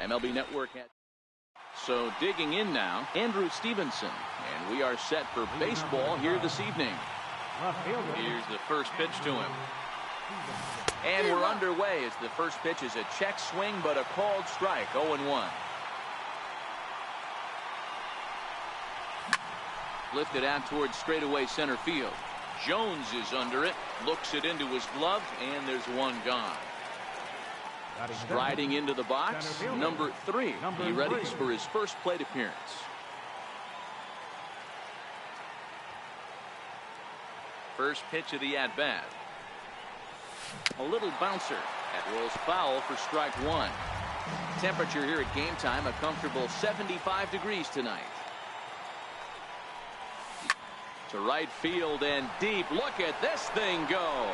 MLB Network. So digging in now, Andrew Stevenson. And we are set for baseball here this evening. Here's the first pitch to him. And we're underway as the first pitch is a check swing, but a called strike, 0-1. Lifted out towards straightaway center field. Jones is under it, looks it into his glove, and there's one gone. Striding into the box, number 3. He readies for his first plate appearance. First pitch of the at-bat. A little bouncer. That rolls foul for strike 1. Temperature here at game time, a comfortable 75 degrees tonight. To right field and deep. Look at this thing go.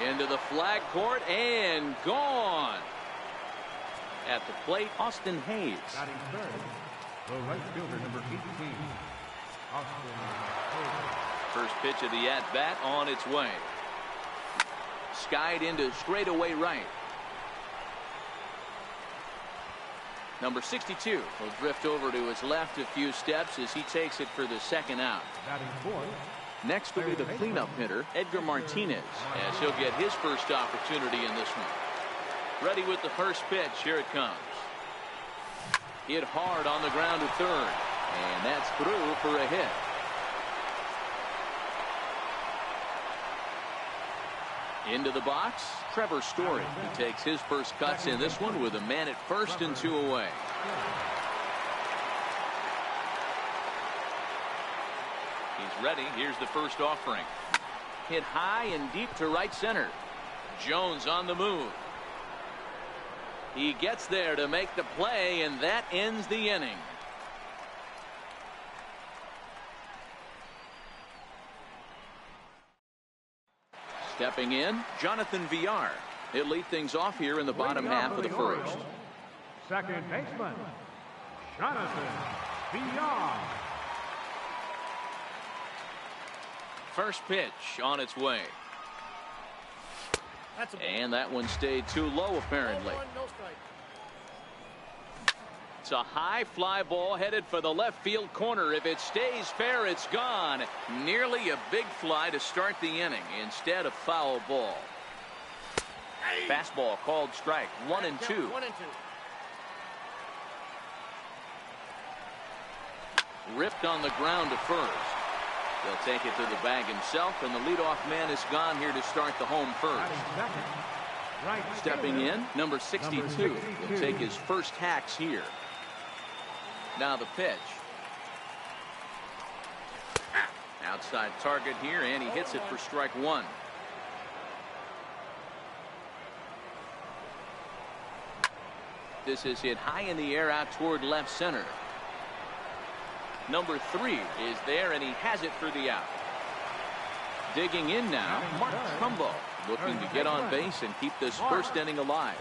Into the flag court and gone. At the plate, Austin Hayes. Batting third, the right fielder, number 18, Austin Hayes. First pitch of the at-bat on its way. Skied into straightaway right. Number 62 will drift over to his left a few steps as he takes it for the second out. Batting fourth. Next will be the cleanup hitter, Edgar Martinez, as he'll get his first opportunity in this one. Ready with the first pitch. Here it comes. Hit hard on the ground to third. And that's through for a hit. Into the box, Trevor Story. He takes his first cuts in this one with a man at first and 2 away. He's ready. Here's the first offering. Hit high and deep to right center. Jones on the move. He gets there to make the play, and that ends the inning. Stepping in, Jonathan Villar. He'll lead things off here in the bottom half of the first. Second baseman, Jonathan Villar. First pitch on its way. And that one stayed too low, apparently. It's a high fly ball headed for the left field corner. If it stays fair, it's gone. Nearly a big fly to start the inning. Instead, a foul ball. Fastball called strike. 1-2. Ripped on the ground to first. He'll take it to the bag himself, and the leadoff man is gone here to start the home first. Stepping in, number 62. He'll take his first hacks here. Now the pitch. Outside target here, and he hits it for strike 1. This is hit high in the air out toward left center. Number 3 is there, and he has it for the out. Digging in now, Mark Trumbo, looking to get on base and keep this first inning alive.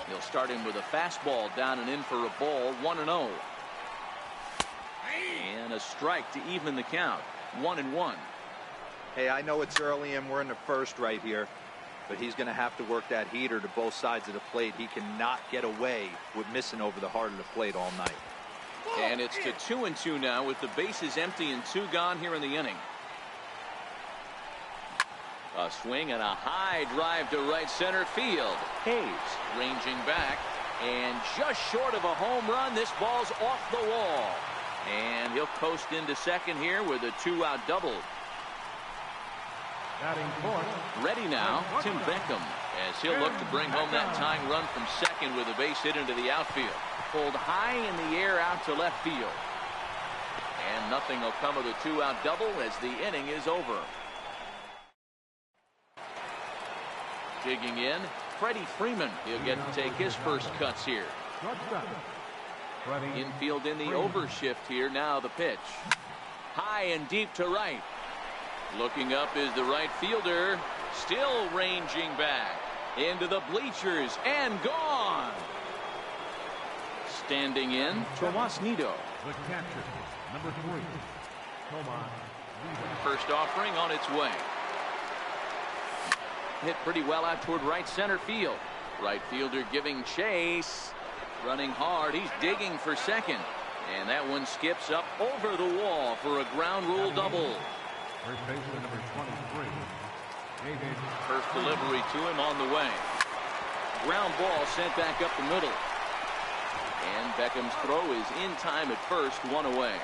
He'll start him with a fastball down and in for a ball. 1-0. And a strike to even the count. 1-1. Hey, I know it's early and we're in the first right here, but he's going to have to work that heater to both sides of the plate. He cannot get away with missing over the heart of the plate all night. And it's to 2-2 now with the bases empty and 2 gone here in the inning. A swing and a high drive to right center field. Hayes ranging back, and just short of a home run. This ball's off the wall, and he'll coast into second here with a 2-out double. Ready now, Tim Beckham, as he'll look to bring home that tying run from second with a base hit into the outfield. Pulled high in the air out to left field. And nothing will come of the 2-out double as the inning is over. Digging in, Freddie Freeman. He'll get to take his first cuts here. Infield in the overshift here. Now the pitch. High and deep to right. Looking up is the right fielder. Still ranging back. Into the bleachers and gone. Standing in, Tomas Nido. The catcher, number 3, Tomas Nido. First offering on its way. Hit pretty well out toward right center field. Right fielder giving chase. Running hard. He's digging for second. And that one skips up over the wall for a ground rule double. First baseman number 23, David. First delivery to him on the way. Ground ball sent back up the middle. And Beckham's throw is in time at first, one away.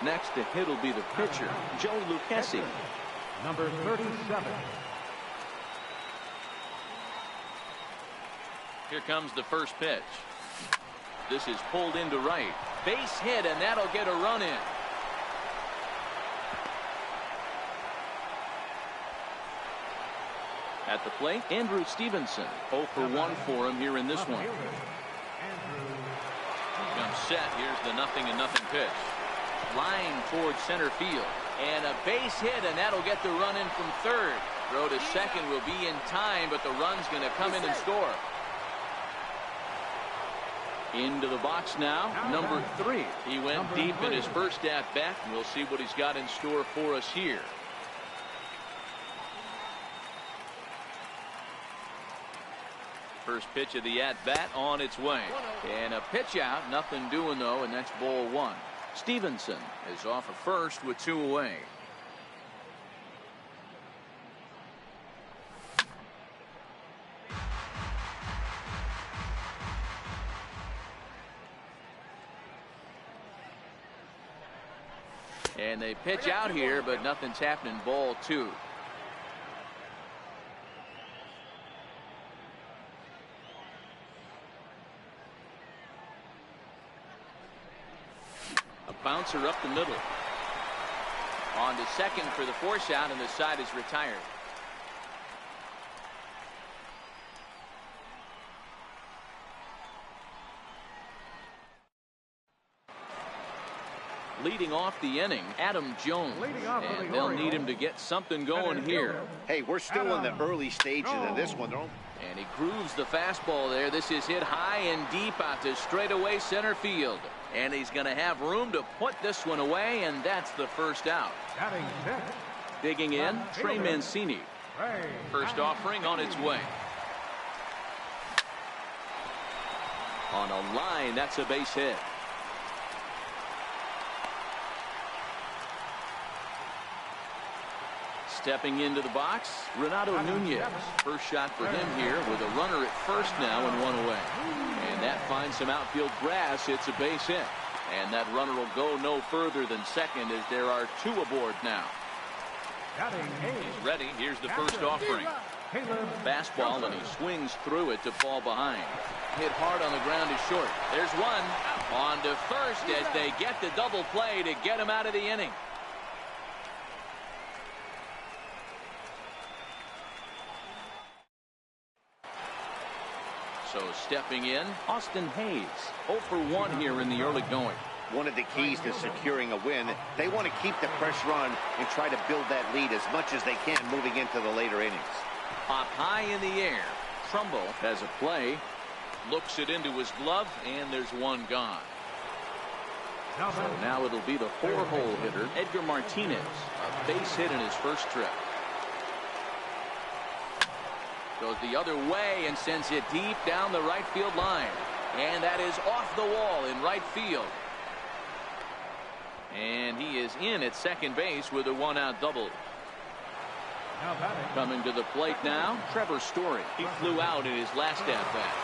Next to hit will be the pitcher, Joey Lucchesi. Number 37. Here comes the first pitch. This is pulled into right. Base hit, and that'll get a run in. At the plate, Andrew Stevenson. 0 for 1 for him here in this one. Comes set. Here's the 0-0 pitch. Line towards center field. And a base hit, and that'll get the run in from third. Throw to second will be in time, but the run's going to come in and score. Into the box now, number 3. He went deep in his first at-bat. We'll see what he's got in store for us here. First pitch of the at-bat on its way. And a pitch out, nothing doing though, and that's ball 1. Stevenson is off at first with 2 away. And they pitch out here, but nothing's happening. Ball 2. A bouncer up the middle. On to second for the force out, and the side is retired. Leading off the inning, Adam Jones, and they'll need him to get something going here. Hey, we're still in the early stages of this one, though. And he grooves the fastball there. This is hit high and deep out to straightaway center field. And he's going to have room to put this one away, and that's the first out. Digging in, Trey Mancini. First offering on its way. On a line, that's a base hit. Stepping into the box, Renato Nunez. First shot for him here with a runner at first now and 1 away. And that finds some outfield grass. It's a base hit. And that runner will go no further than second as there are 2 aboard now. He's ready. Here's the first offering. Fastball, and he swings through it to fall behind. Hit hard on the ground is short. There's one. On to first as they get the double play to get him out of the inning. So stepping in, Austin Hayes. 0 for 1 here in the early going. One of the keys to securing a win, they want to keep the pressure on and try to build that lead as much as they can moving into the later innings. Up high in the air. Trumbo has a play. Looks it into his glove, and there's one gone. So now it'll be the 4-hole hitter, Edgar Martinez. A base hit in his first trip. Goes the other way and sends it deep down the right field line. And that is off the wall in right field. And he is in at second base with a 1-out double. Coming to the plate now, Trevor Story. He flew out in his last at-bat.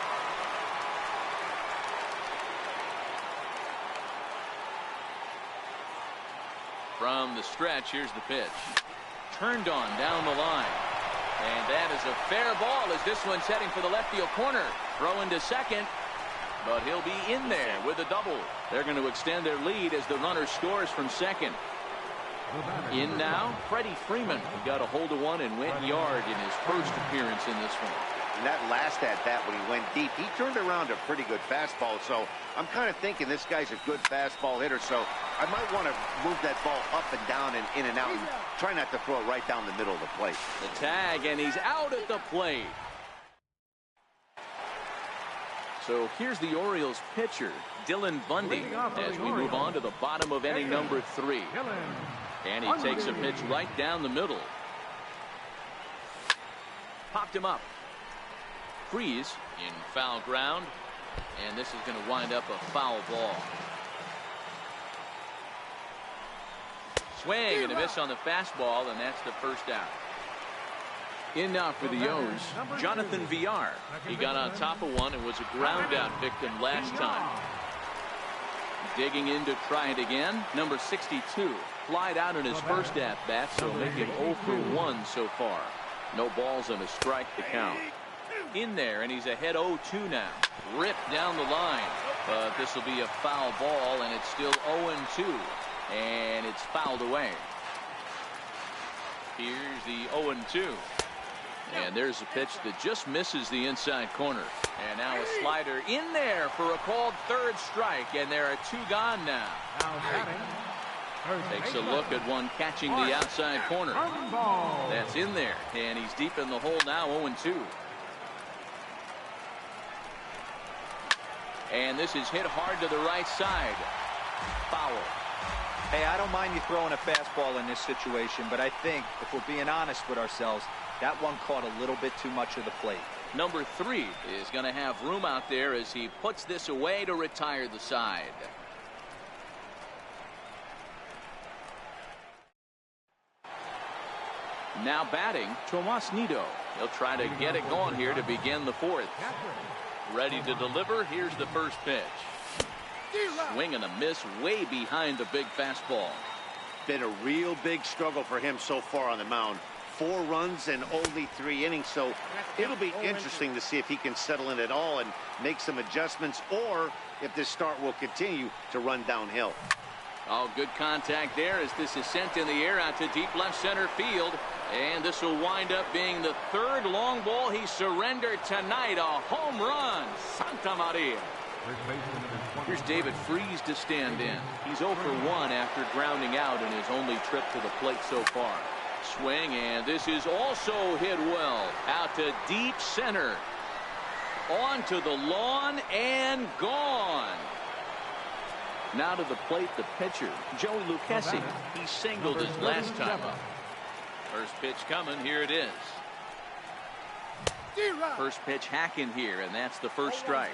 From the stretch, here's the pitch. Turned on down the line. And that is a fair ball as this one's heading for the left field corner. Throw into second, but he'll be in there with a double. They're going to extend their lead as the runner scores from second. In now, Freddie Freeman. He got a hold of one and went yard in his first appearance in this one. And that last at-bat when he went deep, he turned around a pretty good fastball. So I'm kind of thinking this guy's a good fastball hitter. So I might want to move that ball up and down and in and out and try not to throw it right down the middle of the plate. The tag, and he's out at the plate. So here's the Orioles pitcher, Dylan Bundy, as we move on to the bottom of inning number 3. And he takes a pitch right down the middle. popped him up. Freeze in foul ground, and this is going to wind up a foul ball. Swing and a miss on the fastball, and that's the first out. In now for the O's, Jonathan Villar. He got on top of one and was a ground out victim last time. Digging in to try it again, number 62. Flied out in his first at-bat, so make him 0 for 1 so far. No balls and a strike to count. In there, and he's ahead 0-2 now. Ripped down the line, but this will be a foul ball, and it's still 0-2, and it's fouled away. Here's the 0-2. And there's a pitch that just misses the inside corner. And now a slider in there for a called third strike, and there are 2 gone now. Takes a look at one catching the outside corner. That's in there, and he's deep in the hole now, 0-2. And this is hit hard to the right side. Foul. Hey, I don't mind you throwing a fastball in this situation, but I think if we're being honest with ourselves, that one caught a little bit too much of the plate. Number 3 is going to have room out there as he puts this away to retire the side. Now batting, Tomas Nido. He'll try to get it going here to begin the 4th. Ready to deliver. Here's the first pitch. Swing and a miss way behind the big fastball. Been a real big struggle for him so far on the mound. 4 runs and only 3 innings, so it'll be interesting to see if he can settle in at all and make some adjustments, or if this start will continue to run downhill. Oh, good contact there as this is sent in the air out to deep left center field. And this will wind up being the 3rd long ball he surrendered tonight. A home run. Santa Maria. Here's David Freese to stand in. He's 0 for 1 after grounding out in his only trip to the plate so far. Swing, and this is also hit well. Out to deep center. Onto the lawn and gone. Now to the plate, the pitcher, Joey Lucchesi. He singled his last time up. First pitch coming. Here it is. First pitch hacking here, and that's the first strike.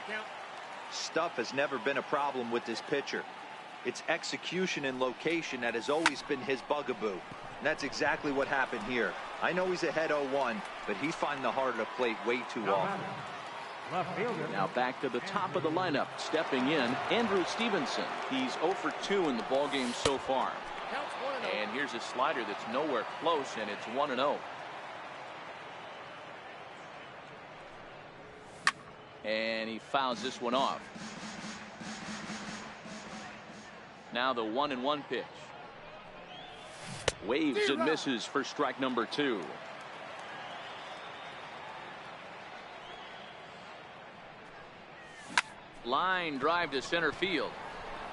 Stuff has never been a problem with this pitcher. It's execution and location that has always been his bugaboo. And that's exactly what happened here. I know he's ahead 0-1, but he's finding the heart of the plate way too often. Now back to the top of the lineup. Stepping in, Andrew Stevenson. He's 0 for 2 in the ballgame so far. And here's a slider that's nowhere close, and it's 1-0. And he fouls this one off. Now the 1-1 pitch. Waves and misses for strike number 2. Line drive to center field.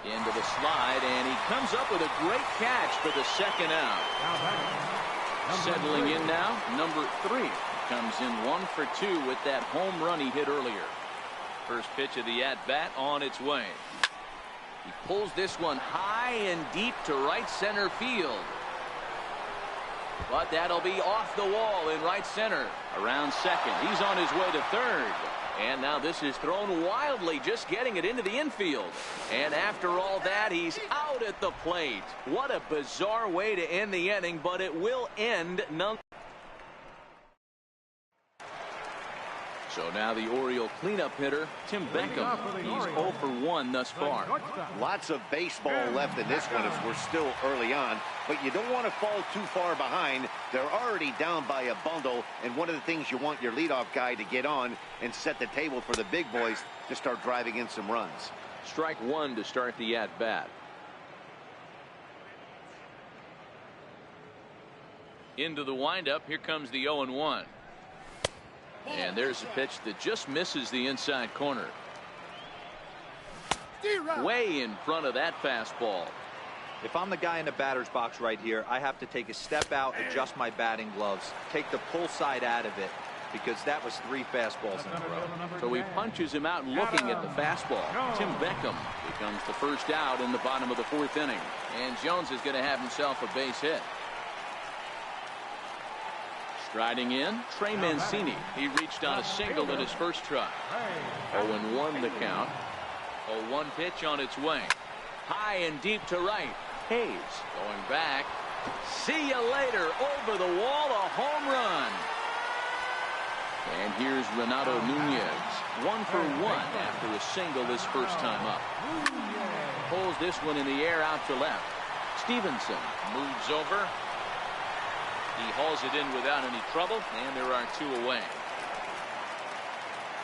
Into the slide, and he comes up with a great catch for the 2nd out. Settling in now, number 3 comes in 1 for 2 with that home run he hit earlier. First pitch of the at-bat on its way. He pulls this one high and deep to right center field. But that'll be off the wall in right center. Around second. He's on his way to third. And now this is thrown wildly, just getting it into the infield. And after all that, he's out at the plate. What a bizarre way to end the inning, but it will end none. So now the Oriole cleanup hitter, Tim Beckham. He's 0 for 1 thus far. Lots of baseball left in this one as we're still early on, but you don't want to fall too far behind. They're already down by a bundle, and one of the things you want your leadoff guy to get on and set the table for the big boys to start driving in some runs. Strike 1 to start the at-bat. Into the windup. Here comes the 0-1. And there's a pitch that just misses the inside corner. Way in front of that fastball. If I'm the guy in the batter's box right here, I have to take a step out, adjust my batting gloves, take the pull side out of it, because that was 3 fastballs in a row. So he punches him out looking at the fastball. Tim Beckham becomes the first out in the bottom of the 4th inning. And Jones is going to have himself a base hit. Striding in, Trey Mancini. He reached on a single in his first try. 0-1 the count. 0-1 pitch on its way. High and deep to right. Hayes going back. See you later. Over the wall, a home run. And here's Renato Nunez. 1 for 1 after a single his first time up. Pulls this one in the air out to left. Stevenson moves over. He hauls it in without any trouble, and there are 2 away.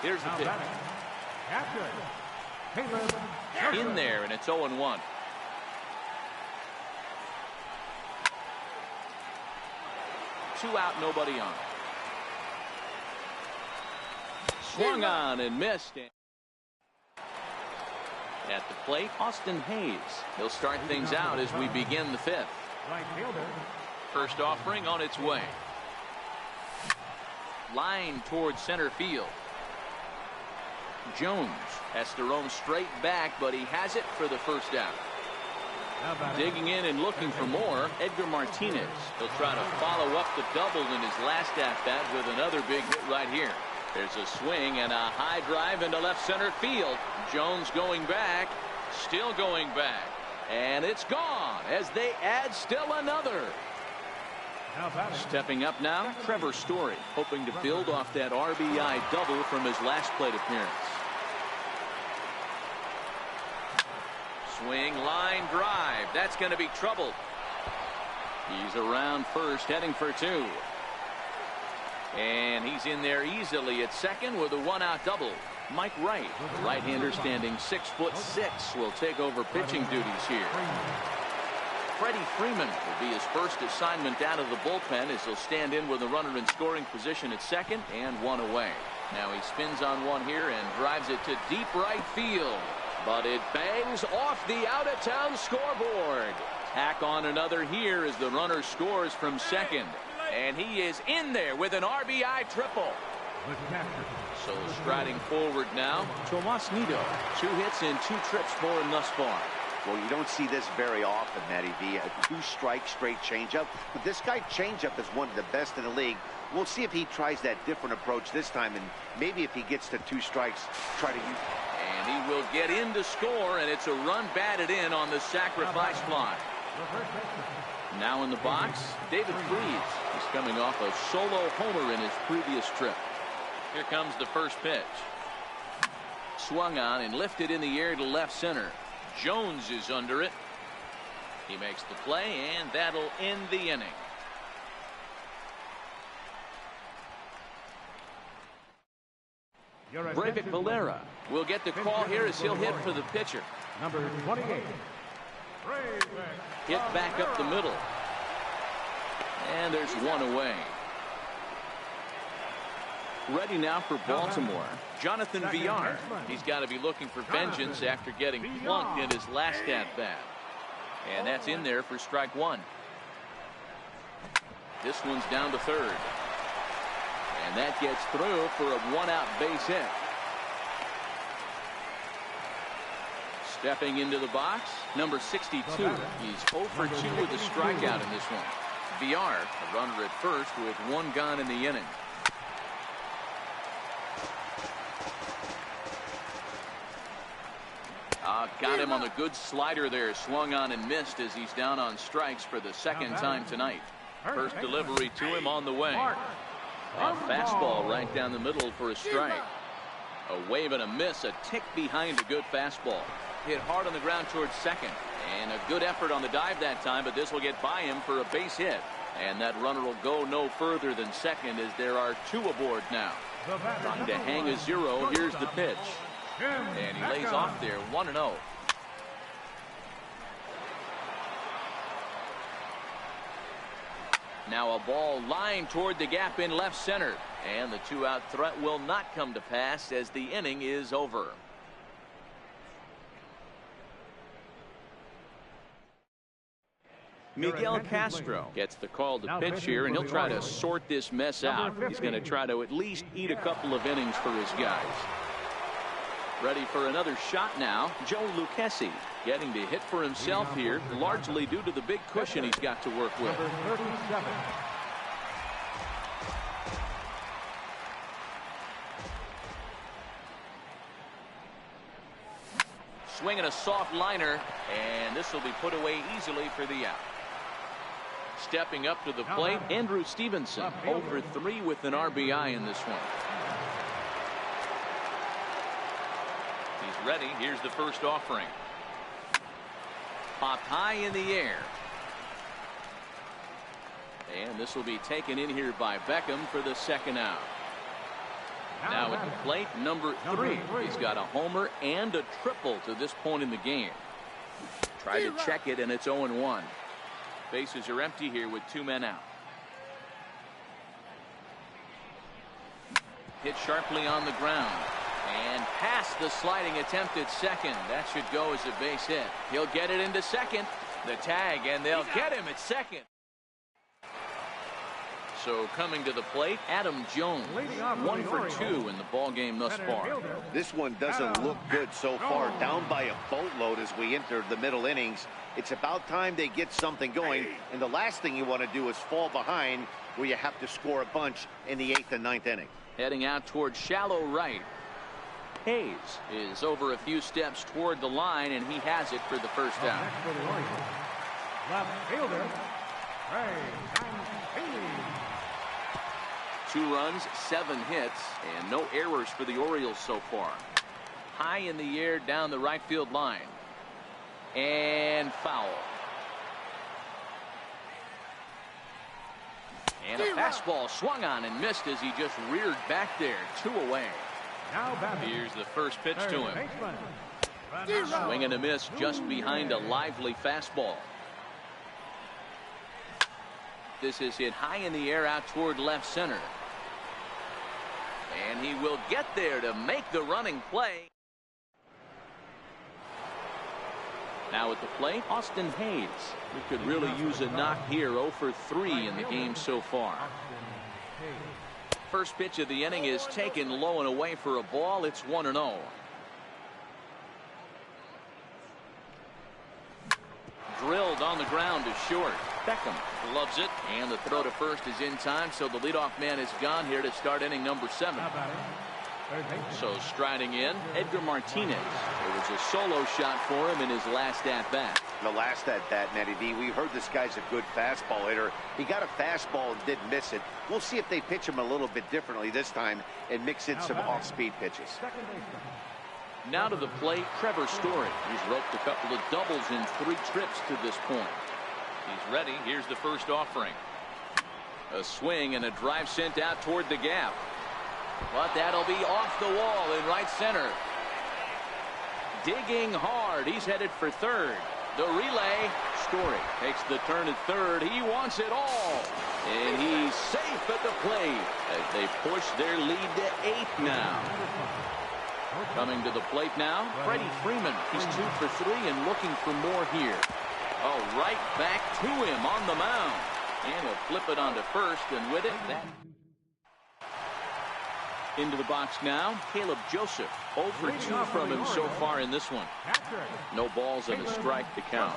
Here's the pitch. In there, and it's 0-1. Two out, nobody on. Swung on and missed. At the plate, Austin Hayes. He'll start things out as we begin the 5th. First offering on its way. Line towards center field. Jones has to roam straight back, but he has it for the first out. Digging in and looking for more, Edgar Martinez. He'll try to follow up the double in his last at-bat with another big hit right here. There's a swing and a high drive into left center field. Jones going back, still going back, and it's gone as they add still another. Stepping up now, Trevor Story, hoping to build off that RBI double from his last plate appearance. Swing, line drive. That's going to be trouble. He's around first, heading for 2. And he's in there easily at second with a 1-out double. Mike Wright, the right-hander standing 6'6", will take over pitching duties here. Freddie Freeman will be his first assignment out of the bullpen as he'll stand in with a runner in scoring position at second and 1 away. Now he spins on one here and drives it to deep right field. But it bangs off the out-of-town scoreboard. Tack on another here as the runner scores from second. And he is in there with an RBI triple. So striding forward now, Tomas Nido. 2 hits and 2 trips for him thus far. Well, you don't see this very often, Matty V. A 2-strike straight changeup. But this guy changeup is one of the best in the league. We'll see if he tries that different approach this time, and maybe if he gets to 2 strikes, try to use. And he will get in to score, and it's a run batted in on the sacrifice fly. Now in the box, David Freese. He's coming off a solo homer in his previous trip. Here comes the first pitch. Swung on and lifted in the air to left center. Jones is under it. He makes the play, and that'll end the inning. Breivik Valera will get the call here as he'll hit for the pitcher. Number 28. Hit back up the middle. And there's 1 away. Ready now for Baltimore. Jonathan Villar. He's got to be looking for vengeance after getting plunked in his last at-bat. And that's in there for strike 1. This one's down to third. And that gets through for a 1-out base hit. Stepping into the box, number 62. He's 0 for 2 with a strikeout in this one. Villar, a runner at first with 1 gone in the inning. Got him on the good slider there. Swung on and missed as he's down on strikes for the second time tonight. First delivery to him on the way. A fastball right down the middle for a strike. A wave and a miss, a tick behind a good fastball. Hit hard on the ground towards second. And a good effort on the dive that time, but this will get by him for a base hit. And that runner will go no further than second as there are 2 aboard now. Trying to hang a 0. Here's the pitch. And he lays off there, 1-0. Now a ball lined toward the gap in left center. And the 2-out threat will not come to pass as the inning is over. Miguel Castro gets the call to pitch here, and he'll try to sort this mess out. He's going to try to at least eat a couple of innings for his guys. Ready for another shot now. Joe Lucchesi getting to hit for himself here, largely due to the big cushion he's got to work with. swing and a soft liner, and this will be put away easily for the out. Stepping up to the plate, Andrew Stevenson, 0 for 3 with an RBI in this one. He's ready. Here's the first offering. Popped high in the air. And this will be taken in here by Beckham for the second out. Now at the plate, number 3. He's got a homer and a triple to this point in the game. Tried to check it, and it's 0-1. Bases are empty here with 2 men out. Hit sharply on the ground. And past the sliding attempt at second. That should go as a base hit. He'll get it into second. The tag, and they'll get him at second. So coming to the plate, Adam Jones, 1 for 2 in the ball game thus far. This one doesn't look good so far. Down by a boatload as we enter the middle innings. It's about time they get something going. And the last thing you want to do is fall behind where you have to score a bunch in the 8th and 9th inning. Heading out towards shallow right. Hayes is over a few steps toward the line, and he has it for the first out. Left fielder, Ray. 2 runs, 7 hits, and no errors for the Orioles so far. High in the air down the right field line. And foul. And a fastball swung on and missed as he just reared back there. 2 away. Here's the first pitch to him. Swing and a miss just behind a lively fastball. This is hit high in the air out toward left center. And he will get there to make the running play. Now at the plate, Austin Hayes. We could really use a knock here. 0 for 3 in the game so far. First pitch of the inning is taken low and away for a ball. It's 1-0. Drilled on the ground to short. Beckham loves it, and the throw to first is in time, so the leadoff man is gone here to start inning number 7. So striding in, Edgar Martinez. It was a solo shot for him in his last at-bat. The last at-bat, Nettie B, we heard this guy's a good fastball hitter. He got a fastball and didn't miss it. We'll see if they pitch him a little bit differently this time and mix in some off-speed pitches. Now to the plate, Trevor Story. He's roped a couple of doubles in 3 trips to this point. He's ready. Here's the first offering. A swing and a drive sent out toward the gap. But that'll be off the wall in right center. Digging hard. He's headed for third. The relay. Story takes the turn at third. He wants it all. And he's safe at the plate as they push their lead to 8 now. Coming to the plate now, Freddie Freeman. He's 2 for 3 and looking for more here. Oh, right back to him on the mound. And he'll flip it onto first, and with it, that. Into the box now, Caleb Joseph. 0 for 2 from him so far in this one. No balls and a strike to count.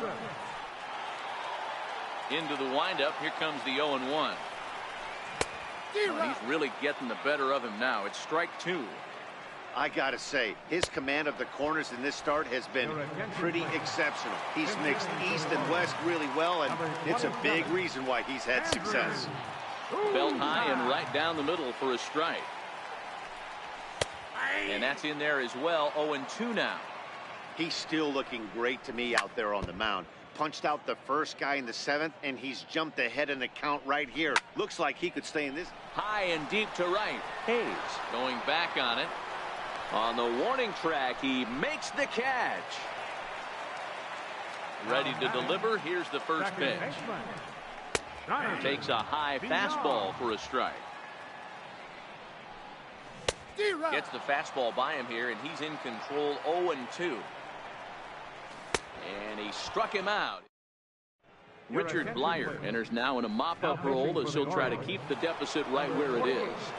Into the windup, here comes the 0-1. Well, he's really getting the better of him now. It's strike 2. I gotta say, his command of the corners in this start has been pretty exceptional. He's mixed east and west really well, and it's a big reason why he's had success. Belt high and right down the middle for a strike. And that's in there as well. 0-2 now. He's still looking great to me out there on the mound. Punched out the first guy in the 7th, and he's jumped ahead in the count right here. Looks like he could stay in this. High and deep to right. Hayes going back on it. On the warning track, he makes the catch. Ready to deliver. Here's the first pitch. Takes a high fastball for a strike. Gets the fastball by him here, and he's in control. 0-2. And he struck him out. Richard Blyer enters now in a mop-up role as he'll try to keep the deficit right where it is.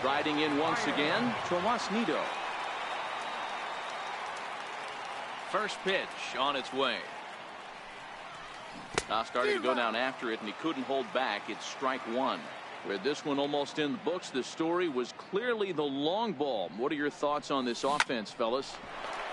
Riding in once again, Tomas Nido. First pitch on its way. Now starting to go down after it, and he couldn't hold back. It's strike 1. With this one almost in the books, the story was clearly the long ball. What are your thoughts on this offense, fellas?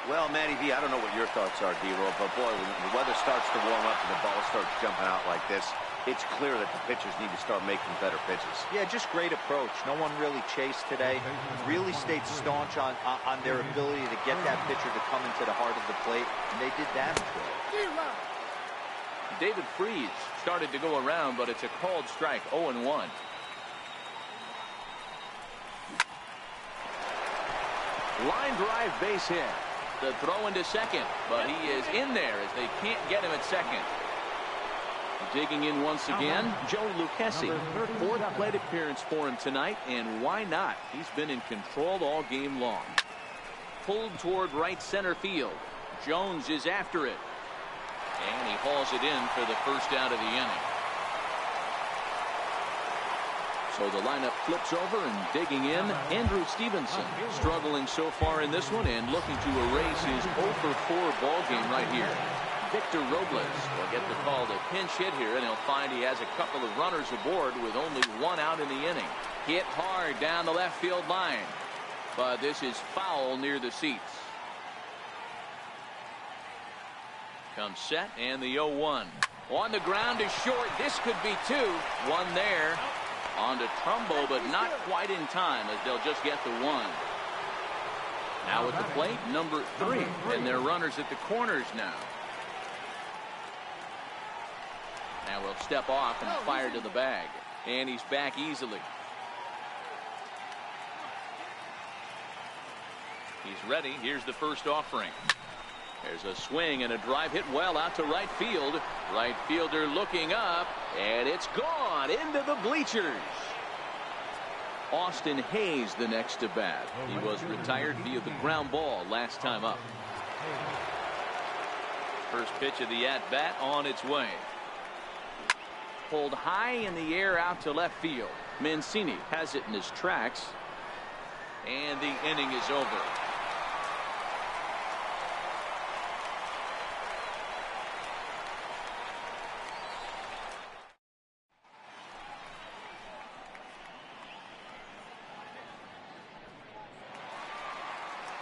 Well, Matty V, I don't know what your thoughts are, D-Roll, but boy, when the weather starts to warm up and the ball starts jumping out like this, it's clear that the pitchers need to start making better pitches. Yeah, just great approach. No one really chased today. Really stayed staunch on their ability to get that pitcher to come into the heart of the plate, and they did damage with it. David Freese started to go around, but it's a called strike, 0-1. Line drive base hit. The throw into second, but he is in there as they can't get him at second. Digging in once again, Joey Lucchesi. Fourth plate appearance for him tonight, and why not? He's been in control all game long. Pulled toward right center field. Jones is after it. And he hauls it in for the first out of the inning. So the lineup flips over, and digging in, Andrew Stevenson. Struggling so far in this one and looking to erase his 0-for-4 ball game right here. Victor Robles will get the call to pinch hit here, and he'll find he has a couple of runners aboard with only one out in the inning. Hit hard down the left field line, but this is foul near the seats. Comes set, and the 0-1. On the ground is short. This could be two. One there. On to Trumbo, but not quite in time as they'll just get the one. Now at the plate, number 3, and they're runners at the corners now. Now we'll step off and fire to the bag, and he's back easily. He's ready. Here's the first offering. There's a swing and a drive hit well out to right field. Right fielder looking up, and it's gone into the bleachers. Austin Hayes the next to bat. He was retired via the ground ball last time up. First pitch of the at-bat on its way. Pulled high in the air out to left field. Mancini has it in his tracks, and the inning is over.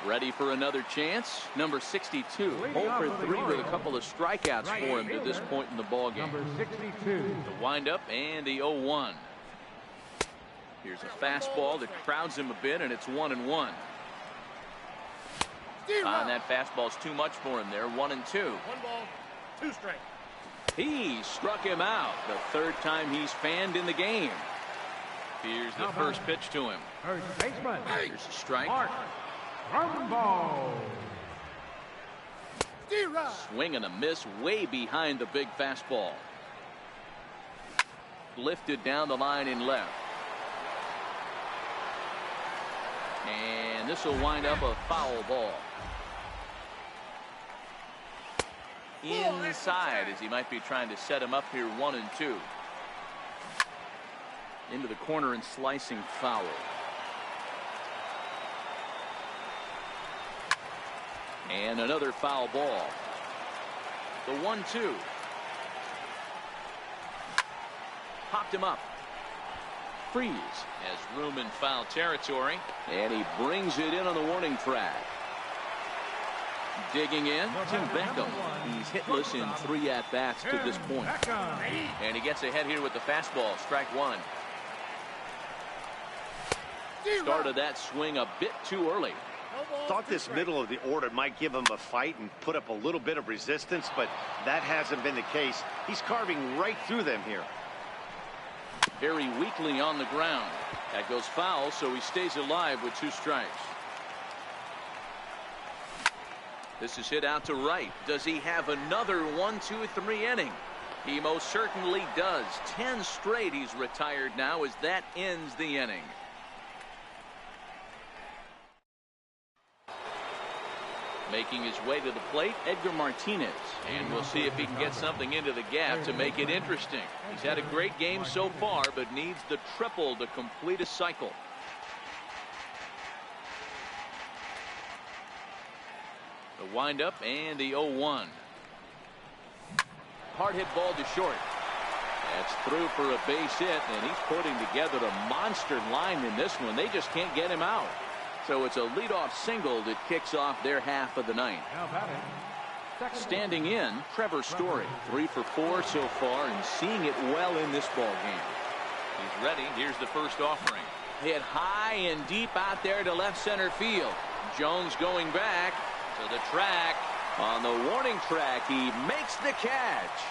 Ready for another chance. Number 62, 0-for-3 with a couple of strikeouts for him to this point in the ballgame. Number 62. The windup and the 0-1. Here's a fastball that crowds him a bit, and it's 1-1. And that fastball's too much for him there. 1-2. 1 ball, 2 strikes. He struck him out. The third time he's fanned in the game. Here's the first pitch to him. First baseman. Here's a strike. Mark Trumbo. Swing and a miss way behind the big fastball. Lifted down the line in left. And this will wind up a foul ball. Inside as he might be trying to set him up here. 1-2. Into the corner and slicing foul. And another foul ball. The 1-2. Popped him up. Freese has room in foul territory, and he brings it in on the warning track. Digging in, Tim Beckham. He's hitless in 3 at-bats to this point. And he gets ahead here with the fastball. Strike 1. Started that swing a bit too early. Thought this middle of the order might give him a fight and put up a little bit of resistance, but that hasn't been the case. He's carving right through them here. Very weakly on the ground. That goes foul, so he stays alive with 2 strikes. This is hit out to right. Does he have another 1-2-3 inning? He most certainly does. 10 straight he's retired now as that ends the inning. Making his way to the plate, Edgar Martinez. And we'll see if he can get something into the gap to make it interesting. He's had a great game so far, but needs the triple to complete a cycle. The windup and the 0-1. Hard hit ball to short. That's through for a base hit, and he's putting together a monster line in this one. They just can't get him out. So it's a leadoff single that kicks off their half of the ninth. Now batting. Standing in, Trevor Story, 3 for 4 so far and seeing it well in this ball game. He's ready. Here's the first offering. Hit high and deep out there to left center field. Jones going back to the track. On the warning track, he makes the catch.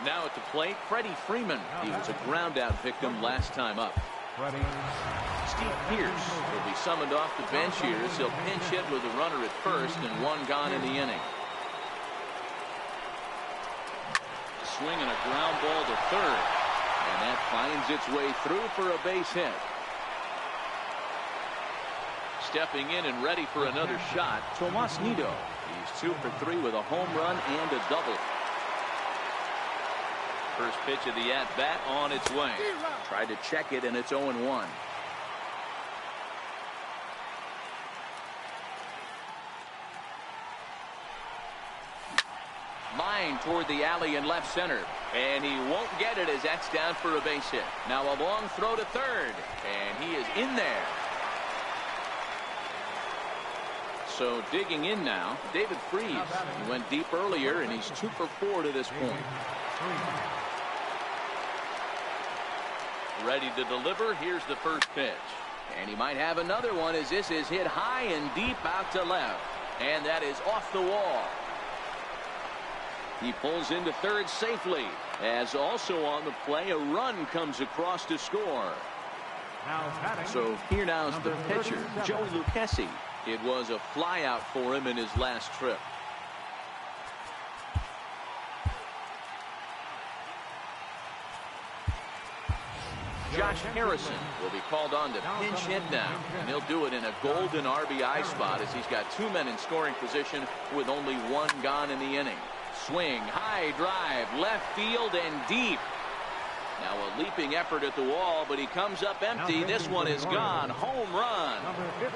Now at the plate, Freddie Freeman. He was a ground out victim last time up. Steve Pearce will be summoned off the bench here as he'll pinch hit with a runner at first and 1 gone in the inning. Swing and a ground ball to third, and that finds its way through for a base hit. Stepping in and ready for another shot, Tomas Nido. He's 2 for 3 with a home run and a double. First pitch of the at-bat on its way. Tried to check it, and it's 0-1. Line toward the alley in left center, and he won't get it as that's down for a base hit. Now a long throw to third, and he is in there. So digging in now, David Freese. He went deep earlier, and he's 2 for 4 to this point. Ready to deliver. Here's the first pitch. And he might have another one as this is hit high and deep out to left. And that is off the wall. He pulls into third safely. As also on the play, a run comes across to score. So here now is the pitcher, Joey Lucchesi. It was a flyout for him in his last trip. Josh Harrison will be called on to pinch hit now, and he'll do it in a golden RBI spot as he's got 2 men in scoring position with only 1 gone in the inning. Swing, high drive, left field and deep. Now a leaping effort at the wall, but he comes up empty. This one is gone. Home run.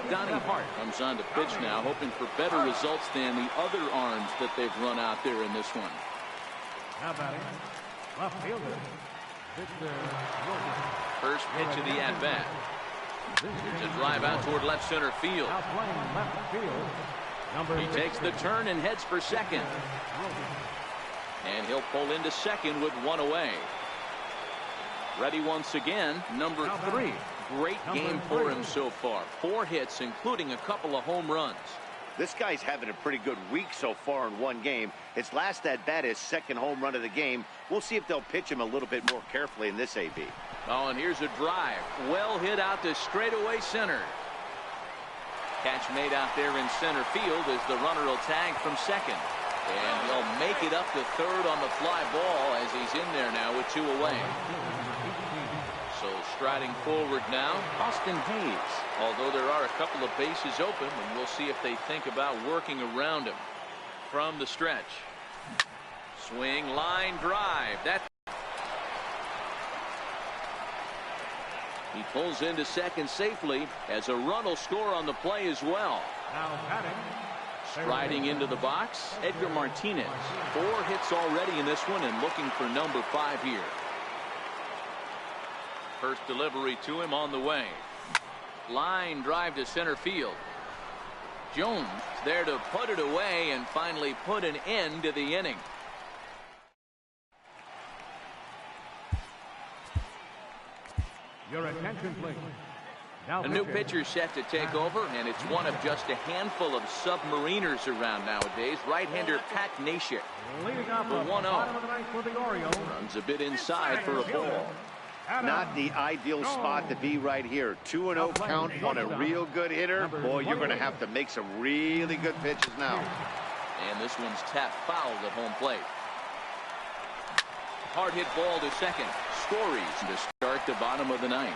Donnie Hart comes on to pitch now, hoping for better results than the other arms that they've run out there in this one. Now batting, left fielder. First pitch of the at-bat. Here's a drive out toward left center field. He takes the turn and heads for second. And he'll pull into second with 1 away. Ready once again, number 3. Great game for him so far. 4 hits, including a couple of home runs. This guy's having a pretty good week so far in 1 game. His last at-bat, his 2nd home run of the game. We'll see if they'll pitch him a little bit more carefully in this AB. Oh, and here's a drive. Well hit out to straightaway center. Catch made out there in center field as the runner will tag from second. And he'll make it up to third on the fly ball as he's in there now with 2 away. So striding forward now, Austin Hayes. Although there are a couple of bases open, and we'll see if they think about working around him. From the stretch. Swing, line drive. He pulls into second safely as a run will score on the play as well. Now batting. Striding into the box, Edgar Martinez. 4 hits already in this one and looking for number 5 here. First delivery to him on the way. Line drive to center field. Jones there to put it away and finally put an end to the inning. Your attention, please. Now a new pitcher set to take over, and it's one of just a handful of submariners around nowadays. Right-hander Pat Neshek for 1-0. Runs a bit inside for a ball. Not the ideal spot to be right here. 2-0 count on a real good hitter. Boy, you're going to have to make some really good pitches now. And this one's tapped foul at home plate. Hard hit ball to second. Stories to start the bottom of the 9th.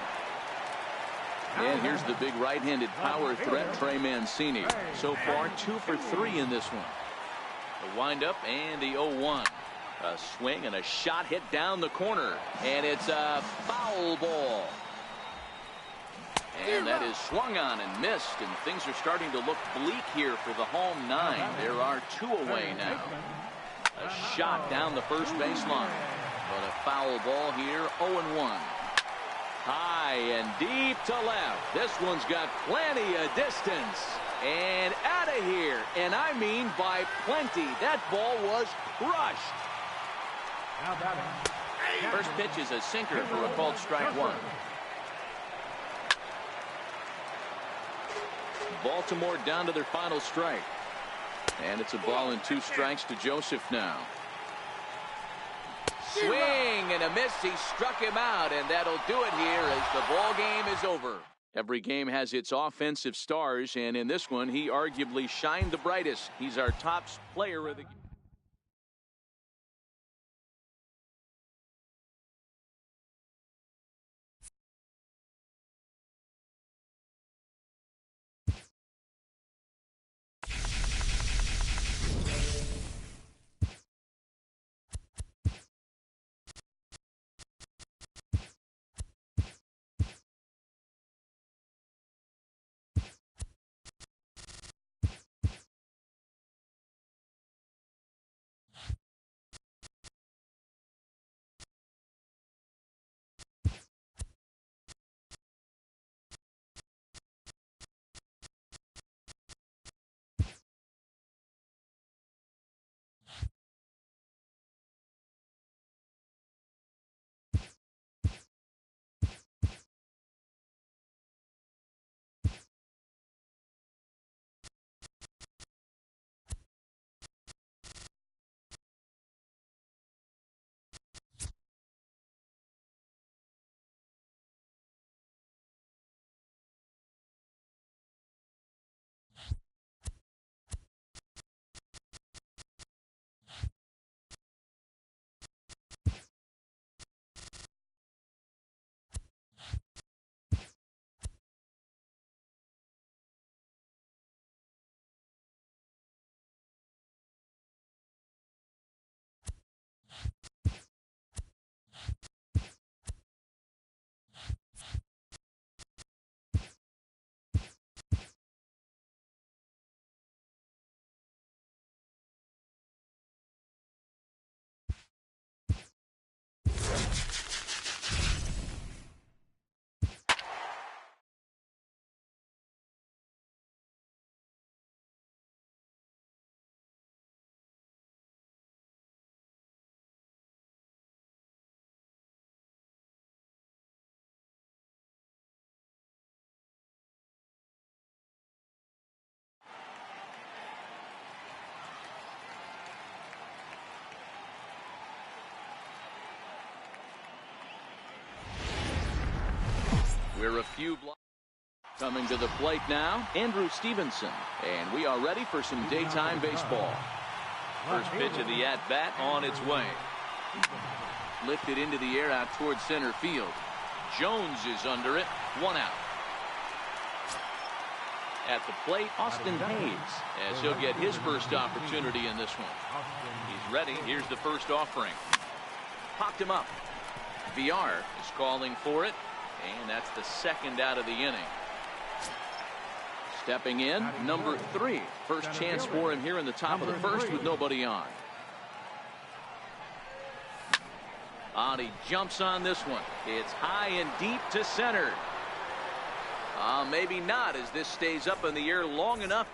And here's the big right-handed power threat, Trey Mancini. So far, 2 for 3 in this one. The windup and the 0-1. A swing and a shot hit down the corner. And it's a foul ball. And that is swung on and missed. And things are starting to look bleak here for the home 9. There are 2 away now. A shot down the first baseline. But a foul ball here, 0-1. High and deep to left. This one's got plenty of distance. And out of here. And I mean by plenty. That ball was crushed. Now batting. First pitch is a sinker for a called strike one. Baltimore down to their final strike. And it's a ball and 2 strikes to Joseph now. Swing and a miss. He struck him out, and that'll do it here as the ball game is over. Every game has its offensive stars, and in this one, he arguably shined the brightest. He's our top player of the game. We're a few blocks. Coming to the plate now, Andrew Stevenson. And we are ready for some daytime baseball. First pitch of the at-bat on its way. Lifted into the air out towards center field. Jones is under it. 1 out. At the plate, Austin Hayes, as he'll get his first opportunity in this one. He's ready. Here's the first offering. Popped him up. VR is calling for it. And that's the second out of the inning. Stepping in, number 3. First chance for him here in the top of the first with nobody on. He jumps on this one. It's high and deep to center. Maybe not, as this stays up in the air long enough.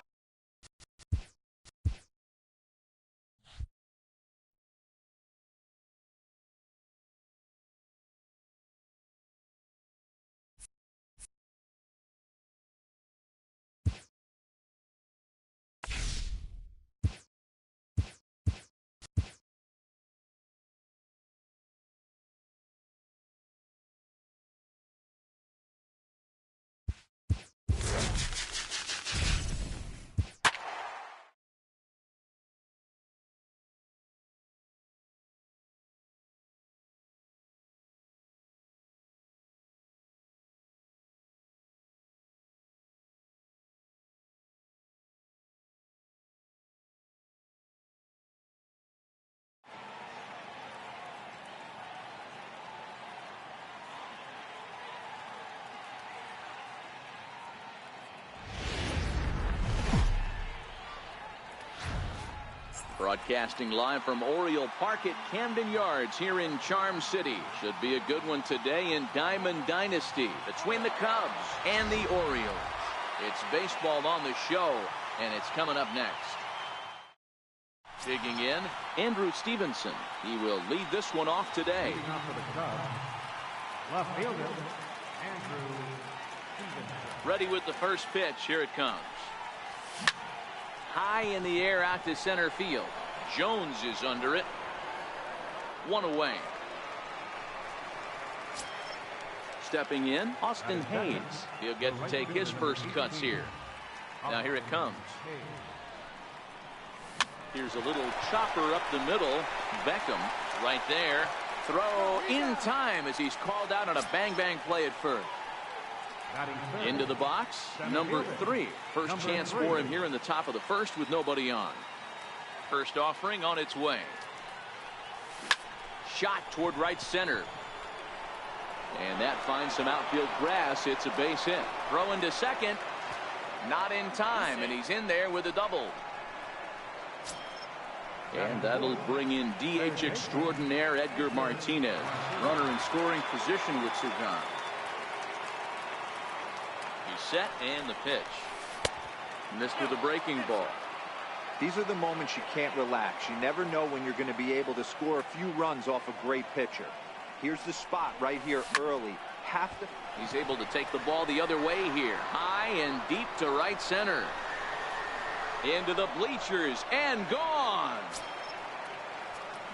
Broadcasting live from Oriole Park at Camden Yards here in Charm City. Should be a good one today in Diamond Dynasty between the Cubs and the Orioles. It's baseball on the show, and it's coming up next. Digging in, Andrew Stevenson. He will lead this one off today. Leading off for the Cubs, left fielder, Andrew Stevenson. Ready with the first pitch. Here it comes. High in the air out to center field. Jones is under it. One away. Stepping in, Austin Hayes. He'll get to take his first cuts here. Now here it comes. Here's a little chopper up the middle. Beckham right there. Throw in time as he's called out on a bang-bang play at first. Into the box, number 3. First chance for him here in the top of the first with nobody on. First offering on its way. Shot toward right center. And that finds some outfield grass. It's a base hit. Throw into second. Not in time, and he's in there with a double. And that'll bring in DH extraordinaire Edgar Martinez. Runner in scoring position with Sagan. He's set, and the pitch. Missed with a breaking ball. These are the moments you can't relax. You never know when you're going to be able to score a few runs off a great pitcher. Here's the spot right here early. He's able to take the ball the other way here. High and deep to right center. Into the bleachers and gone.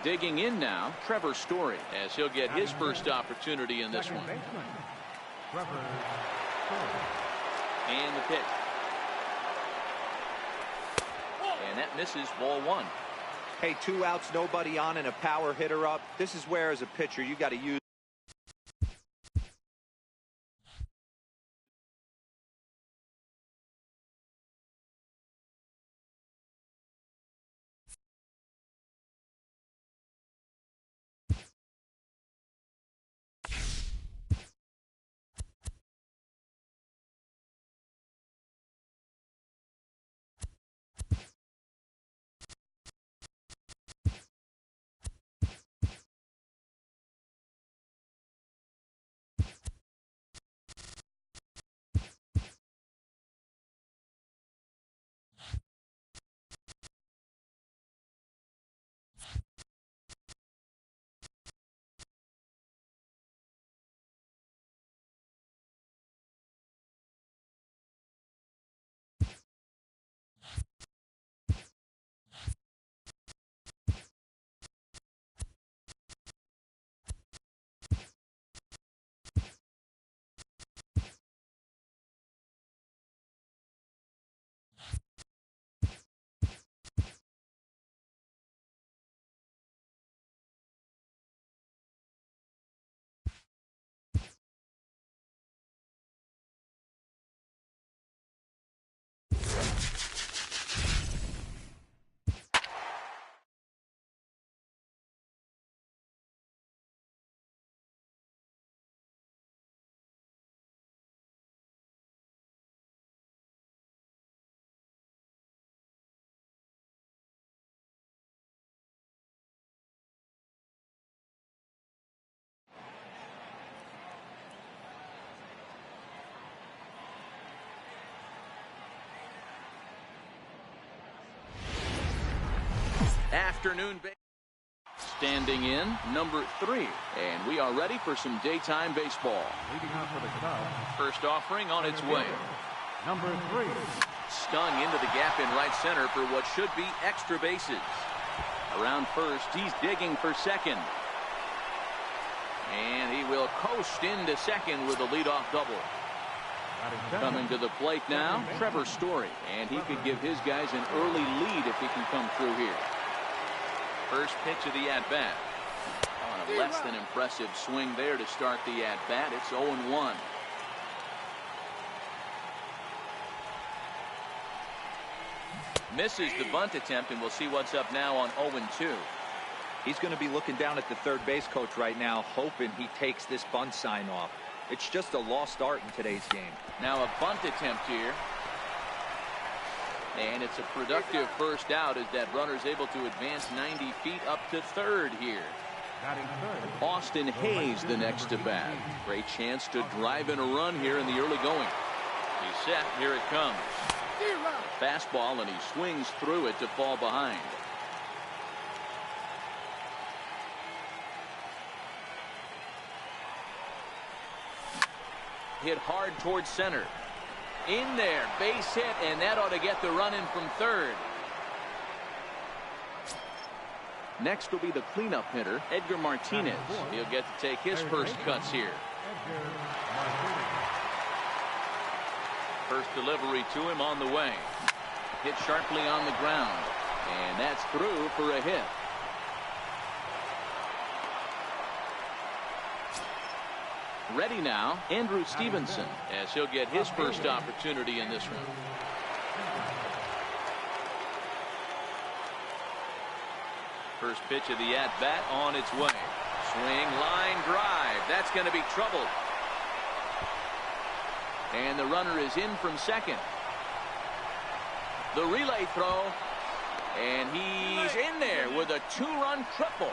Digging in now, Trevor Story, as he'll get his first opportunity in this one. And the pitch. And that misses, ball 1. Hey, 2 outs, nobody on, and a power hitter up. This is where, as a pitcher, you got to use. Afternoon. Standing in, number 3. And we are ready for some daytime baseball. Leading off for the Cubs, first offering on its way. number 3. Stung into the gap in right center for what should be extra bases. Around first, he's digging for second. And he will coast into second with a leadoff double. Coming to the plate now, Trevor Story. And he could give his guys an early lead if he can come through here. First pitch of the at-bat. On a less than impressive swing there to start the at-bat. It's 0-1. Misses the bunt attempt, and we'll see what's up now on 0-2. He's going to be looking down at the third base coach right now, hoping he takes this bunt sign off. It's just a lost art in today's game. Now a bunt attempt here. And it's a productive first out as that runner's able to advance 90 feet up to third here. Austin Hayes the next to bat. Great chance to drive in a run here in the early going. He's set. Here it comes. Fastball, and he swings through it to fall behind. Hit hard towards center. In there, base hit, and that ought to get the run in from third. Next will be the cleanup hitter, Edgar Martinez. He'll get to take his first cuts here. First delivery to him on the way. Hit sharply on the ground, and that's through for a hit. Ready now, Andrew Stevenson, as he'll get his first opportunity in this one. First pitch of the at-bat on its way. Swing, line drive. That's going to be trouble. And the runner is in from second. The relay throw. And he's in there with a two-run triple.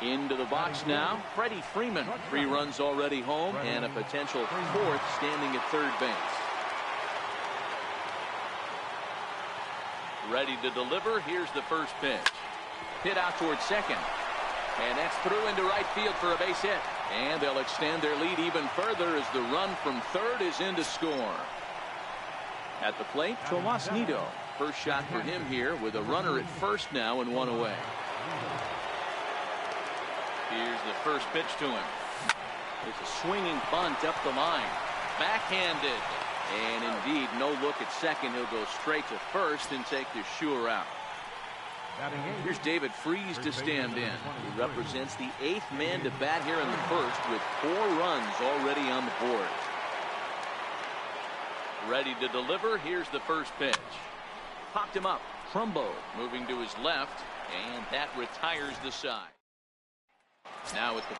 Into the box now, Freddie Freeman. 3 runs already home and a potential fourth standing at third base. Ready to deliver. Here's the first pitch. Hit out towards second. And that's through into right field for a base hit. And they'll extend their lead even further as the run from third is in to score. At the plate, Tomas Nido. First shot for him here with a runner at first now and 1 away. Here's the first pitch to him. There's a swinging bunt up the line. Backhanded. And indeed, no look at second. He'll go straight to first and take the sure out. Here's David Freese to stand in. He represents the 8th man to bat here in the first with 4 runs already on the board. Ready to deliver. Here's the first pitch. Popped him up. Trumbo moving to his left, and that retires the side. Now with the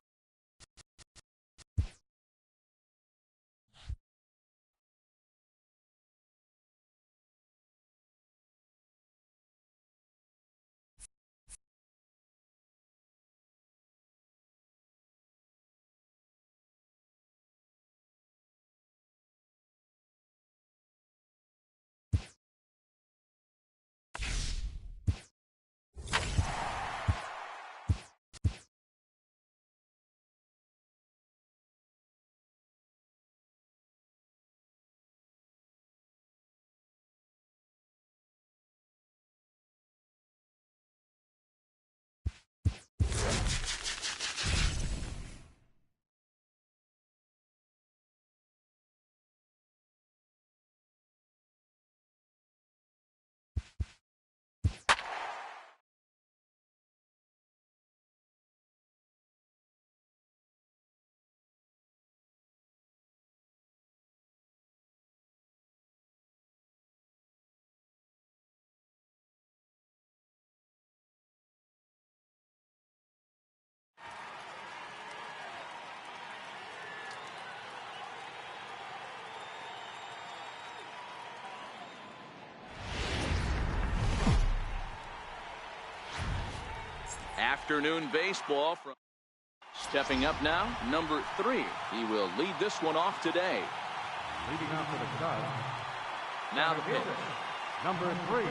afternoon baseball from stepping up now, number 3. He will lead this one off today. Leading off for the Cubs. Now the pitch. Number 3.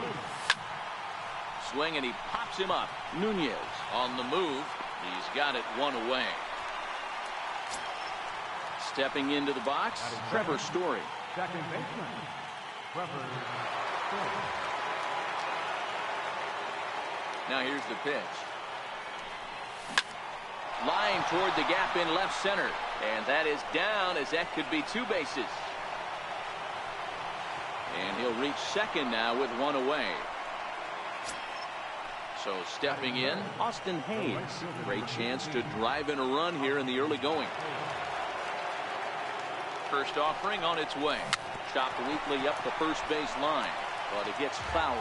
Swing, and he pops him up. Nunez on the move. He's got it 1 away. Stepping into the box, Trevor Story. Second baseman, Trevor Story. Now here's the pitch. Line toward the gap in left center. And that is down, as that could be 2 bases. And he'll reach second now with 1 away. So stepping in, Austin Hayes. Great chance to drive in a run here in the early going. First offering on its way. Chopped weakly up the first base line, but it gets foul.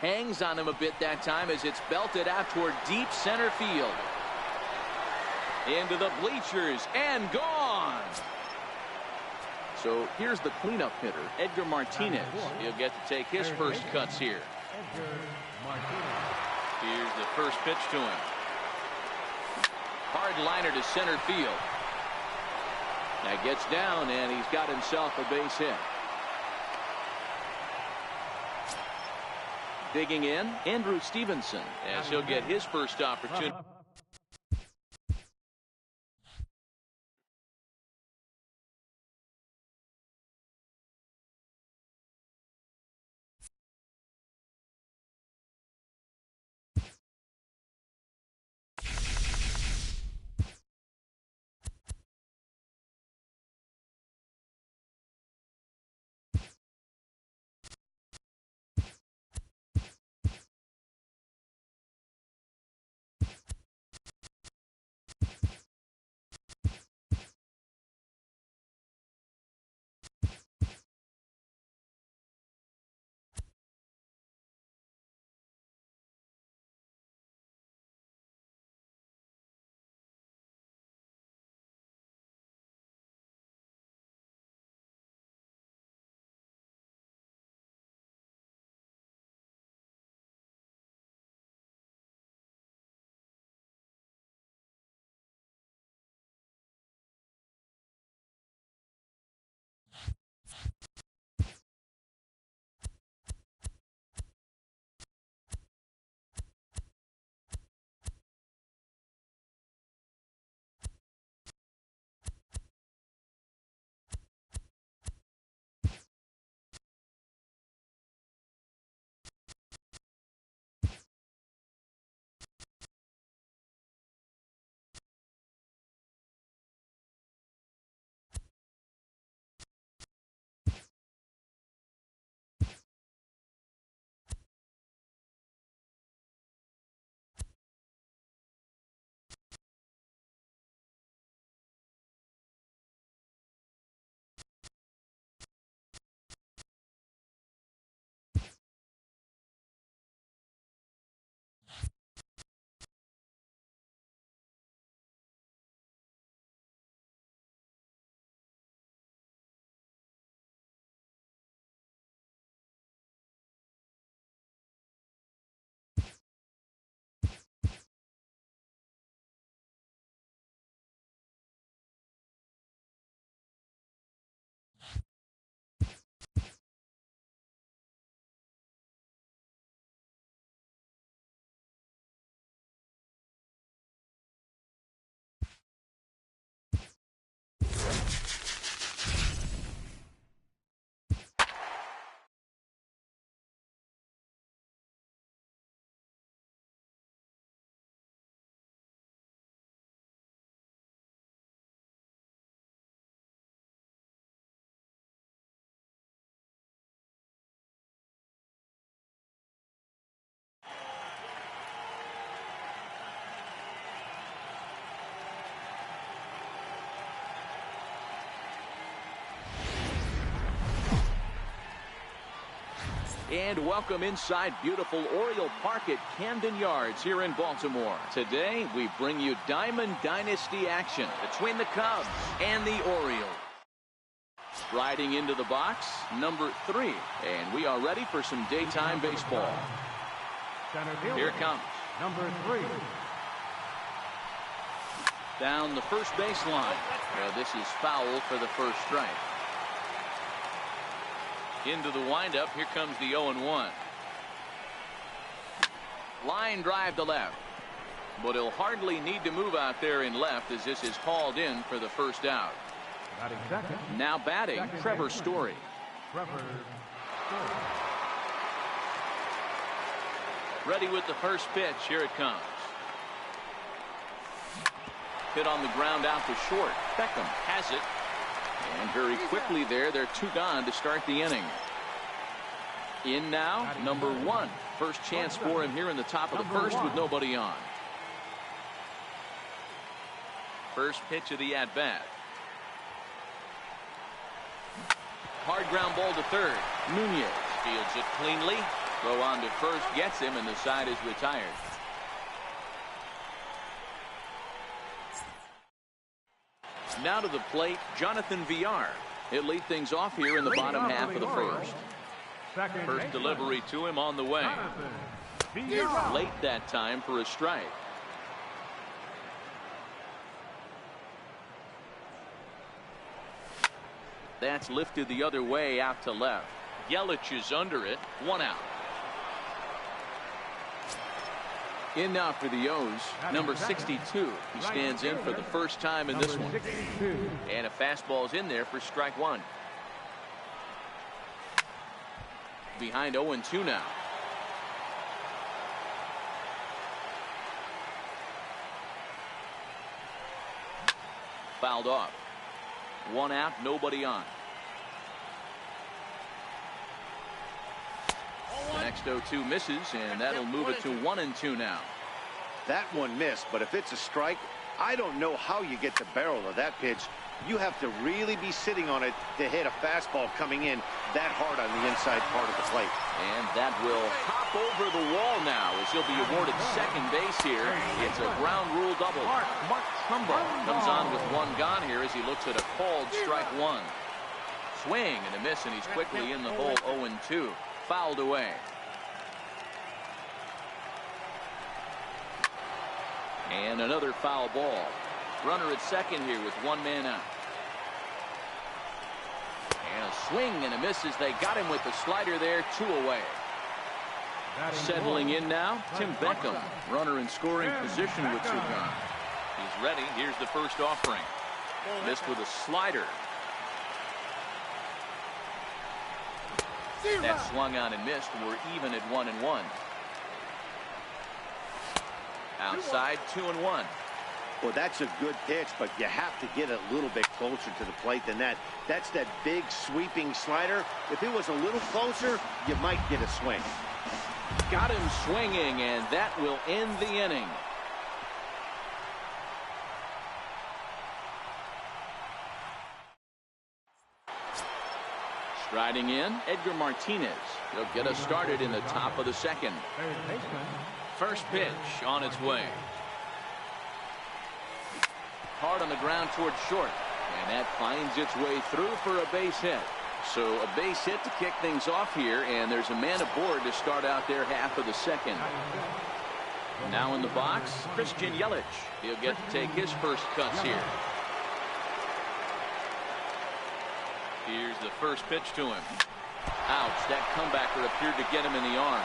Hangs on him a bit that time as it's belted out toward deep center field. Into the bleachers and gone. So here's the cleanup hitter, Edgar Martinez. He'll get to take his first cuts here. Here's the first pitch to him. Hard liner to center field. That gets down, and he's got himself a base hit. Digging in, Andrew Stevenson, as he'll get his first opportunity. And welcome inside beautiful Oriole Park at Camden Yards here in Baltimore. Today, we bring you Diamond Dynasty action between the Cubs and the Orioles. Riding into the box, number 3. And we are ready for some daytime baseball. Here it comes. Number 3. Down the first baseline. This is foul for the first strike. Into the windup. Here comes the 0-1. Line drive to left. But he'll hardly need to move out there in left as this is called in for the first out. Batting second. Now batting, Trevor Story. Ready with the first pitch. Here it comes. Hit on the ground out to short. Beckham has it. And very quickly there, they're 2 gone to start the inning. In now, number 1. First chance for him here in the top of the first with nobody on. First pitch of the at-bat. Hard ground ball to third. Nunez fields it cleanly. Throw on to first gets him, and the side is retired. Now to the plate, Jonathan Villar. He'll lead things off here in the bottom half of the first. First delivery to him on the way. Late that time for a strike. That's lifted the other way out to left. Yelich is under it. 1 out. In now for the O's, number 62. He stands in for the first time in this one. And a fastball's in there for strike 1. Behind 0-2 now. Fouled off. 1 out, nobody on. The next 0-2 misses, and that'll move it to 1-2 now. That one missed, but if it's a strike, I don't know how you get the barrel of that pitch. You have to really be sitting on it to hit a fastball coming in that hard on the inside part of the plate. And that will hop over the wall now as he'll be awarded second base here. It's a ground rule double. Mark Trumbo comes on with 1 gone here as he looks at a called strike 1. Swing and a miss, and he's quickly in the hole. 0-2. Fouled away. And another foul ball. Runner at second here with 1 man out. And a swing and a miss as they got him with the slider there. 2 away. Settling in now, Tim Beckham. Runner in scoring position with 2 gone. He's ready. Here's the first offering. Missed with a slider. That swung on and missed. We're even at 1-1. Outside, 2-1. Well, that's a good pitch, but you have to get a little bit closer to the plate than that. That's that big sweeping slider. If it was a little closer, you might get a swing. Got him swinging, and that will end the inning. Striding in, Edgar Martinez. He'll get us started in the top of the second. First pitch on its way. Hard on the ground towards short. And that finds its way through for a base hit. So a base hit to kick things off here. And there's a man aboard to start out their half of the second. Now in the box, Christian Yelich. He'll get to take his first cuts here. Here's the first pitch to him. Ouch, that comebacker appeared to get him in the arm.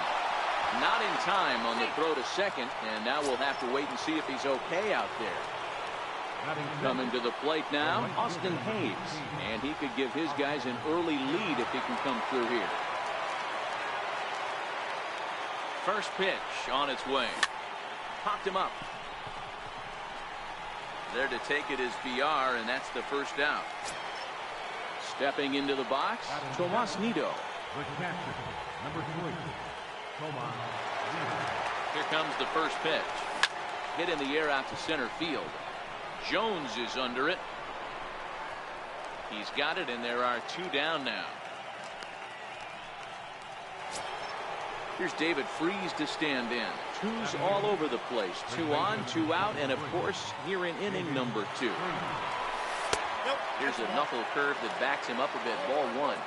Not in time on the throw to second, and now we'll have to wait and see if he's okay out there. Coming to the plate now, Austin Hayes. And he could give his guys an early lead if he can come through here. First pitch on its way. Popped him up. There to take it is Villar, and that's the first out. Stepping into the box, Tomas Nido. Here comes the first pitch. Hit in the air out to center field. Jones is under it. He's got it, and there are 2 down now. Here's David Freese to stand in. 2's all over the place. 2 on, 2 out, and of course here in inning number 2. Here's a knuckle curve that backs him up a bit. Ball 1.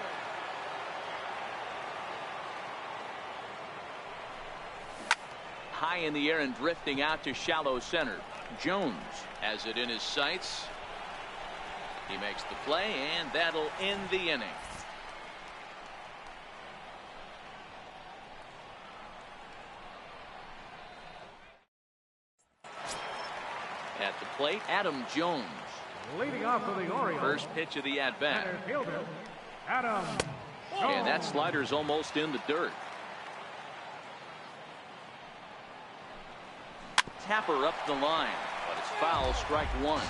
High in the air and drifting out to shallow center. Jones has it in his sights. He makes the play, and that'll end the inning. At the plate, Adam Jones. Leading off for the Orioles. First pitch of the at-bat. Adam. And that slider's almost in the dirt. Tapper up the line, but it's foul, strike 1.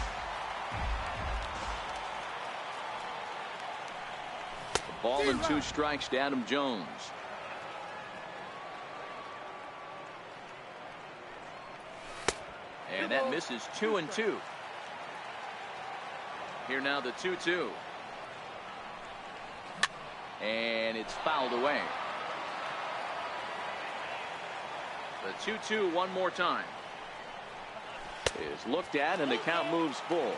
The ball and 2 strikes to Adam Jones. And that misses. 2-2. Here now the 2-2. And it's fouled away. The 2-2 one more time. Is looked at and the count moves full.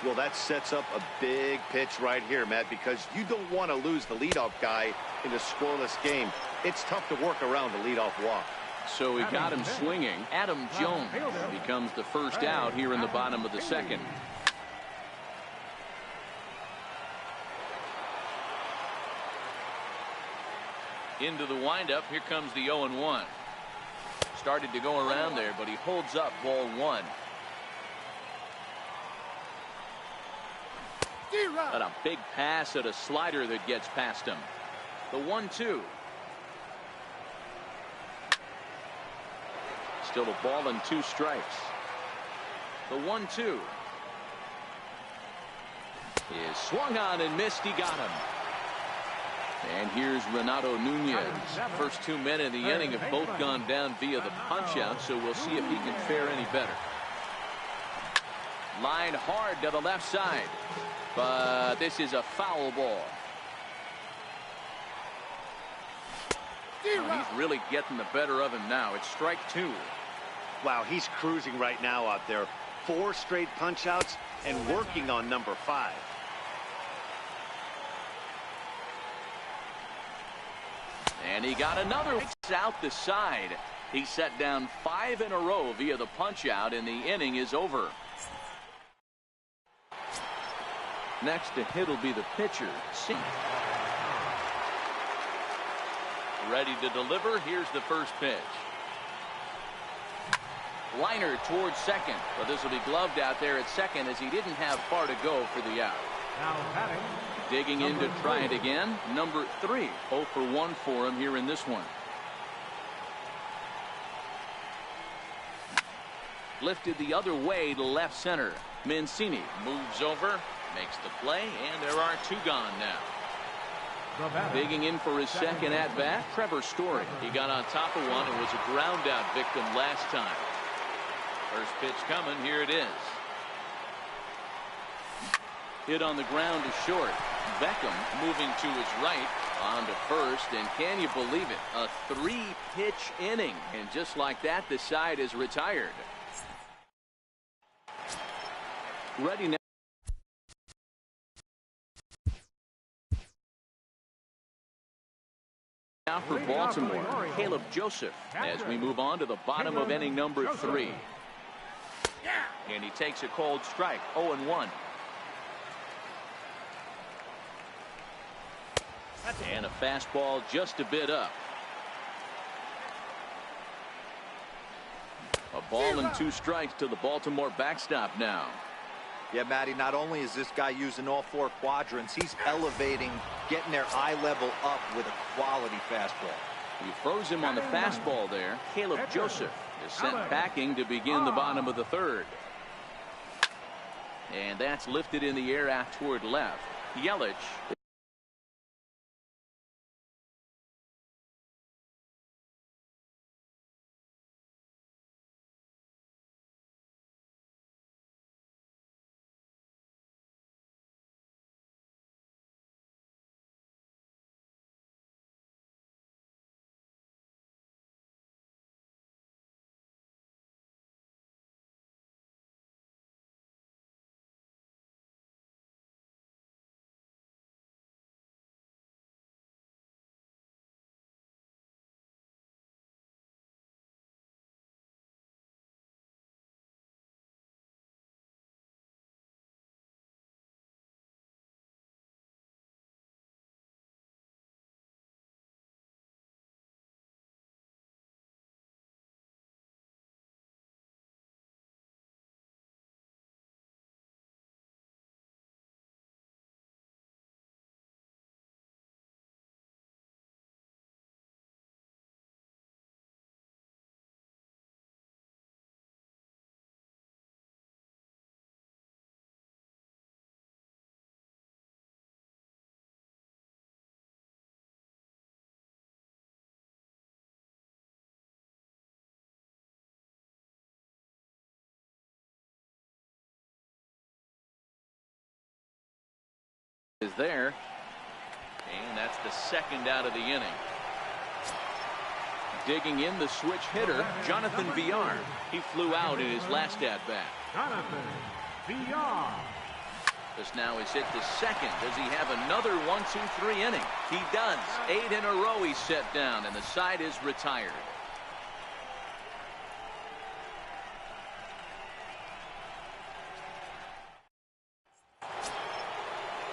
Well, that sets up a big pitch right here, Matt, because you don't want to lose the leadoff guy in a scoreless game. It's tough to work around the leadoff walk. So he got him swinging. Adam Jones becomes the first out here in the bottom of the second. Into the windup. Here comes the 0-1. Started to go around there, but he holds up ball one. Got a big pass at a slider that gets past him. The 1-2. Still a ball and 2 strikes. The 1-2 is swung on and missed. He got him. And here's Renato Nunez. First 2 men in the inning have both gone down via the punch-out, so we'll see if he can fare any better. Line hard to the left side, but this is a foul ball. Oh, he's really getting the better of him now. It's strike 2. Wow, he's cruising right now out there. 4 straight punch-outs and working on number 5. And he got another out the side. He set down 5 in a row via the punch-out, and the inning is over. Next to hit will be the pitcher, Sink. Ready to deliver. Here's the first pitch. Liner towards second, but this will be gloved out there at second as he didn't have far to go for the out. Now batting. Digging in to try it again. Number 3. 0 for 1 for him here in this one. Lifted the other way to left center. Mancini moves over, makes the play, and there are 2 gone now. Digging in for his second at bat, Trevor Story. He got on top of one and was a ground out victim last time. First pitch coming. Here it is. Hit on the ground to short. Beckham moving to his right on to first, and can you believe it? A 3-pitch inning, and just like that, the side is retired. Ready now. Now for Baltimore, Caleb Joseph, as we move on to the bottom of inning number 3. And he takes a cold strike. 0-1. And a fastball just a bit up. A ball and 2 strikes to the Baltimore backstop now. Yeah, Matty, not only is this guy using all 4 quadrants, he's elevating, getting their eye level up with a quality fastball. He froze him on the fastball there. Caleb Joseph is sent packing to begin the bottom of the 3rd. And that's lifted in the air out toward left. Yelich is there, and that's the 2nd out of the inning. Digging in, the switch hitter, Jonathan Villar. He flew out in his last at-bat. Jonathan Villar. This now is hit to second. Does he have another 1-2-3 inning? He does. 8 in a row he's set down, and the side is retired.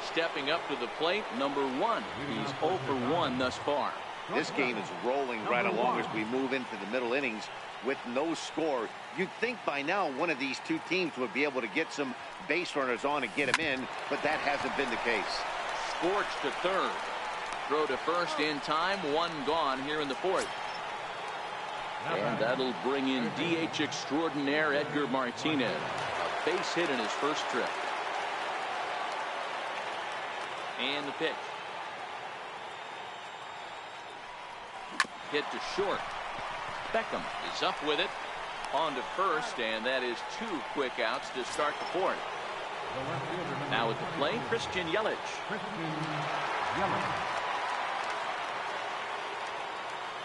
Stepping up to the plate, number 1. He's 0 for 1 thus far. This game is rolling right along as we move into the middle innings with no score. You'd think by now one of these two teams would be able to get some base runners on and get them in, but that hasn't been the case. Scorched to third. Throw to first in time. 1 gone here in the 4th. And that'll bring in DH extraordinaire Edgar Martinez. A base hit in his first trip. And the pitch. Hit to short. Beckham is up with it. On to first, and that is 2 quick outs to start the 4th. Now at the plate, Christian Yelich.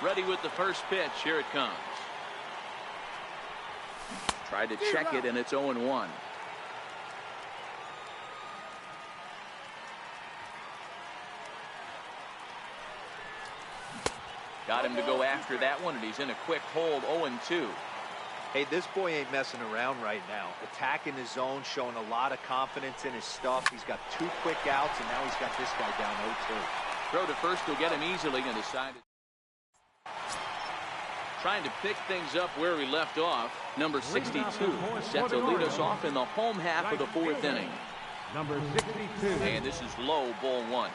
Ready with the first pitch. Here it comes. Tried to check it, and it's 0-1. Got him to go after that one, and he's in a quick hold. 0-2. Hey, this boy ain't messing around right now. Attacking his zone, showing a lot of confidence in his stuff. He's got 2 quick outs, and now he's got this guy down 0-2. Throw to first will get him easily, and decided. Trying to pick things up where we left off. Number 62 set to lead us off in the home half of the 4th inning. Number 62. And this is low, ball 1.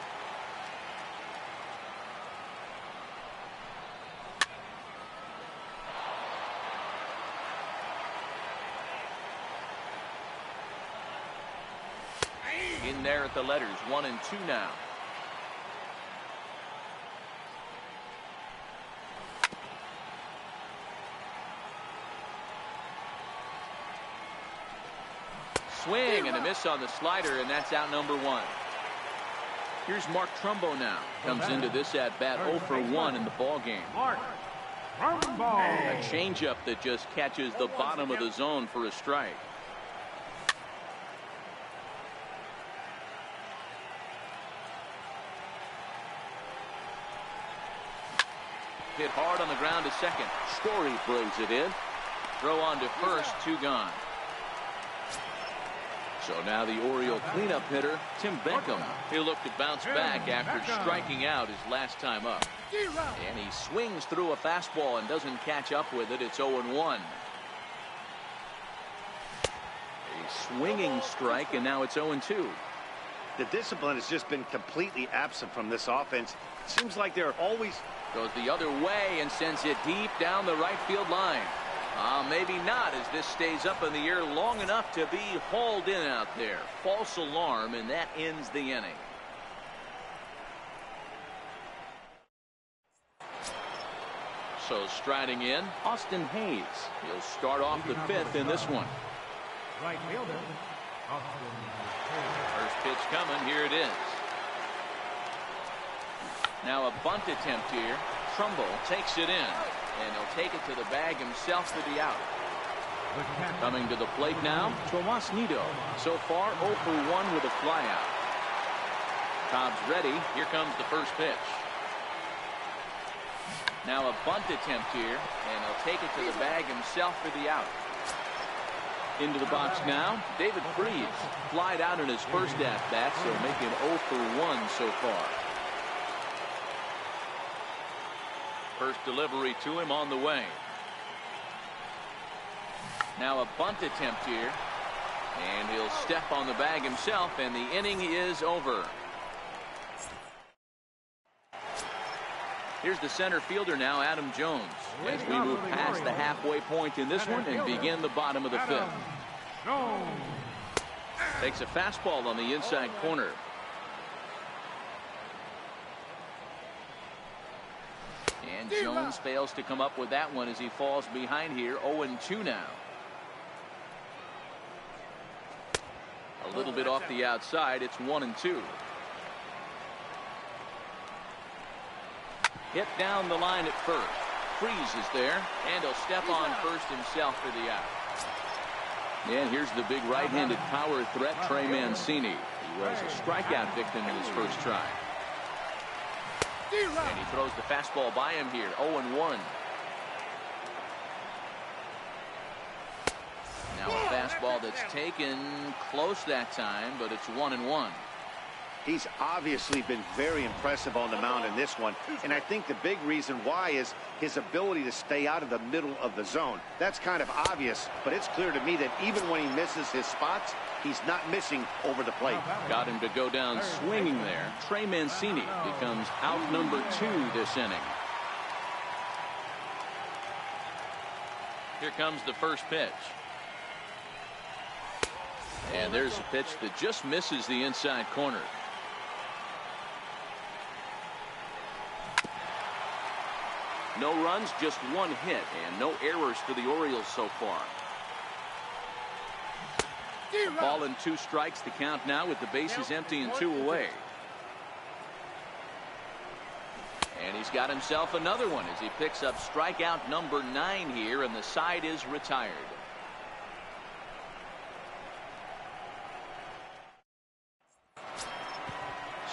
In there at the letters, 1-2 now. Swing and a miss on the slider, and that's out number 1. Here's Mark Trumbo now. Comes into this at bat 0 for 1 in the ball game. Mark Trumbo. A changeup that just catches the bottom of the zone for a strike. Hit hard on the ground to second. Story brings it in. Throw on to first, 2 gone. So now the Oriole cleanup hitter, Tim Beckham. He'll look to bounce back after striking out his last time up. And he swings through a fastball and doesn't catch up with it. It's 0-1. A swinging strike, and now it's 0-2. The discipline has just been completely absent from this offense. It seems like they're always... Goes the other way and sends it deep down the right field line. Maybe not, as this stays up in the air long enough to be hauled in out there. False alarm, and that ends the inning. So striding in, Austin Hayes. He'll start off the 5th in this one. Right fielder. First pitch coming. Here it is. Now a bunt attempt here. Trumbo takes it in, and he'll take it to the bag himself for the out. Coming to the plate now, Tomas Nido. So far 0 for 1 with a flyout. Cobb's ready. Here comes the first pitch. Now a bunt attempt here, and he'll take it to the bag himself for the out. Into the box now, David Freese. Flied out in his first at-bat, so making 0 for 1 so far. First delivery to him on the way. Now a bunt attempt here, and he'll step on the bag himself, and the inning is over. Here's the center fielder now, Adam Jones, as we move past the halfway point in this one and begin the bottom of the 5th. Takes a fastball on the inside corner. And Jones fails to come up with that one as he falls behind here. 0-2 now. A little bit off the outside. It's 1-2. Hit down the line at first. freezes there, and he'll step on first himself for the out. And here's the big right-handed power threat, Trey Mancini. He was a strikeout victim in his first try. And he throws the fastball by him here, 0-1. Now a fastball that's taken close that time, but it's 1-1. He's obviously been very impressive on the mound in this one, and I think the big reason why is his ability to stay out of the middle of the zone. That's kind of obvious, but it's clear to me that even when he misses his spots, he's not missing over the plate. Got him to go down swinging there. Trey Mancini becomes out number 2 this inning. Here comes the first pitch. And there's a pitch that just misses the inside corner. No runs, just 1 hit, and no errors for the Orioles so far. Ball and 2 strikes to count now with the bases empty and 2 away. And he's got himself another one as he picks up strikeout number 9 here, and the side is retired.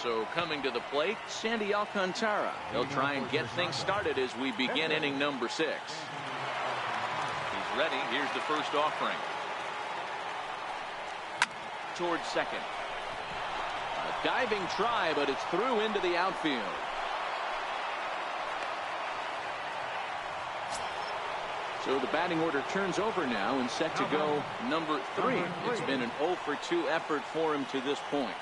So coming to the plate, Sandy Alcantara. He'll try and get things started as we begin inning number 6. He's ready. Here's the first offering. Towards second. A diving try, but it's through into the outfield. So the batting order turns over now and set to go number 3. It's been an 0-for-2 effort for him to this point.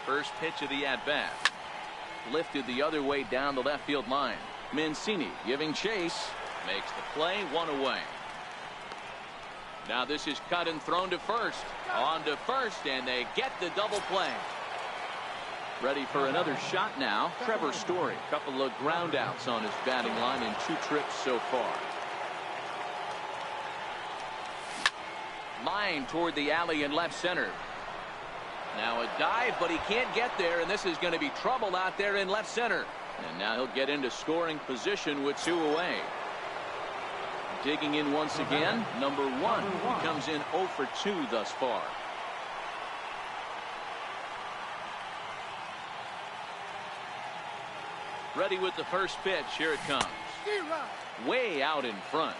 First pitch of the at-bat. Lifted the other way down the left field line. Mancini giving chase. Makes the play, 1 away. Now this is cut and thrown to first. On to first, and they get the double play. Ready for another shot now. Trevor Story. Couple of ground outs on his batting line in 2 trips so far. Line toward the alley in left center. Now a dive, but he can't get there, and this is going to be trouble out there in left center. And now he'll get into scoring position with 2 away. Digging in once again, number 1. He comes in 0-for-2 thus far. Ready with the first pitch. Here it comes. Way out in front.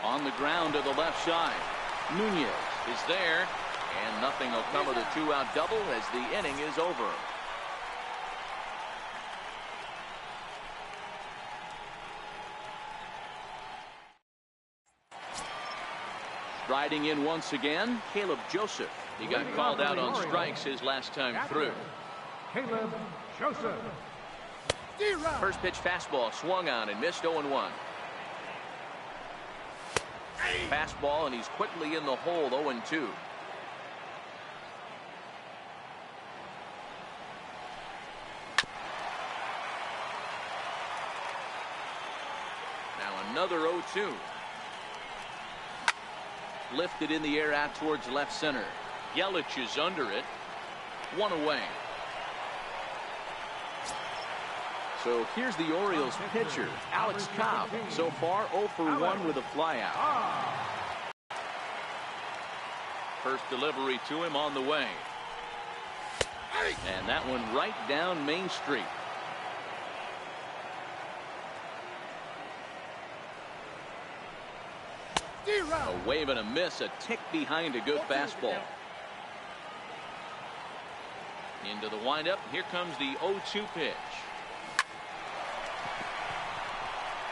On the ground to the left side. Nunez is there, and nothing will come of the 2-out double as the inning is over. Striding in once again, Caleb Joseph. He got called out on strikes his last time through. Caleb Joseph. First pitch fastball swung on and missed, 0-1. Fastball, and he's quickly in the hole, 0-2. Now another 0-2. Lifted in the air out towards left center. Yelich is under it. 1 away. So here's the Orioles pitcher, Alex Cobb. So far 0-for-1 with a flyout. First delivery to him on the way. And that one right down Main Street. A wave and a miss, a tick behind a good fastball. Into the windup. Here comes the 0-2 pitch.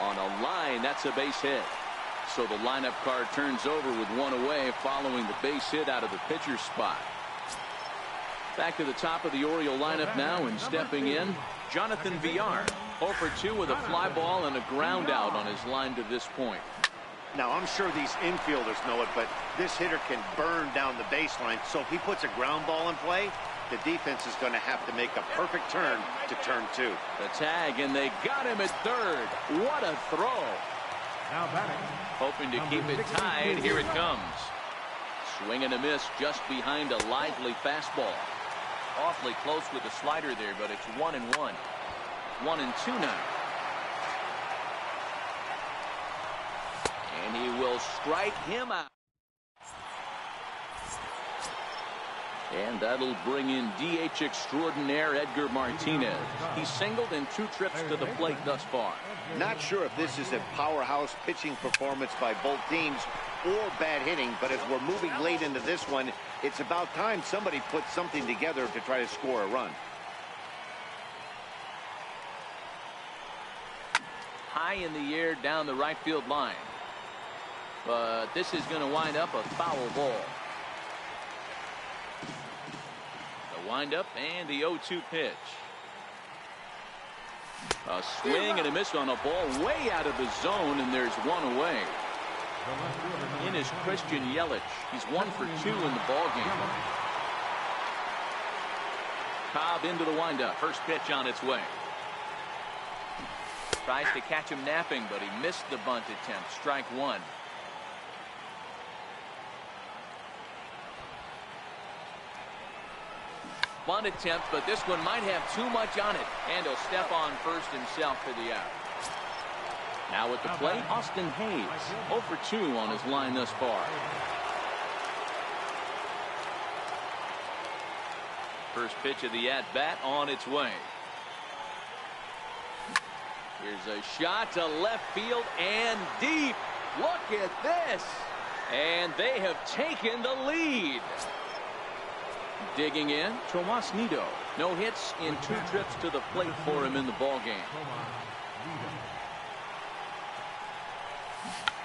On a line, that's a base hit. So the lineup card turns over with 1 away following the base hit out of the pitcher's spot. Back to the top of the Oriole lineup now, and stepping in, Jonathan Villar. 0-for-2 with a fly ball and a ground out on his line to this point. Now, I'm sure these infielders know it, but this hitter can burn down the baseline. So if he puts a ground ball in play, the defense is going to have to make a perfect turn to turn 2. The tag, and they got him at third. What a throw. Now batting. Hoping to keep it tied. Here it comes. Swing and a miss just behind a lively fastball. Awfully close with the slider there, but it's 1-1. 1-2 now. And he will strike him out. And that'll bring in DH extraordinaire Edgar Martinez. He's singled in 2 trips to the plate thus far. Not sure if this is a powerhouse pitching performance by both teams or bad hitting, but as we're moving late into this one, it's about time somebody puts something together to try to score a run. High in the air down the right field line. But this is going to wind up a foul ball. The windup and the 0-2 pitch. A swing and a miss on a ball way out of the zone, and there's one away. In is Christian Yelich. He's 1 for 2 in the ball game. Cobb into the windup. First pitch on its way. Tries to catch him napping, but he missed the bunt attempt. Strike 1. Bunt attempt, but this one might have too much on it, and he'll step on first himself for the out. Now at the plate, Austin Hayes, 0 for 2 on his line thus far. First pitch of the at-bat on its way. Here's a shot to left field and deep. Look at this. And they have taken the lead. Digging in, Tomas Nido. No hits in 2 trips to the plate for him in the ball game.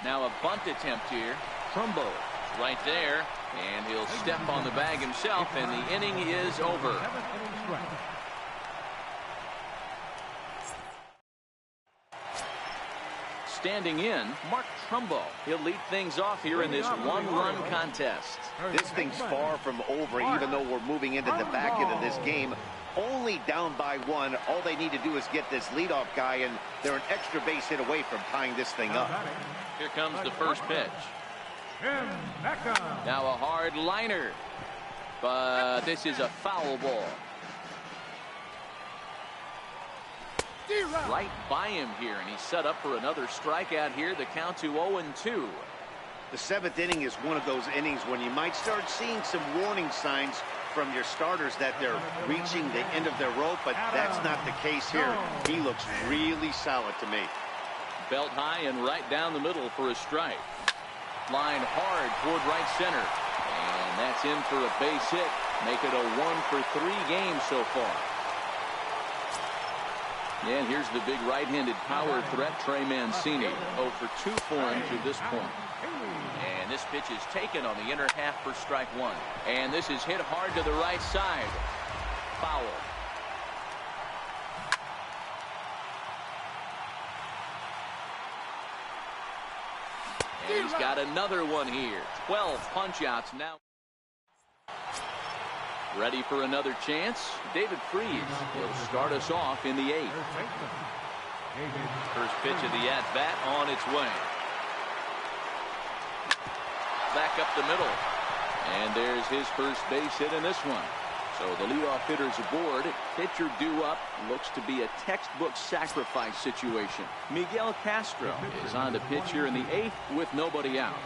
Now a bunt attempt here. Trumbo right there, and he'll step on the bag himself, and the inning is over. Standing in, Mark Trumbo. He'll lead things off here in this 1-run contest. This thing's far from over, even though we're moving into the back end of this game. Only down by 1. All they need to do is get this leadoff guy, and they're an extra base hit away from tying this thing up. Here comes the first pitch. Now a hard liner, but this is a foul ball. Right by him here, and he's set up for another strikeout here. The count to 0-2. The 7th inning is one of those innings when you might start seeing some warning signs from your starters that they're reaching the end of their rope, but that's not the case here. He looks really solid to me. Belt high and right down the middle for a strike. Line hard toward right center, and that's in for a base hit. Make it a 1 for 3 game so far. And here's the big right-handed power threat, Trey Mancini. 0 for 2 for him to this point. And this pitch is taken on the inner half for strike 1. And this is hit hard to the right side. Foul. And he's got another one here. 12 punch-outs now. Ready for another chance? David Freese. He'll start us off in the 8th. First pitch of the at-bat on its way. Back up the middle. And there's his first base hit in this one. So the leadoff hitter's aboard. Pitcher due up. Looks to be a textbook sacrifice situation. Miguel Castro is on the pitch here in the 8th with nobody out.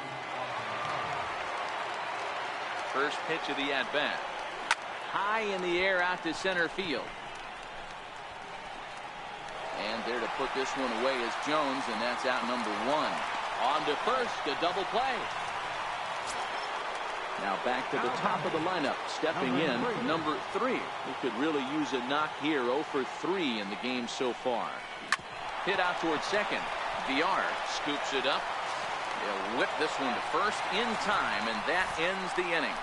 First pitch of the at-bat. High in the air out to center field. And there to put this one away is Jones, and that's out number 1. On to first, a double play. Now back to the top of the lineup, stepping in, number 3. He could really use a knock here. 0 for 3 in the game so far. Hit out towards second. VR scoops it up. They'll whip this one to first in time, and that ends the inning.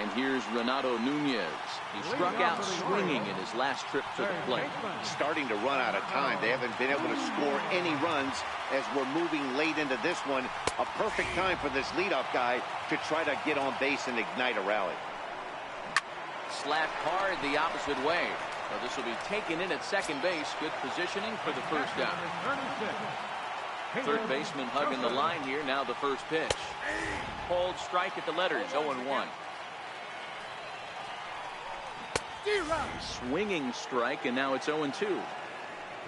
And here's Renato Nunez. He struck out swinging in his last trip to the plate. Starting to run out of time. They haven't been able to score any runs as we're moving late into this one. A perfect time for this leadoff guy to try to get on base and ignite a rally. Slapped hard the opposite way. So this will be taken in at second base. Good positioning for the first down. Third baseman hugging the line here. Now the first pitch. Hold strike at the letters. 0-1. Swinging strike, and now it's 0-2.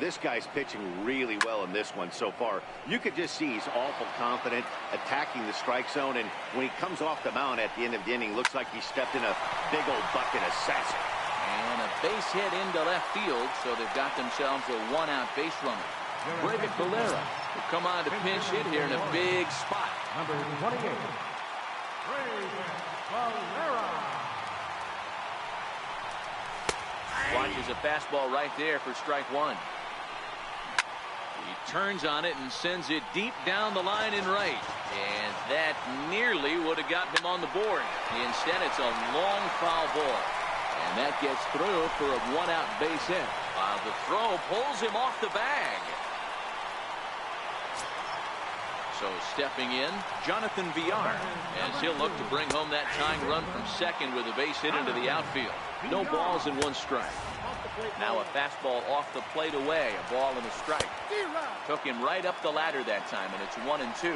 This guy's pitching really well in this one so far. You could just see he's awful confident attacking the strike zone, and when he comes off the mound at the end of the inning, looks like he stepped in a big old bucket of sass. And a base hit into left field, so they've got themselves a one-out base runner. Brayvic Valera will come on to pinch hit here in a big spot. Number 28, Brayvic Valera. Watches a fastball right there for strike one. He turns on it and sends it deep down the line in right. And that nearly would have gotten him on the board. Instead, it's a long foul ball. And that gets through for a one-out base hit. While the throw pulls him off the bag. So stepping in, Jonathan Villar, as he'll look to bring home that tying run from second with a base hit into the outfield. No balls and one strike. Now a fastball off the plate away, a ball and a strike. Took him right up the ladder that time, and it's 1-2.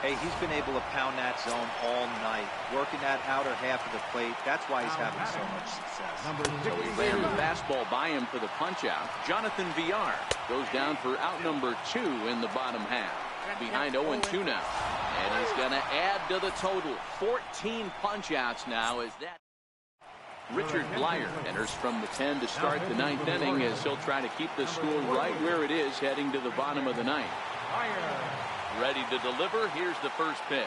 Hey, he's been able to pound that zone all night, working that outer half of the plate. That's why he's having so much success. So he ran the fastball by him for the punch-out. Jonathan Villar goes down for out number 2 in the bottom half. Behind 0-2 now. And he's going to add to the total. 14 punch-outs now as that. Richard Blyer enters from the 10 to start the 9th inning as he'll try to keep the score right where it is heading to the bottom of the 9th. Ready to deliver. Here's the first pitch.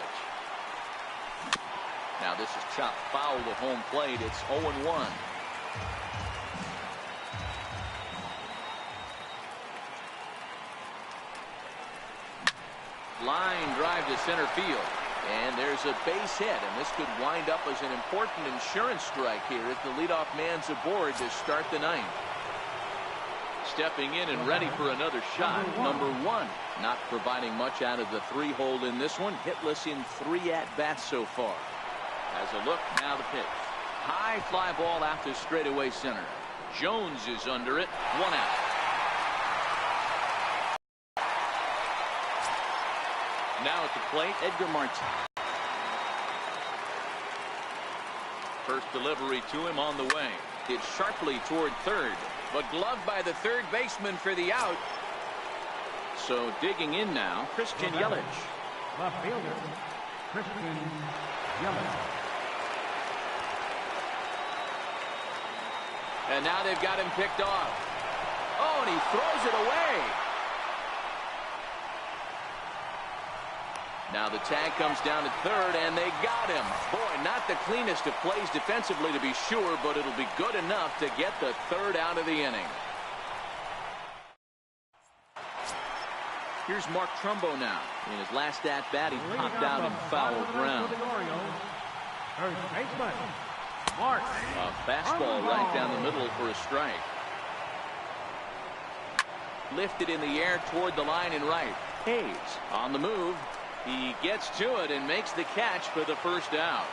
Now this is chopped foul to home plate. It's 0-1. Line drive to center field. And there's a base hit, and this could wind up as an important insurance strike here as the leadoff man's aboard to start the 9th. Stepping in and ready for another shot, number 1. Not providing much out of the 3-hole in this one. Hitless in 3 at-bats so far. As a look, now the pitch. High fly ball out to straightaway center. Jones is under it. 1 out. Now at the plate, Edgar Martinez. First delivery to him on the way. Hit sharply toward third, but gloved by the third baseman for the out. So digging in now, Christian Yelich. Left fielder, Christian Yelich. And now they've got him picked off. Oh, and he throws it away. Now the tag comes down at third, and they got him. Boy, not the cleanest of plays defensively to be sure, but it'll be good enough to get the third out of the inning. Here's Mark Trumbo now. In his last at-bat, he popped out in foul ground. A fastball right down the middle for a strike. Lifted in the air toward the line and right. Hayes on the move. He gets to it and makes the catch for the first out.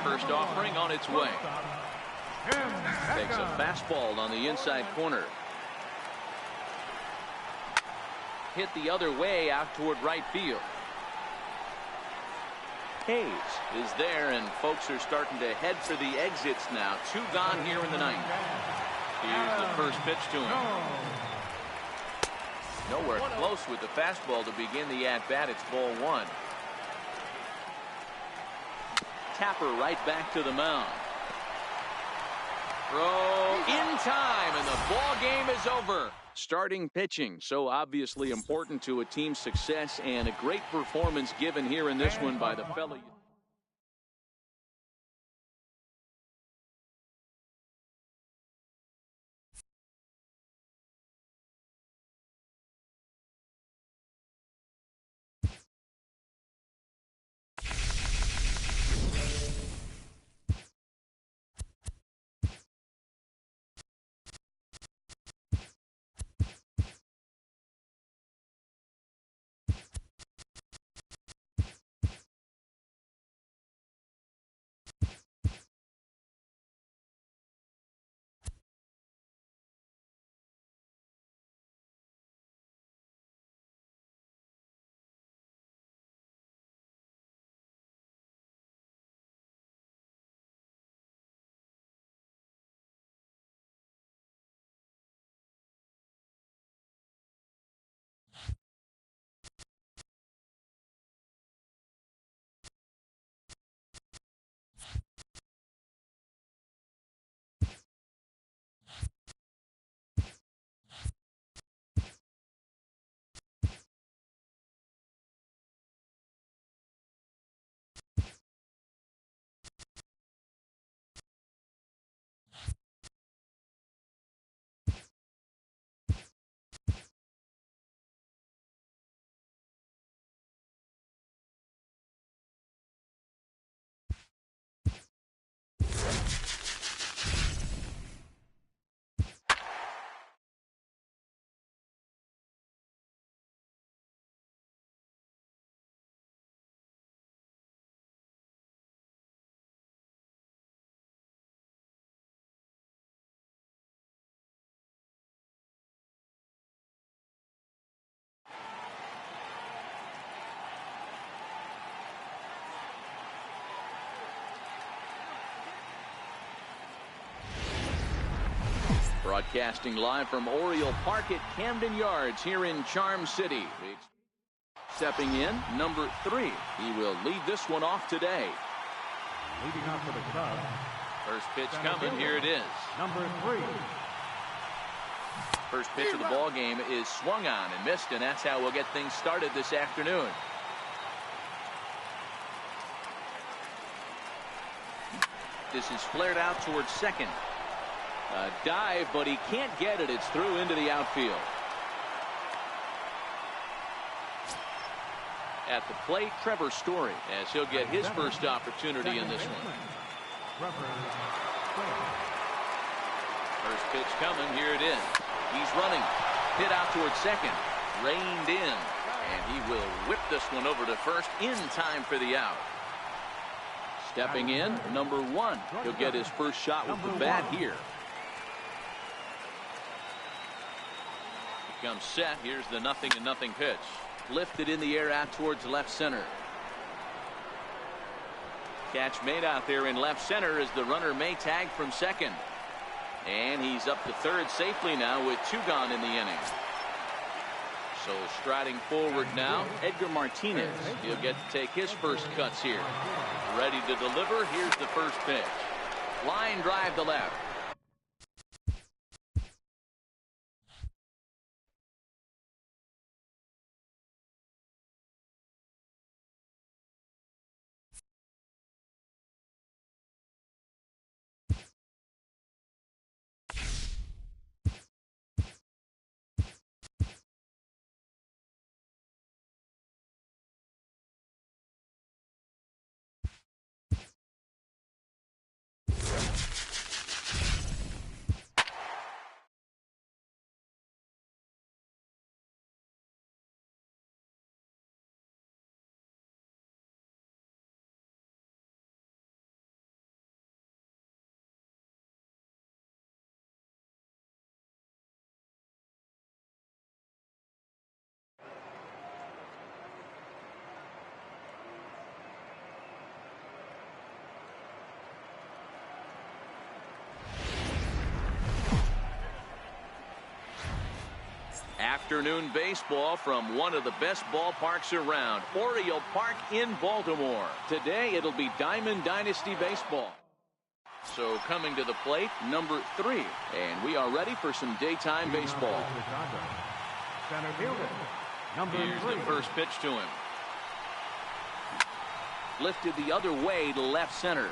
First offering on its way. Takes a fastball on the inside corner. Hit the other way out toward right field. Hayes is there, and folks are starting to head for the exits now. 2 gone here in the 9th. Here's the first pitch to him. Nowhere close with the fastball to begin the at-bat. It's ball 1. Tapper right back to the mound. Throw in time, and the ball game is over. Starting pitching, so obviously important to a team's success, and a great performance given here in this one by the fellow. Broadcasting live from Oriole Park at Camden Yards here in Charm City. Stepping in, number 3. He will lead this one off today. Leading off for the Cubs. First pitch coming. Here it is. Number 3. First pitch of the ball game is swung on and missed, and that's how we'll get things started this afternoon. This is flared out towards second. A dive, but he can't get it. It's through into the outfield. At the plate, Trevor Story, as he'll get his first opportunity in this one. First pitch coming. Here it is. He's running. Hit out towards second. Reined in. And he will whip this one over to first in time for the out. Stepping in, number 1. He'll get his first shot with the bat here. He comes set. Here's the 0-0 pitch. Lifted in the air out towards left center. Catch made out there in left center as the runner may tag from second. And he's up to third safely now with 2 gone in the inning. So striding forward now, Edgar Martinez. He'll get to take his first cuts here. Ready to deliver. Here's the first pitch. Line drive to left. Afternoon baseball from one of the best ballparks around, Oriole Park in Baltimore. Today it'll be Diamond Dynasty baseball. So coming to the plate, number 3, and we are ready for some daytime baseball. Center fielder, number 3. Here's the first pitch to him. Lifted the other way to left center.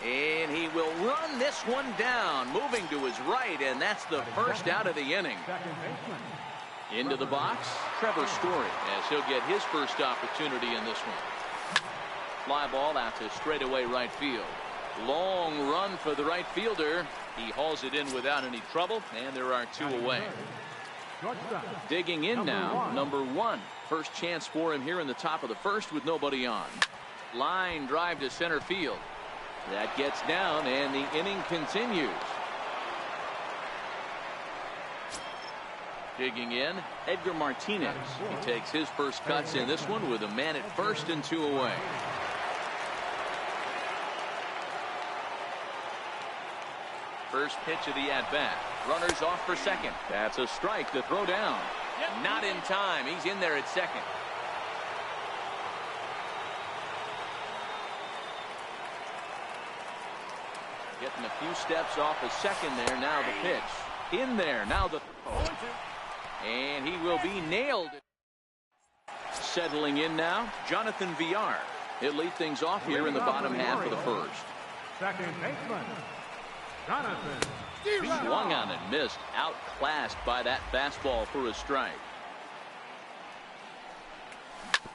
And he will run this one down, moving to his right, and that's the first out of the inning. Into the box, Trevor Story, as he'll get his first opportunity in this one. Fly ball out to straightaway right field. Long run for the right fielder. He hauls it in without any trouble, and there are 2 away. Digging in now, number 1. First chance for him here in the top of the first with nobody on. Line drive to center field. That gets down, and the inning continues. Digging in, Edgar Martinez. He takes his first cuts in this one with a man at first and 2 away. First pitch of the at-bat. Runners off for second. That's a strike to throw down. Not in time. He's in there at second. Getting a few steps off a second there. Now the pitch. In there. Now the throw. And he will be nailed. Settling in now, Jonathan Villar. He'll lead things off here in the bottom half of the first. Second baseman, Jonathan. Swung on and missed. Outclassed by that fastball for a strike.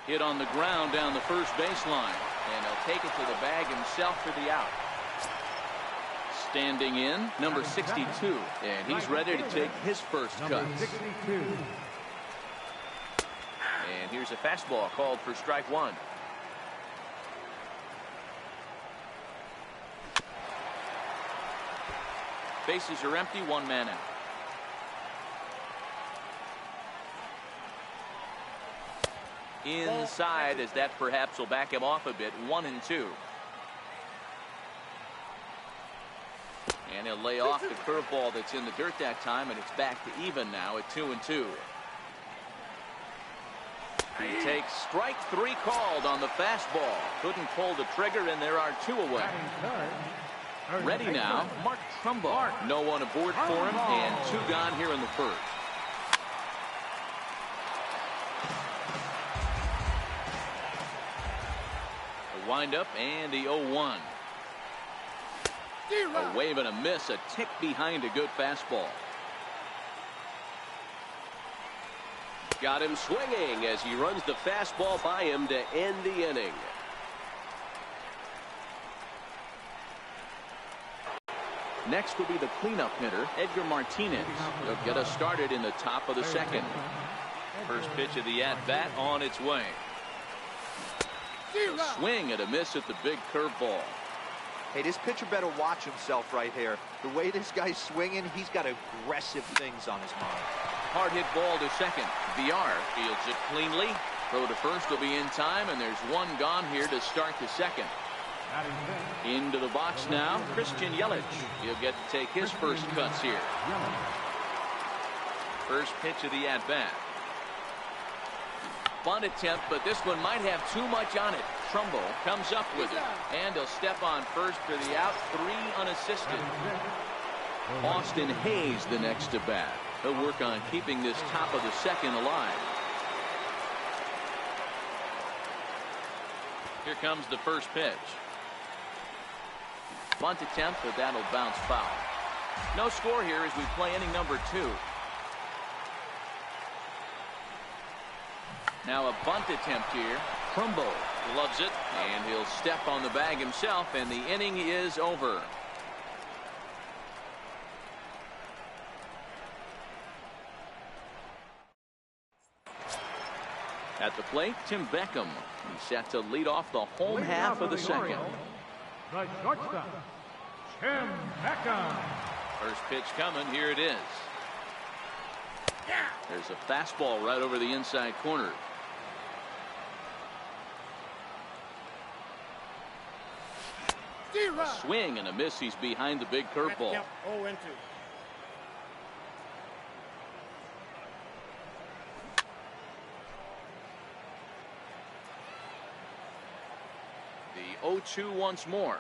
Hit on the ground down the first baseline. And he'll take it to the bag himself for the out. Standing in, number 62, and he's ready to take his first cuts. And here's a fastball called for strike 1. Bases are empty, 1 man out. Inside, as that perhaps will back him off a bit, 1-2. And he'll lay off the curveball that's in the dirt that time, and it's back to even now at 2-2. He takes strike 3 called on the fastball. Couldn't pull the trigger, and there are 2 away. Ready now, Mark Trumbo. No one aboard for him, and 2 gone here in the first. The windup and the 0-1. A wave and a miss, a tick behind a good fastball. Got him swinging as he runs the fastball by him to end the inning. Next will be the cleanup hitter, Edgar Martinez. He'll get us started in the top of the second. First pitch of the at-bat on its way. A swing and a miss at the big curveball. Hey, this pitcher better watch himself right here. The way this guy's swinging, he's got aggressive things on his mind. Hard hit ball to second. Villar fields it cleanly. Throw to first will be in time, and there's 1 gone here to start the second. Into the box now, Christian Yelich. He'll get to take his first cuts here. First pitch of the at-bat. Bunt attempt, but this one might have too much on it. Trumbo comes up with it, and he'll step on first for the out, 3 unassisted. Austin Hayes the next to bat. He'll work on keeping this top of the second alive. Here comes the first pitch. Bunt attempt, but that'll bounce foul. No score here as we play inning number 2. Now a bunt attempt here. Trumbo loves it, and he'll step on the bag himself, and the inning is over. At the plate, Tim Beckham. He's set to lead off the home half of the second. The shortstop, Tim Beckham. First pitch coming. Here it is. There's a fastball right over the inside corner. A swing and a miss. He's behind the big curveball. 0-2. The 0-2 once more.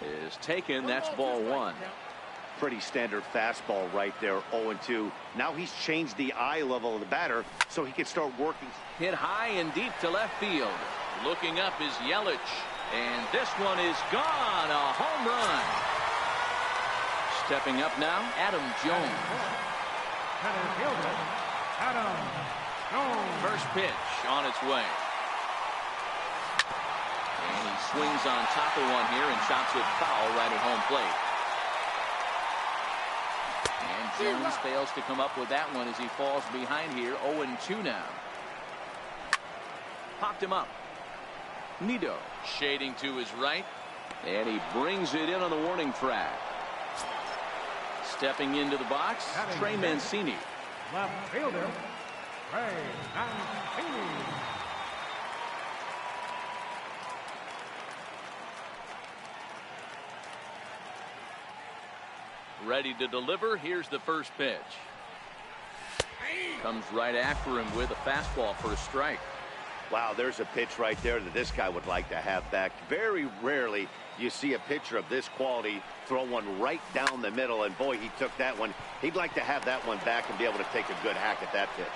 Is taken. That's ball 1. Pretty standard fastball right there, 0-2. Now he's changed the eye level of the batter so he can start working. Hit high and deep to left field. Looking up is Yelich. And this one is gone. A home run. Stepping up now, Adam Jones. Adam Jones. First pitch on its way. And he swings on top of one here and chops it foul right at home plate. And Jones fails to come up with that one as he falls behind here. 0-2 now. Popped him up. Nido shading to his right, and he brings it in on the warning track. Stepping into the box, Trey Mancini. Left fielder, Trey Mancini. Ready to deliver. Here's the first pitch. Comes right after him with a fastball for a strike. Wow, there's a pitch right there that this guy would like to have back. Very rarely you see a pitcher of this quality throw one right down the middle, and boy, he took that one. He'd like to have that one back and be able to take a good hack at that pitch.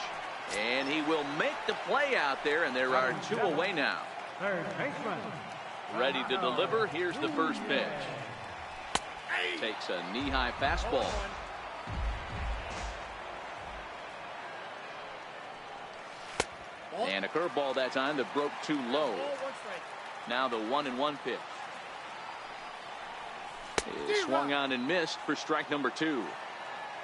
And he will make the play out there, and there are 2 away now. Third baseman. Ready to deliver. Here's the first pitch. Takes a knee-high fastball. And a curveball that time that broke too low. Now the 1-1 pitch. Is swung on and missed for strike number 2.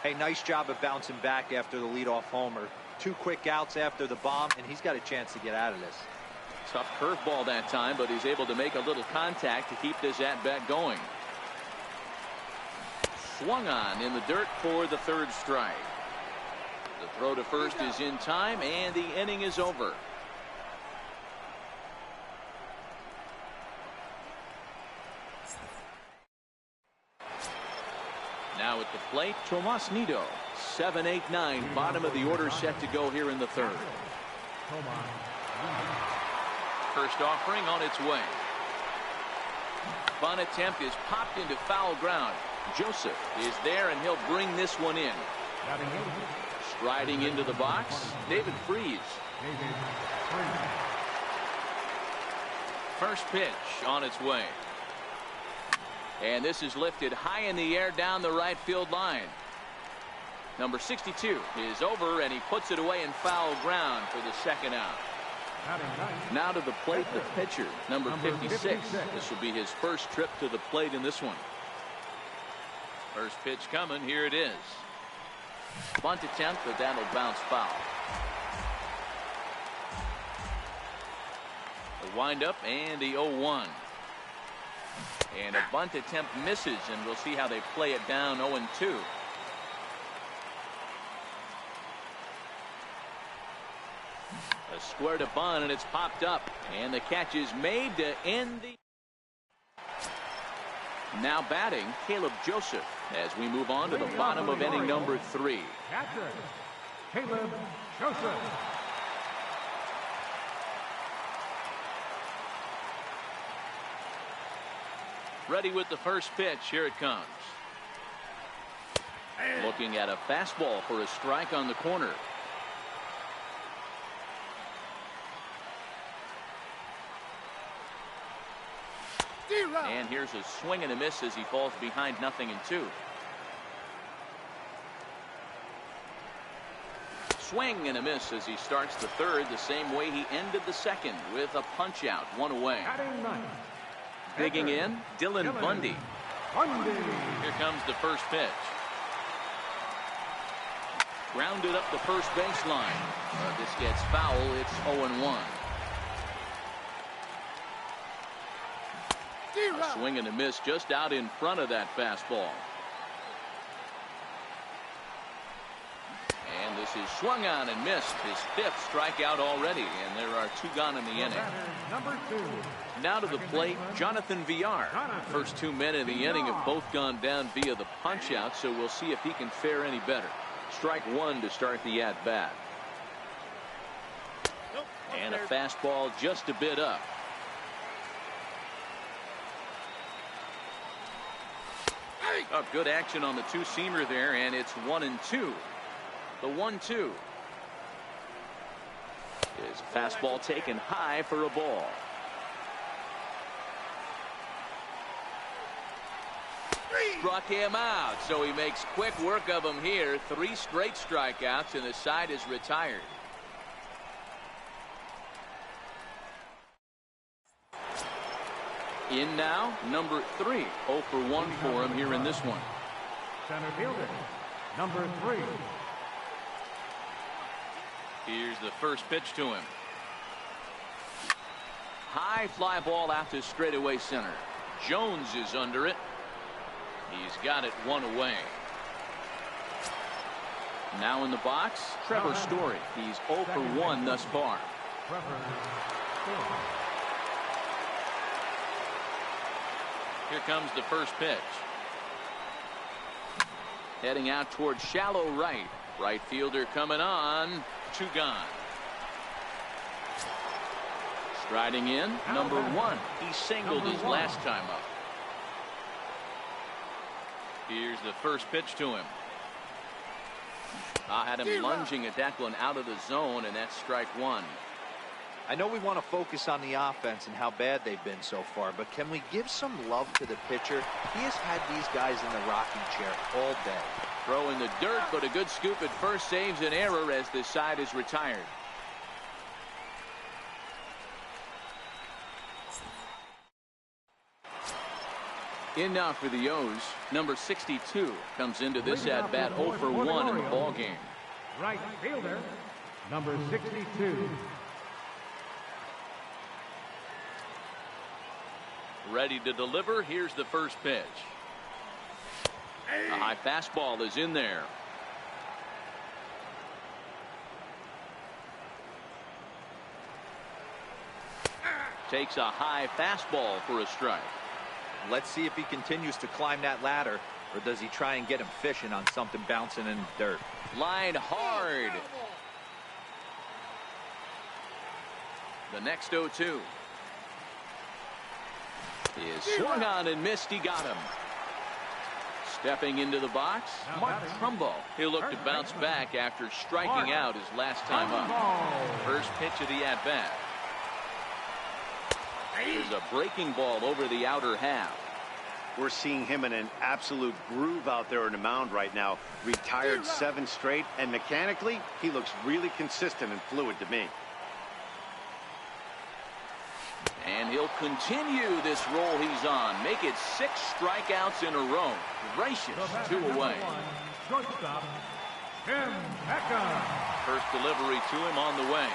Hey, nice job of bouncing back after the leadoff homer. 2 quick outs after the bomb, and he's got a chance to get out of this. Tough curveball that time, but he's able to make a little contact to keep this at-bat going. Swung on in the dirt for the 3rd strike. The throw to first is in time, and the inning is over. Now at the plate, Tomas Nido. 7, 8, 9. Bottom of the order set to go here in the third. First offering on its way. Bunt attempt is popped into foul ground. Joseph is there, and he'll bring this one in. Striding into the box, David Freese. First pitch on its way. And this is lifted high in the air down the right field line. Number 62 is over, and he puts it away in foul ground for the second out. Now to the plate, the pitcher, number 56. This will be his first trip to the plate in this one. First pitch coming. Here it is. Bunt attempt, but that'll bounce foul. The windup and the 0-1. And a bunt attempt misses, and we'll see how they play it down 0-2. A square to bunt, and it's popped up, and the catch is made to end the. Now batting, Caleb Joseph, as we move on to the bottom of inning number 3. Catcher, Caleb Joseph. Ready with the first pitch. Here it comes. Looking at a fastball for a strike on the corner. And here's a swing and a miss as he falls behind 0-2. Swing and a miss as he starts the third the same way he ended the second, with a punch out, 1 away. Digging in, Dylan Bundy. Here comes the first pitch. Grounded up the first baseline. This gets foul. It's 0-1. A swing and a miss just out in front of that fastball. And this is swung on and missed. His 5th strikeout already, and there are 2 gone in the inning. Number 2. Now to the plate, Jonathan Villar. First 2 men in the inning have both gone down via the punch out, so we'll see if he can fare any better. Strike 1 to start the at bat. And a fastball just a bit up. Oh, good action on the two-seamer there, and it's 1-2. The 1-2 is a fastball taken high for a ball. Struck him out, so he makes quick work of him here. 3 straight strikeouts, and the side is retired. In now, number 3. 0 for 1 for him here in this one. Center fielder, number 3. Here's the first pitch to him. High fly ball out to straightaway center. Jones is under it. He's got it 1 away. Now in the box, Trevor Story. He's 0 for 1 thus far. Here comes the first pitch. Heading out towards shallow right. Right fielder coming on. 2 gone. Striding in, number 1. He singled his last time up. Here's the first pitch to him. I had him lunging at that one out of the zone, and that's strike 1. I know we want to focus on the offense and how bad they've been so far, but can we give some love to the pitcher? He has had these guys in the rocking chair all day. Throw in the dirt, but a good scoop at first saves an error as this side is retired. In now for the O's, number 62 comes into this at bat 0 for 1 in the ball game. Right fielder, number 62. Ready to deliver. Here's the first pitch. A high fastball is in there. Takes a high fastball for a strike. Let's see if he continues to climb that ladder. Or does he try and get him fishing on something bouncing in the dirt? Line hard. The next 0-2 is swung on and missed. He got him. Stepping into the box, Mark Trumbo. He'll look to bounce back after striking out his last time up. First pitch of the at-bat. There's a breaking ball over the outer half. We're seeing him in an absolute groove out there on the mound right now. Retired 7 straight, and mechanically, he looks really consistent and fluid to me. And he'll continue this roll he's on. Make it 6 strikeouts in a row. Gracious, 2 away. Shortstop, Tim Peckham. First delivery to him on the way.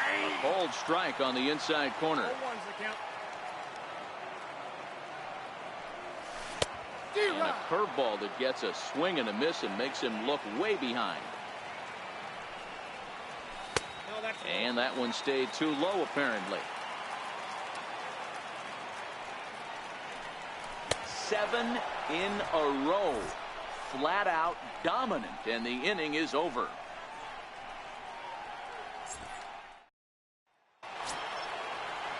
A cold strike on the inside corner. And a curveball that gets a swing and a miss and makes him look way behind. And that one stayed too low, apparently. 7 in a row. Flat out dominant, and the inning is over.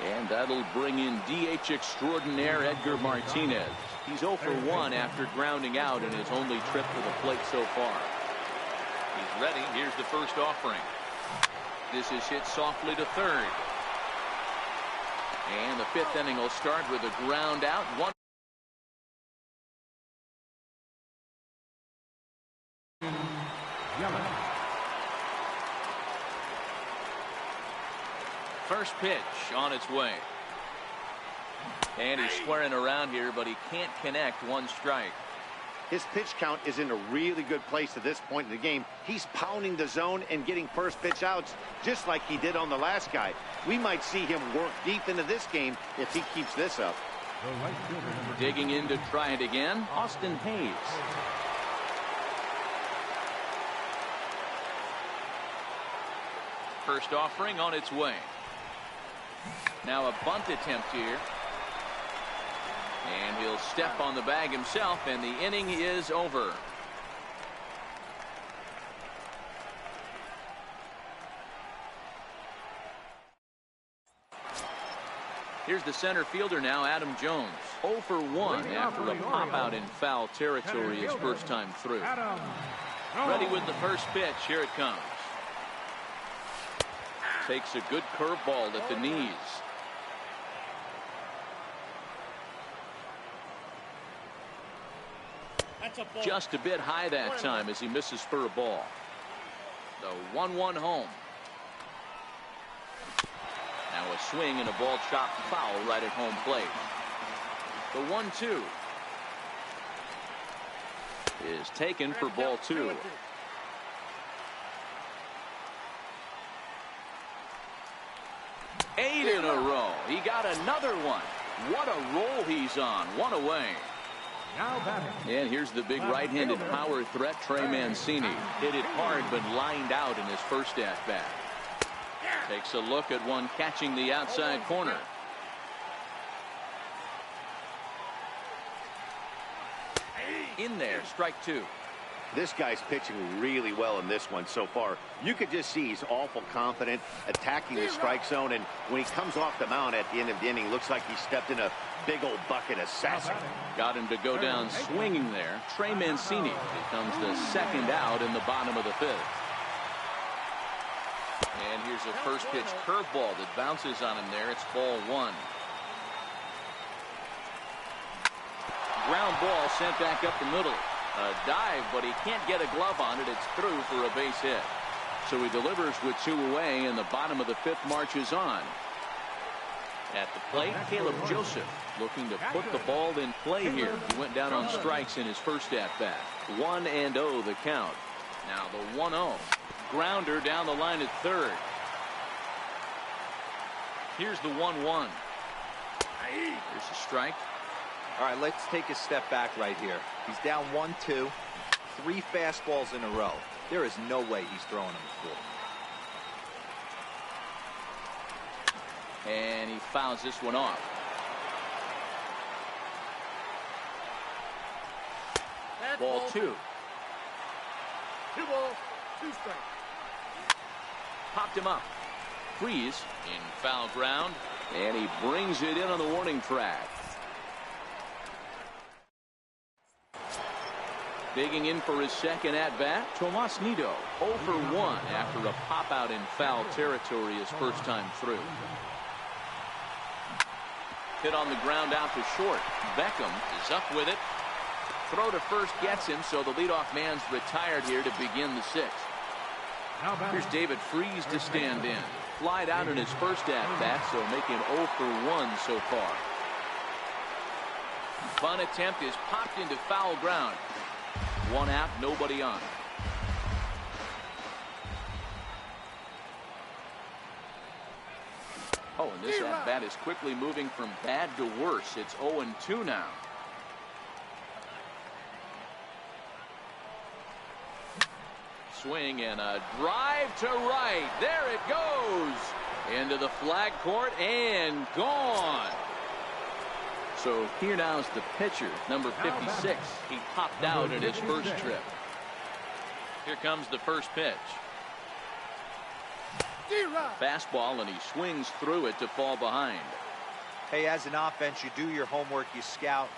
And that'll bring in DH extraordinaire Edgar Martinez. He's 0 for 1 after grounding out in his only trip to the plate so far. He's ready. Here's the first offering. This is hit softly to third. And the 5th inning will start with a ground out. First pitch on its way. And he's squaring around here, but he can't connect. 1 strike. His pitch count is in a really good place at this point in the game. He's pounding the zone and getting first pitch outs just like he did on the last guy. We might see him work deep into this game if he keeps this up. Digging in to try it again, Austin Hayes. First offering on its way. Now a bunt attempt here. And he'll step on the bag himself, and the inning is over. Here's the center fielder now, Adam Jones. 0 for 1 after a pop out in foul territory his first time through. Ready with the first pitch. Here it comes. Takes a good curveball at the knees. Just a bit high that time as he misses for a ball. The 1-1 home. Now a swing and a ball chopped foul right at home plate. The 1-2 is taken for ball 2. Eight in a row. He got another one. What a roll he's on. 1 away. And here's the big right-handed power threat, Trey Mancini. Hit it hard, but lined out in his first at-bat. Takes a look at one catching the outside corner. In there, strike 2. This guy's pitching really well in this one so far. You could just see he's awful confident, attacking the strike zone, and when he comes off the mound at the end of the inning, looks like he stepped in a big old bucket of sassy. Got him to go down swinging there. Trey Mancini becomes the second out in the bottom of the 5th. And here's a first pitch curveball that bounces on him there. It's ball 1. Ground ball sent back up the middle. A dive, but he can't get a glove on it. It's through for a base hit. So he delivers with 2 away, and the bottom of the 5th marches on. At the plate, Caleb Joseph looking to put the ball in play here. He went down on strikes in his first at-bat. 1-0 the count. Now the 1-0. Grounder down the line at third. Here's the 1-1. Here's a strike. All right, let's take a step back right here. He's down 1-2, 3 fastballs in a row. There is no way he's throwing them full. And he fouls this one off. Ball 2. 2 balls, 2 strikes. Popped him up. Freeze in foul ground, and he brings it in on the warning track. Digging in for his second at-bat, Tomas Nido, 0 for 1 after a pop-out in foul territory his first time through. Hit on the ground out to short. Beckham is up with it. Throw to first gets him, so the leadoff man's retired here to begin the sixth. Here's David Freese to stand in. Flied out in his first at-bat, so making 0 for 1 so far. Bunt attempt is popped into foul ground. 1 out, nobody on. Oh, and this at-bat is quickly moving from bad to worse. It's 0-2 now. Swing and a drive to right. There it goes. Into the flag court and gone. So here now is the pitcher, number 56. He popped out in his first trip. Here comes the first pitch. Fastball, and he swings through it to fall behind. Hey, as an offense, you do your homework, you scout.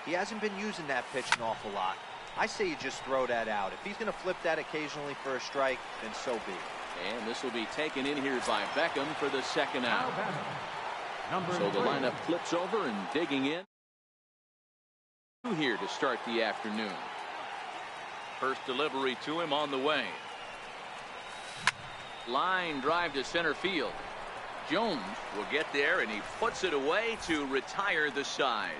He hasn't been using that pitch an awful lot. I say you just throw that out. If he's going to flip that occasionally for a strike, then so be it. And this will be taken in here by Beckham for the second out. So the lineup flips over and digging in here to start the afternoon. First delivery to him on the way. Line drive to center field. Jones will get there, and he puts it away to retire the side.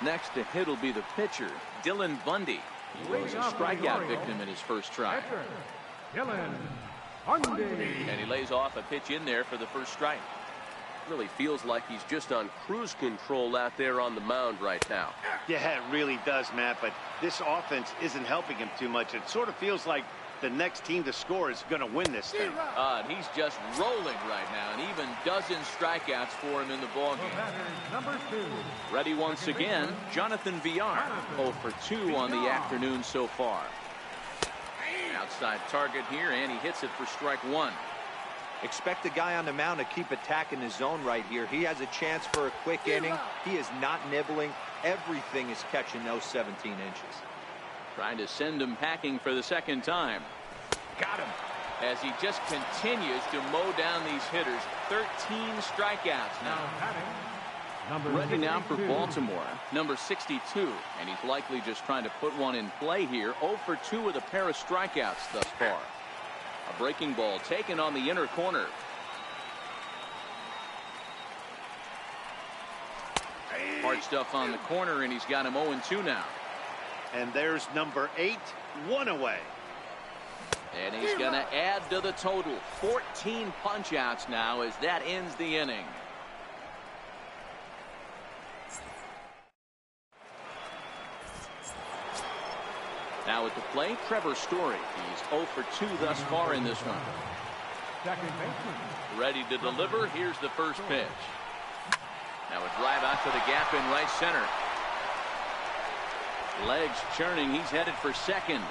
Next to hit will be the pitcher, Dylan Bundy. He was a strikeout victim in his first try. Dylan Bundy. And he lays off a pitch in there for the first strike. Really feels like he's just on cruise control out there on the mound right now. Yeah, it really does, Matt, but this offense isn't helping him too much. It sort of feels like the next team to score is going to win this thing. And he's just rolling right now, and even dozen strikeouts for him in the ballgame. Number 2. Ready once again, Jonathan Villar. 0 for 2 on the afternoon so far. Outside target here, and he hits it for strike 1. Expect the guy on the mound to keep attacking his zone right here. He has a chance for a quick inning. He is not nibbling. Everything is catching those 17 inches. Trying to send him packing for the second time. Got him. As he just continues to mow down these hitters. 13 strikeouts now. Ready now for Baltimore, number 62. And he's likely just trying to put one in play here. 0 for 2 with a pair of strikeouts thus far. A breaking ball taken on the inner corner. Hard stuff on the corner, and he's got him 0-2 now. And there's number 8, 1 away. And he's going to add to the total. 14 punch-outs now as that ends the inning. Now at the plate, Trevor Story. He's 0 for 2 thus far in this one. Ready to deliver. Here's the first pitch. Now a drive out to the gap in right center. Legs churning. He's headed for second.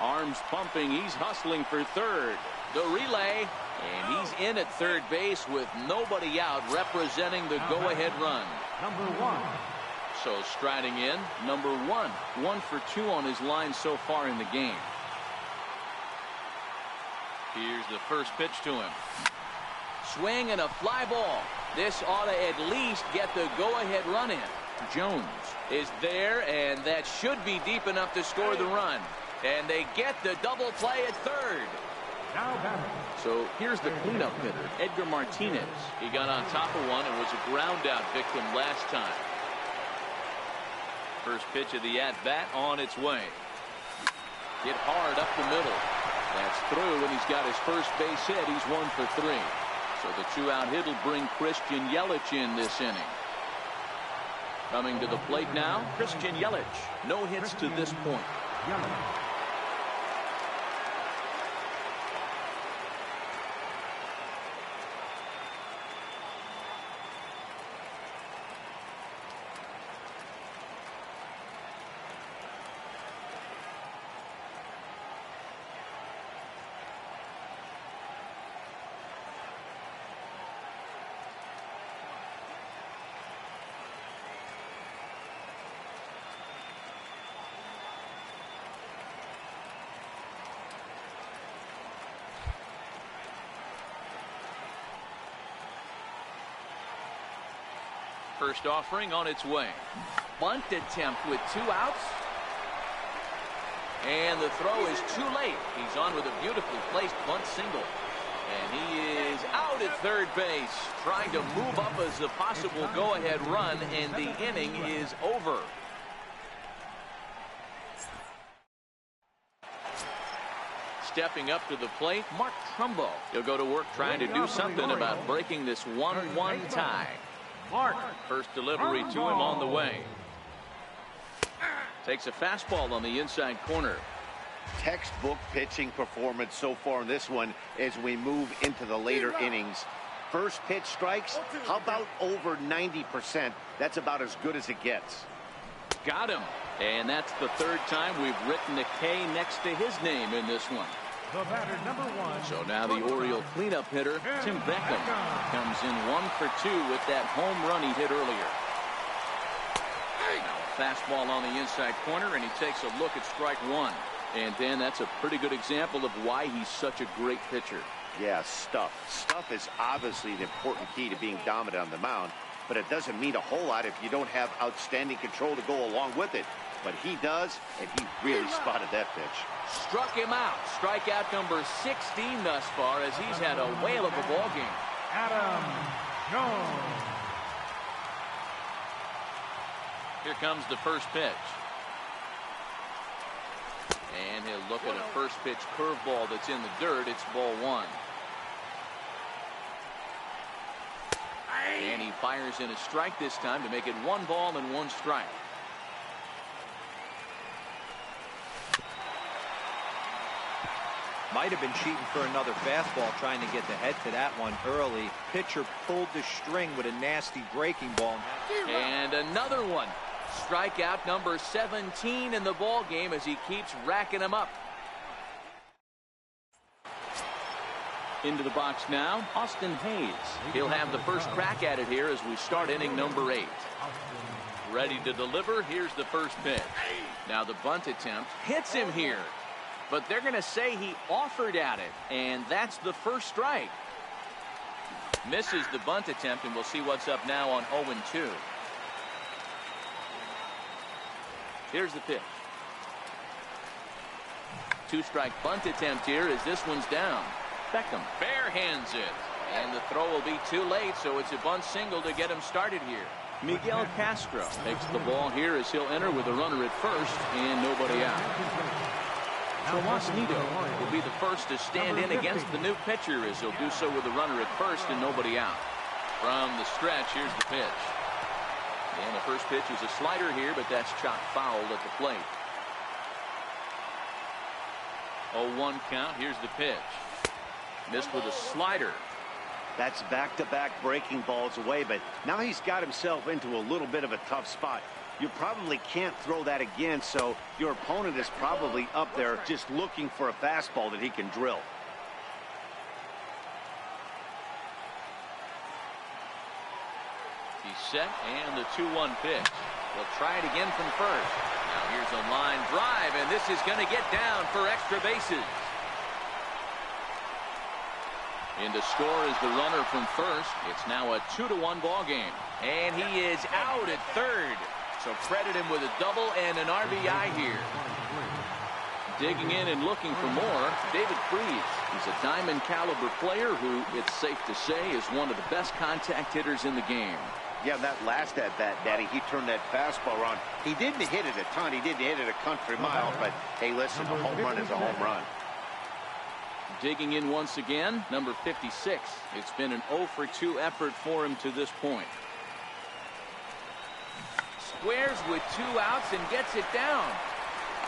Arms pumping. He's hustling for third. The relay. And he's in at third base with nobody out, representing the go-ahead run. Number 1. So striding in, number 1. 1 for 2 on his line so far in the game. Here's the first pitch to him. Swing and a fly ball. This ought to at least get the go-ahead run in. Jones is there, and that should be deep enough to score the run. And they get the double play at third. So here's the cleanup hitter, Edgar Martinez. He got on top of one and was a ground-out victim last time. First pitch of the at-bat on its way. Hit hard up the middle. That's through, and he's got his first base hit. He's 1 for 3. So the 2-out hit will bring Christian Yelich in this inning. Coming to the plate now, Christian Yelich. No hits to this point. First offering on its way. Bunt attempt with 2 outs. And the throw is too late. He's on with a beautifully placed bunt single. And he is out at third base, trying to move up as a possible go-ahead run, and the inning is over. Stepping up to the plate, Mark Trumbo. He'll go to work trying to do something about breaking this 1-1 tie. Mark, first delivery to him on the way. Takes a fastball on the inside corner. Textbook pitching performance so far in this one as we move into the later innings. First pitch strikes, how about over 90%? That's about as good as it gets. Got him. And that's the 3rd time we've written a K next to his name in this one. The batter, number 1. So now the Oriole cleanup hitter, Tim Beckham, comes in 1 for 2 with that home run he hit earlier. Now a fastball on the inside corner, and he takes a look at strike 1. And Dan, that's a pretty good example of why he's such a great pitcher. Yeah, stuff. Stuff is obviously the important key to being dominant on the mound, but it doesn't mean a whole lot if you don't have outstanding control to go along with it. But he does, and he really spotted that pitch. Struck him out. Strikeout number 16 thus far, as he's had a whale of a ball game. Adam Jones. Here comes the first pitch. And he'll look at a first pitch curveball that's in the dirt. It's ball 1. And he fires in a strike this time to make it 1 ball and 1 strike. Might have been cheating for another fastball, trying to get the head to that one early. Pitcher pulled the string with a nasty breaking ball. And another one. Strikeout number 17 in the ball game as he keeps racking them up. Into the box now, Austin Hayes. He'll have the first crack at it here as we start inning number 8. Ready to deliver. Here's the first pitch. Now the bunt attempt hits him here, but they're going to say he offered at it, and that's the first strike. Misses the bunt attempt, and we'll see what's up now on 0-2. Here's the pitch. 2-strike bunt attempt here as this one's down. Beckham barehands it, and the throw will be too late, so it's a bunt single to get him started here. Miguel Castro takes the ball here as he'll enter with a runner at first and nobody out. Tomas Nido will be the first to stand in against the new pitcher as he'll do so with a runner at first and nobody out. From the stretch, here's the pitch. And the first pitch is a slider here, but that's chopped foul at the plate. 0-1 count. Here's the pitch. Missed with a slider. That's back-to-back breaking balls away, but now he's got himself into a little bit of a tough spot. You probably can't throw that again, so your opponent is probably up there just looking for a fastball that he can drill. He's set, and the 2-1 pitch. They'll try it again from first. Now here's a line drive, and this is going to get down for extra bases. In to score is the runner from first. It's now a 2-1 ball game. And he is out at third. So credit him with a double and an RBI here. Digging in and looking for more, David Freese. He's a diamond caliber player who, it's safe to say, is one of the best contact hitters in the game. Yeah, that last at bat, Daddy, he turned that fastball around. He didn't hit it a ton. He didn't hit it a country mile. But, hey, listen, a home run is a home run. Digging in once again, number 56. It's been an 0-for-2 effort for him to this point. Squares with 2 outs and gets it down.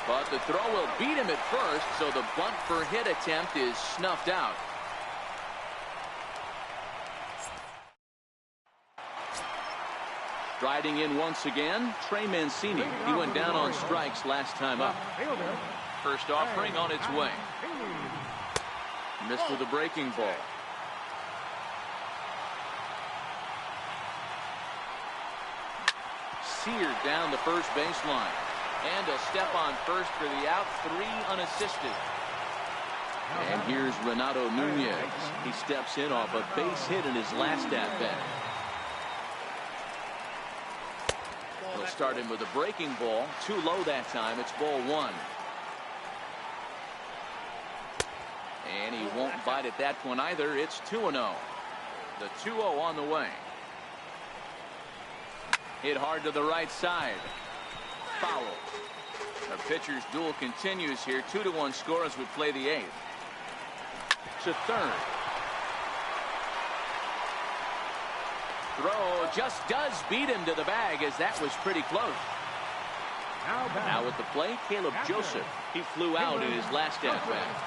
But the throw will beat him at first, so the bunt for hit attempt is snuffed out. Striding in once again, Trey Mancini. He went down on strikes last time up. First offering on its way. Missed with a breaking ball. Seared down the first baseline. And a step on first for the out, 3 unassisted. And here's Renato Nunez. He steps in off a base hit in his last at bat. Starting with a breaking ball. Too low that time. It's ball one. And he won't bite at that one either. It's 2-0. The 2-0 on the way. Hit hard to the right side. Foul. The pitcher's duel continues here. 2-1 score as we play the eighth. To third. Throw just does beat him to the bag, as that was pretty close. Now at the plate, Caleb Joseph. He flew out in his last at bat.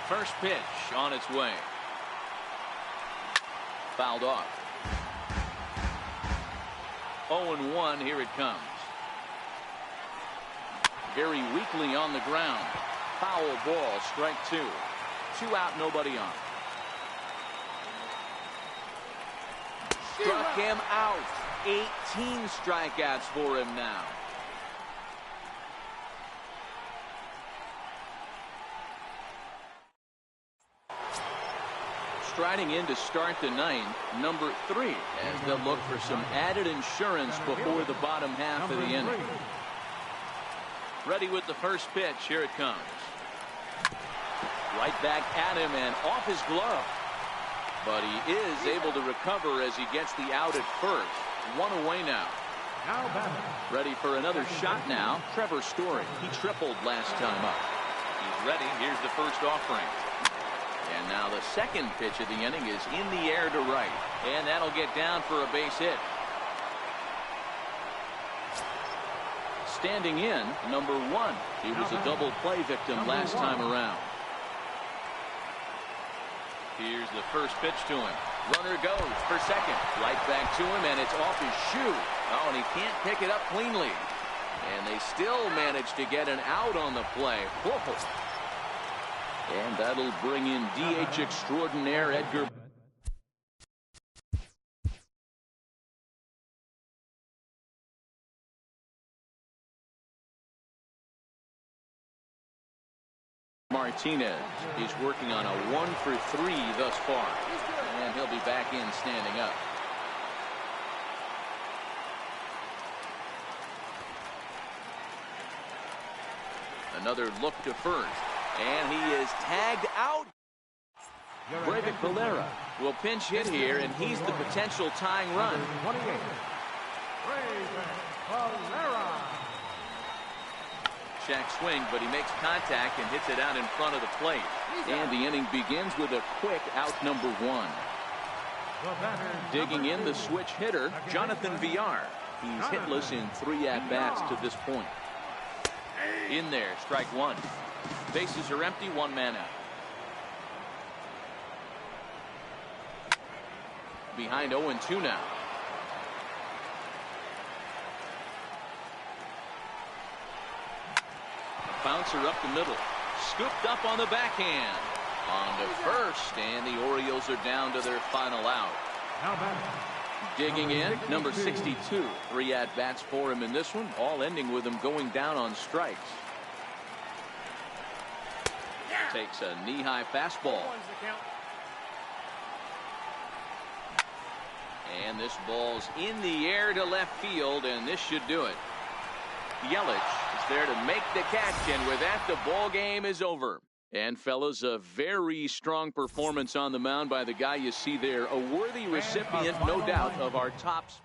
First pitch on its way. Fouled off. 0-1, here it comes. Very weakly on the ground. Foul ball, strike two. 2 out, nobody on. Struck him out. 18 strikeouts for him now. Striding in to start the ninth, number 3, as they'll look for some added insurance before the bottom half of the inning. Ready with the first pitch. Here it comes. Right back at him and off his glove. But he is able to recover as he gets the out at first. 1 away now. Ready for another shot now. Trevor Story. He tripled last time up. He's ready. Here's the first offering. And now the second pitch of the inning is in the air to right. And that'll get down for a base hit. Standing in, number 1. He was a double play victim last time around. Here's the first pitch to him. Runner goes for second. Right back to him, and it's off his shoe. Oh, and he can't pick it up cleanly. And they still manage to get an out on the play. Whoa. And that'll bring in DH extraordinaire Edgar Martinez. He's working on a 1 for 3 thus far. And he'll be back in standing up. Another look to first. And he is tagged out. Breyvic Valera will pinch hit here, and he's the potential tying run. Shack swing, but he makes contact and hits it out in front of the plate. And the inning begins with a quick out, number 1. Digging in, the switch hitter, Jonathan Villar. He's hitless in 3 at-bats to this point. In there, strike 1. Bases are empty, 1 man out. Behind 0-2 now. A bouncer up the middle. Scooped up on the backhand. On to first, and the Orioles are down to their final out. Digging in, number 62. 3 at-bats for him in this one, all ending with him going down on strikes. Takes a knee-high fastball. And this ball's in the air to left field, and this should do it. Yelich is there to make the catch, and with that, the ball game is over. And fellas, a very strong performance on the mound by the guy you see there. A worthy recipient, no doubt, of our tops.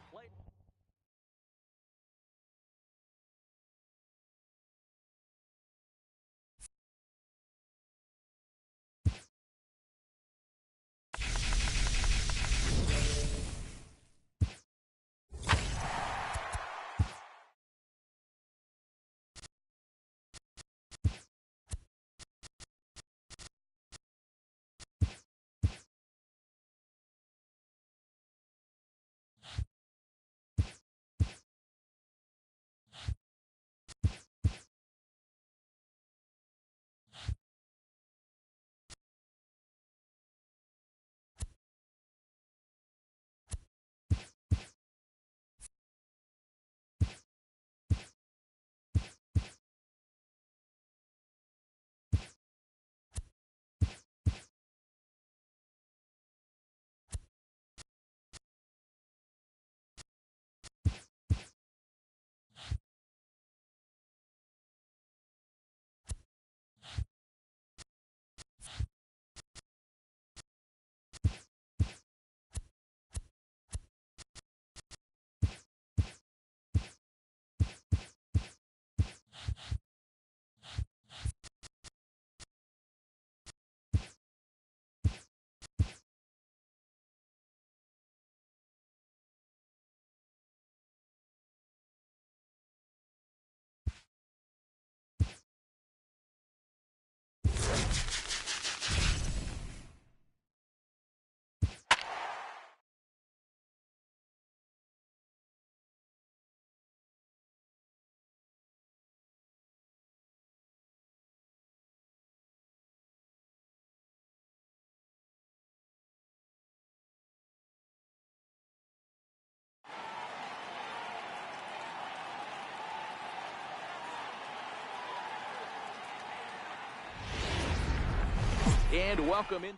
And welcome in.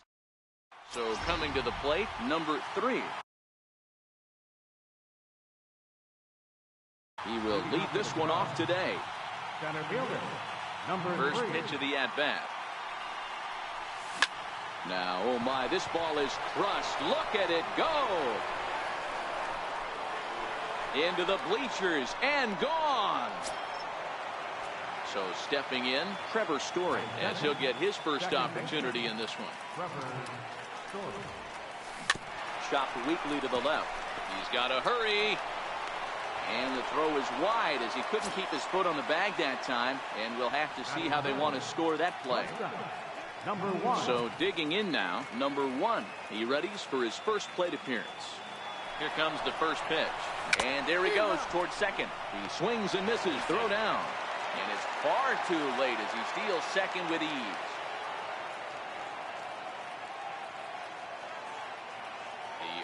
So coming to the plate, number 3. He will lead this one off today. Center fielder, number First 3. pitch of the at-bat. Now, oh my, this ball is crushed. Look at it go. Into the bleachers and gone. So stepping in, Trevor Story, as he'll get his first opportunity in this one. Trevor Story. Chopped weakly to the left. He's got to hurry. And the throw is wide as he couldn't keep his foot on the bag that time. And we'll have to see how they want to score that play. Number 1. So digging in now, number 1. He readies for his first plate appearance. Here comes the first pitch. And there he goes towards second. He swings and misses, throw down. And it's far too late as he steals second with ease.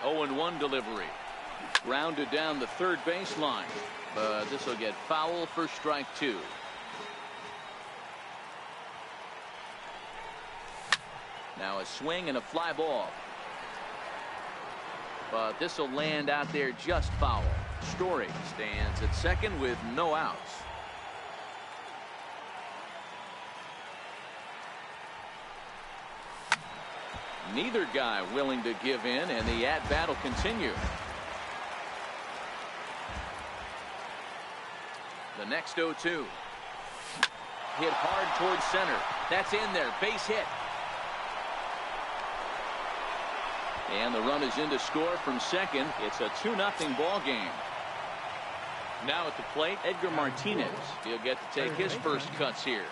The 0-1 delivery. Grounded down the third baseline. But this will get foul for strike 2. Now a swing and a fly ball. But this will land out there just foul. Story stands at second with no outs. Neither guy willing to give in, and the at-bat will continue. The next 0-2. Hit hard towards center. That's in there. Base hit. And the run is in to score from second. It's a 2-0 ball game. Now at the plate, Edgar Martinez. He'll get to take his first cuts here.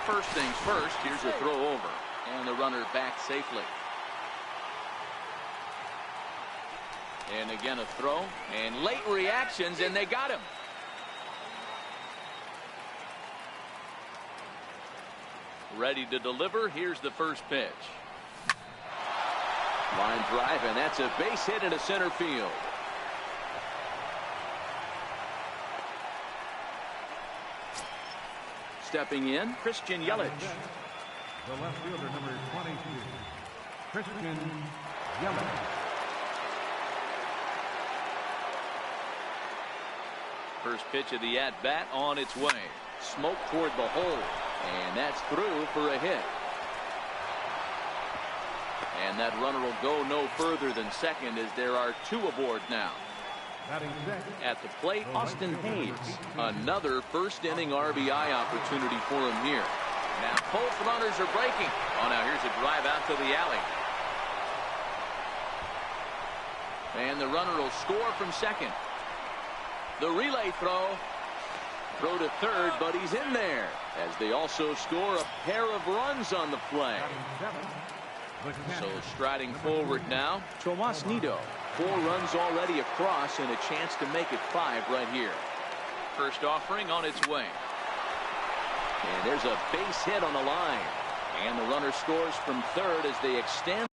First things first, here's a throw over. And the runner back safely. And again a throw. And late reactions, and they got him. Ready to deliver. Here's the first pitch. Line drive, and that's a base hit into center field. Stepping in, Christian Yelich. The left fielder, number 22. Christian Yelich. First pitch of the at-bat on its way. Smoke toward the hole. And that's through for a hit. And that runner will go no further than second as there are 2 aboard now. At the plate, Austin Hayes. Another first inning RBI opportunity for him here. Now both runners are breaking. Oh, now here's a drive out to the alley. And the runner will score from second. The relay throw. Throw to third, but he's in there. As they also score a pair of runs on the play. So striding forward now, Tomas Nido. 4 runs already across and a chance to make it 5 right here. First offering on its way. And there's a base hit on the line. And the runner scores from third as they extend.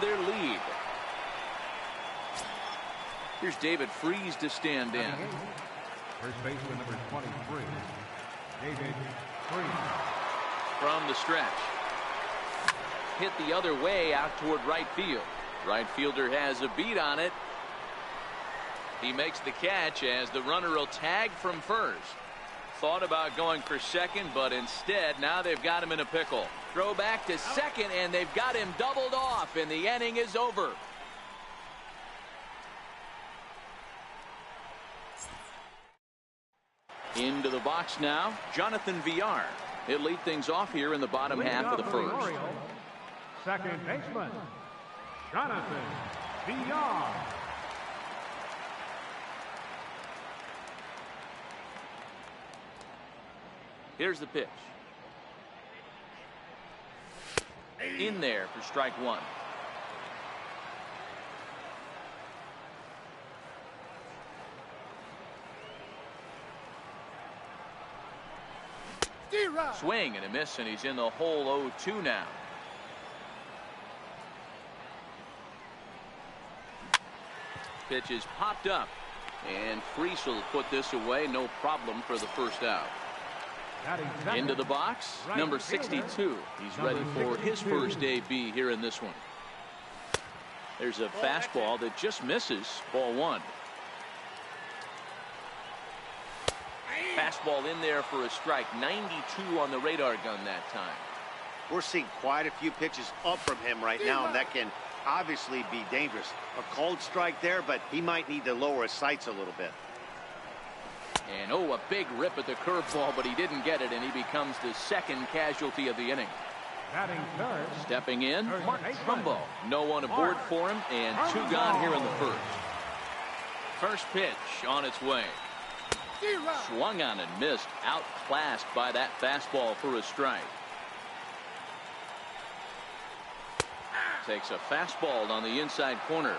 their lead. Here's David Freese to stand in. First baseman number 23, David Freese. From the stretch. Hit the other way out toward right field. Right fielder has a beat on it. He makes the catch as the runner will tag from first. Thought about going for second, but instead now they've got him in a pickle. Throw back to second, and they've got him doubled off, and the inning is over. Into the box now, Jonathan Villar. He'll lead things off here in the bottom half of the first. Second baseman, Jonathan Villar. Here's the pitch. In there for strike one. Swing and a miss, and he's in the hole 0-2 now. Pitch is popped up, and Freese will put this away, no problem for the first out. Into the box, number 62. He's ready for his first AB here in this one. There's a fastball that just misses, ball one. Fastball in there for a strike. 92 on the radar gun that time. We're seeing quite a few pitches up from him right now, and that can obviously be dangerous. A cold strike there, but he might need to lower his sights a little bit. And a big rip at the curveball, but he didn't get it, and he becomes the second casualty of the inning. Stepping in, Mark Trumbo. No one aboard for him, and two gone here in the first. First pitch on its way. Swung on and missed, outclassed by that fastball for a strike. Takes a fastball on the inside corner.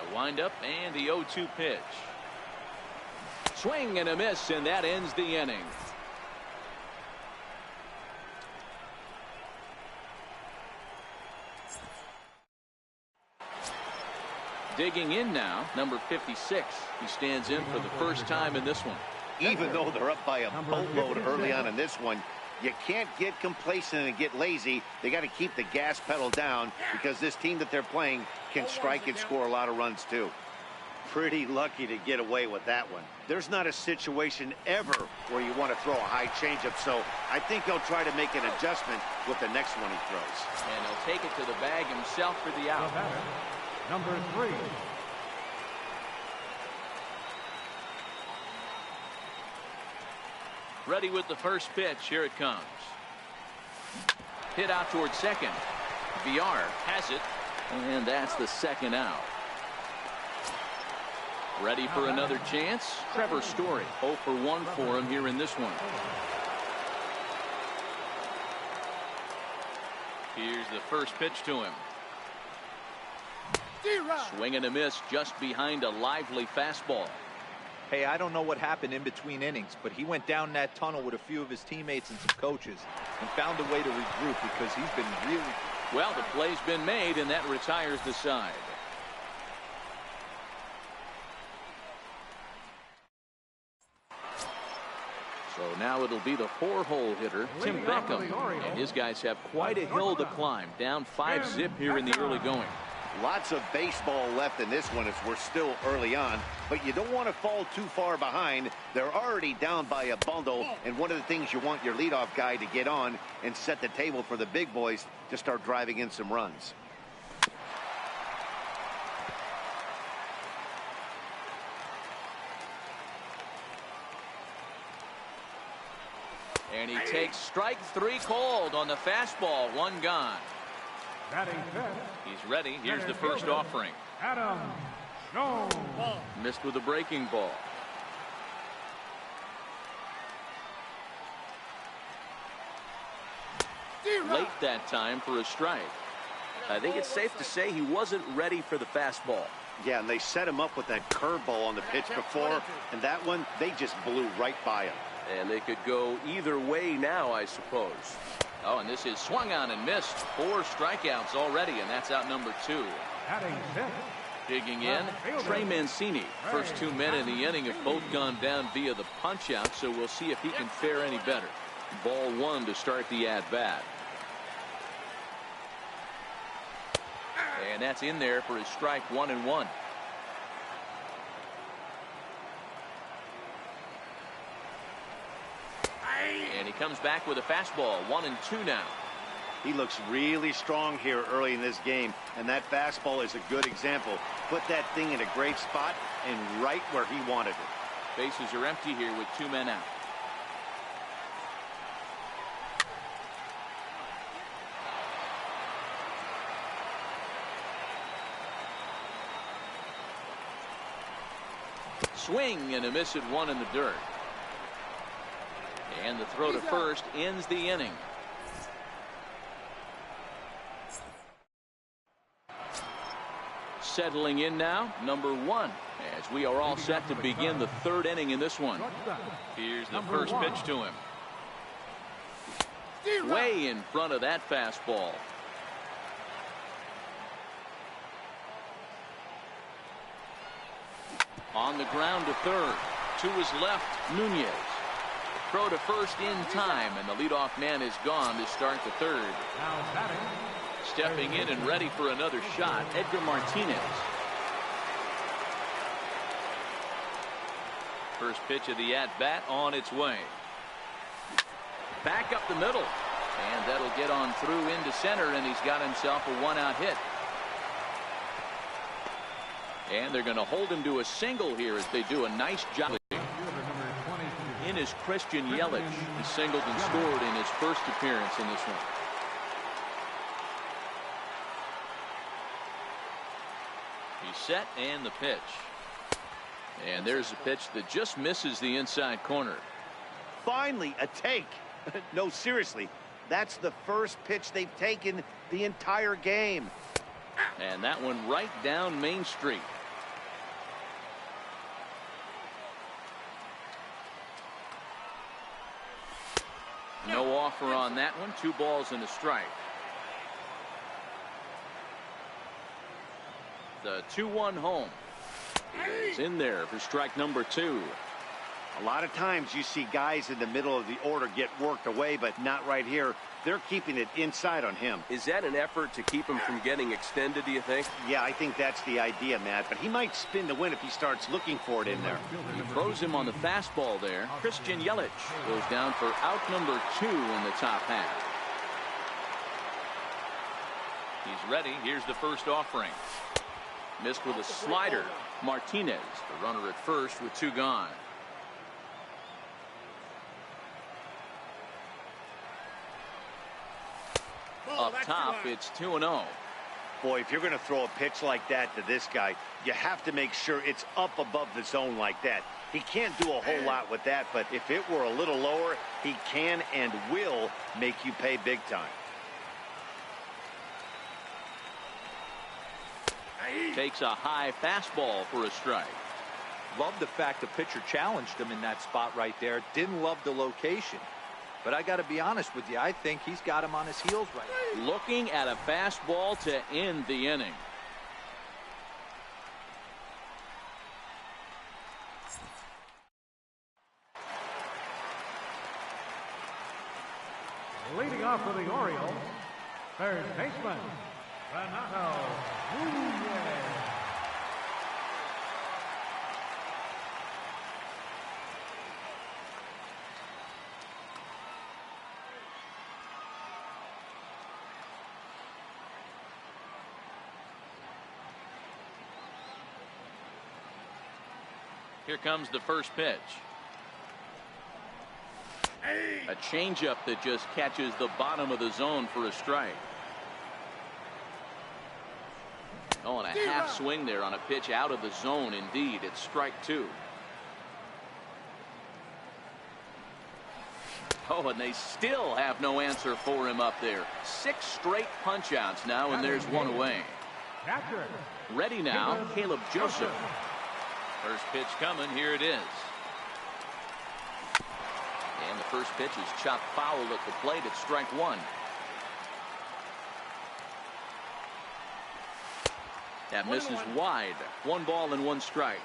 The windup and the 0-2 pitch. Swing and a miss, and that ends the inning. Digging in now, number 56. He stands in for the first time in this one. Even though they're up by a boatload early on in this one, you can't get complacent and get lazy. They got to keep the gas pedal down because this team that they're playing can strike and score a lot of runs too. Pretty lucky to get away with that one. There's not a situation ever where you want to throw a high changeup, so I think he'll try to make an adjustment with the next one he throws. And he'll take it to the bag himself for the out. Number 3. Ready with the first pitch. Here it comes. Hit out towards second. Villar has it, and that's the second out. Ready for another chance. Trevor Story, 0 for 1 for him here in this one. Here's the first pitch to him. Swing and a miss just behind a lively fastball. Hey, I don't know what happened in between innings, but he went down that tunnel with a few of his teammates and some coaches and found a way to regroup because he's been really... Well, the play's been made, and that retires the side. So now it'll be the 4-hole hitter, Tim Beckham. And his guys have quite a hill to climb. Down 5-zip here in the early going. Lots of baseball left in this one as we're still early on, but you don't want to fall too far behind. They're already down by a bundle, and one of the things you want your leadoff guy to get on and set the table for the big boys to start driving in some runs. And he takes strike 3 cold on the fastball. 1 gone. He's ready. Here's the first offering. Adam Jones. Missed with a breaking ball. Late that time for a strike. I think it's safe to say he wasn't ready for the fastball. Yeah, and they set him up with that curveball on the pitch before, and that one, they just blew right by him. And they could go either way now, I suppose. Oh, and this is swung on and missed. 4 strikeouts already, and that's out number 2. Batting 6th. Digging in, Trey Mancini. First 2 men in the inning have both gone down via the punch-out, so we'll see if he can fare any better. Ball 1 to start the at-bat. And that's in there for his strike 1-1. And he comes back with a fastball. 1-2 now. He looks really strong here early in this game, and that fastball is a good example. Put that thing in a great spot and right where he wanted it. Bases are empty here with 2 men out. Swing and a miss at 1 in the dirt. And the throw to first ends the inning. Settling in now, number 1, as we are all set to begin the 3rd inning in this one. Here's the first pitch to him. Way in front of that fastball. On the ground to third. To his left, Nunez. Throw to first in time, and the leadoff man is gone to start the 3rd. Now batting. Stepping in and ready for another shot, Edgar Martinez. First pitch of the at-bat on its way. Back up the middle. And that'll get on through into center, and he's got himself a 1-out hit. And they're going to hold him to a single here as they do a nice job. In is Christian Yelich. He singled and scored in his first appearance in this one. He's set and the pitch. And there's a pitch that just misses the inside corner. Finally, a take. No, seriously. That's the first pitch they've taken the entire game. And that one right down Main Street. No offer on that one. 2 balls and a strike. The 2-1 home. It's in there for strike number 2. A lot of times you see guys in the middle of the order get worked away, but not right here. They're keeping it inside on him. Is that an effort to keep him from getting extended, do you think? Yeah, I think that's the idea, Matt, but he might spin the win if he starts looking for it in there. He throws him on the fastball there. Christian Yelich goes down for out number 2 in the top half. He's ready. Here's the first offering. Missed with a slider. Martinez, the runner at first with 2 gone. Up top, it's 2-0. Boy, if you're going to throw a pitch like that to this guy, you have to make sure it's up above the zone like that. He can't do a whole lot with that, but if it were a little lower, he can and will make you pay big time. Takes a high fastball for a strike. Love the fact the pitcher challenged him in that spot right there. Didn't love the location. But I got to be honest with you, I think he's got him on his heels right now. Looking at a fastball to end the inning. Leading off for the Orioles, third baseman, Renato Nunez. Here comes the first pitch. A changeup that just catches the bottom of the zone for a strike. Oh, and a half swing there on a pitch out of the zone. Indeed, it's strike 2. Oh, and they still have no answer for him up there. 6 straight punch outs now, and there's 1 away. Ready now, Caleb Joseph. First pitch coming. Here it is. And the first pitch is chopped foul at the plate. It's strike one. That misses wide. 1 ball and 1 strike.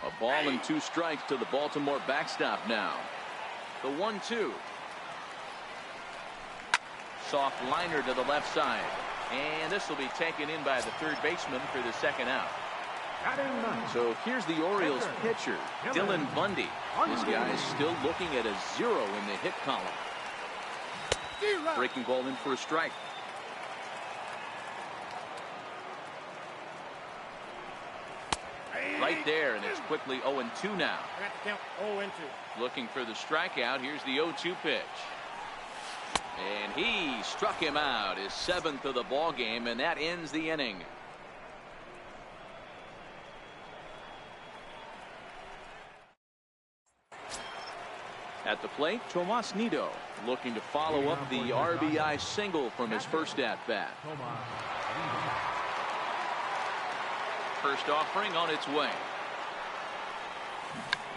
A ball and 2 strikes to the Baltimore backstop now. The 1-2. Soft liner to the left side. And this will be taken in by the third baseman for the second out. So here's the Orioles pitcher, Dylan Bundy. This guy is still looking at a 0 in the hit column. Breaking ball in for a strike. Right there, and it's quickly 0-2 now. Looking for the strikeout. Here's the 0-2 pitch. And he struck him out, his 7th of the ball game, and that ends the inning. At the plate, Tomas Nido looking to follow up the RBI single from his first at-bat. First offering on its way.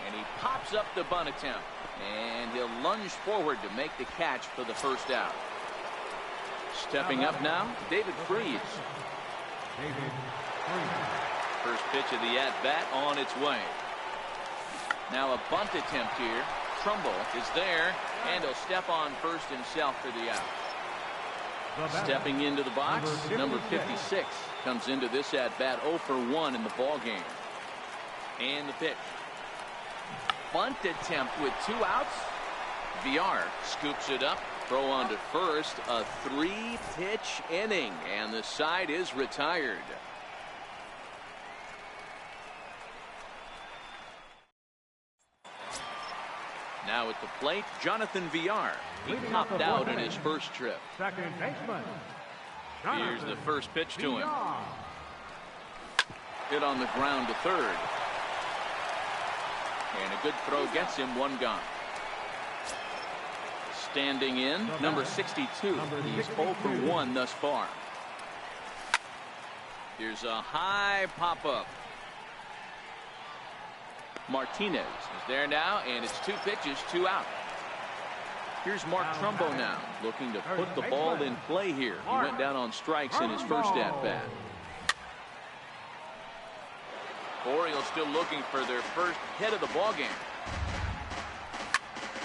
And he pops up the bunt attempt. And he'll lunge forward to make the catch for the first out. Stepping up now, David Freese. First pitch of the at-bat on its way. Now a bunt attempt here. Trumbull is there, and he'll step on first himself for the out. Stepping into the box, number 56 comes into this at-bat 0 for 1 in the ball game. And the pitch. Bunt attempt with 2 outs. Villar scoops it up. Throw on to first. A 3-pitch inning, and the side is retired. Now at the plate, Jonathan Villar. He popped out in his first trip. Second baseman. Here's the first pitch to him. Hit on the ground to third. And a good throw gets him 1 gone. Standing in, number 62. He's 0 for 1 thus far. Here's a high pop-up. Martinez is there now, and it's 2 pitches, 2 out. Here's Mark Trumbo now, looking to put the ball in play here. He went down on strikes in his first at-bat. Orioles still looking for their first hit of the ball game.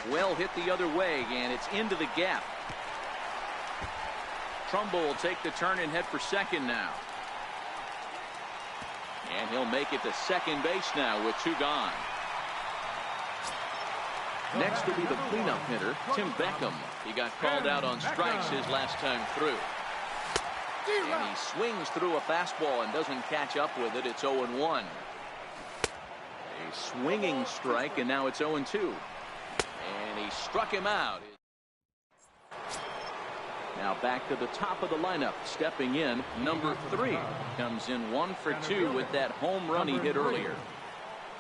Well hit the other way, and it's into the gap. Trumbo will take the turn and head for second now. And he'll make it to second base now with 2 gone. Next will be the cleanup hitter, Tim Beckham. He got called out on strikes his last time through. And he swings through a fastball and doesn't catch up with it. It's 0-1. A swinging strike, and now it's 0-2. And he struck him out. Now back to the top of the lineup. Stepping in, number 3. Comes in 1 for 2 with that home run he hit earlier.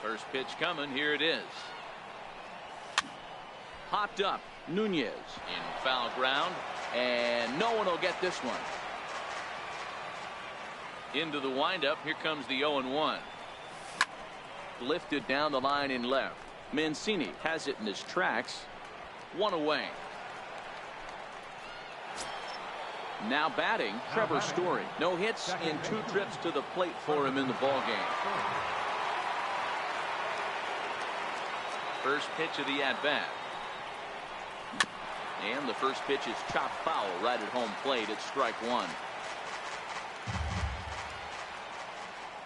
First pitch coming. Here it is. Popped up. Nunez in foul ground. And no one will get this one. Into the windup. Here comes the 0-1. Lifted down the line in left. Mancini has it in his tracks. 1 away. Now batting, Trevor Story. No hits in 2 trips to the plate for him in the ball game. First pitch of the at-bat. And the first pitch is chopped foul right at home plate. It's strike 1.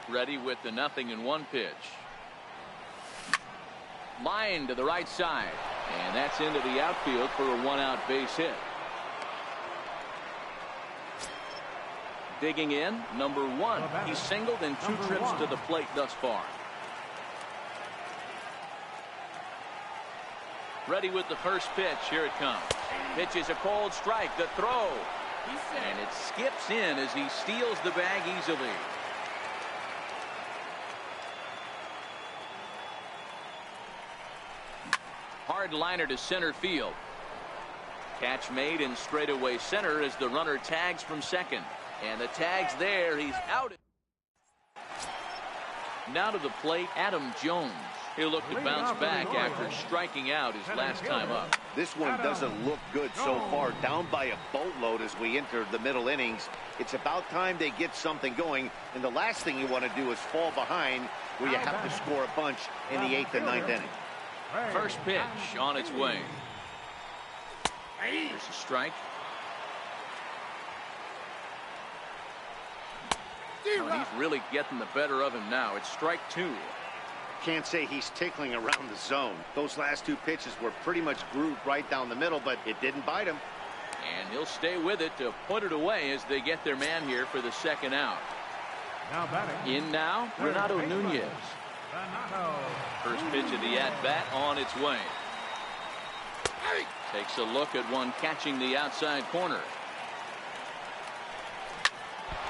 Ready with the 0-1 pitch. Line to the right side. And that's into the outfield for a 1-out base hit. Digging in, number 1. He's singled in 2 trips to the plate thus far. Ready with the first pitch. Here it comes. Pitch is a cold strike. The throw. And it skips in as he steals the bag easily. Hard liner to center field. Catch made in straightaway center as the runner tags from second. And the tag's there. He's out. Now to the plate, Adam Jones. He'll look to bounce back after striking out his last time up. This one doesn't look good so far. Down by a boatload as we enter the middle innings. It's about time they get something going. And the last thing you want to do is fall behind where you have to score a bunch in the 8th and 9th inning. First pitch on its way. Here's a strike. Oh, he's really getting the better of him now. It's strike 2. Can't say he's tickling around the zone. Those last 2 pitches were pretty much grooved right down the middle, but it didn't bite him. And he'll stay with it to put it away as they get their man here for the second out. Now batting. In now, Renato Nunez. First pitch of the at-bat on its way. Takes a look at one catching the outside corner.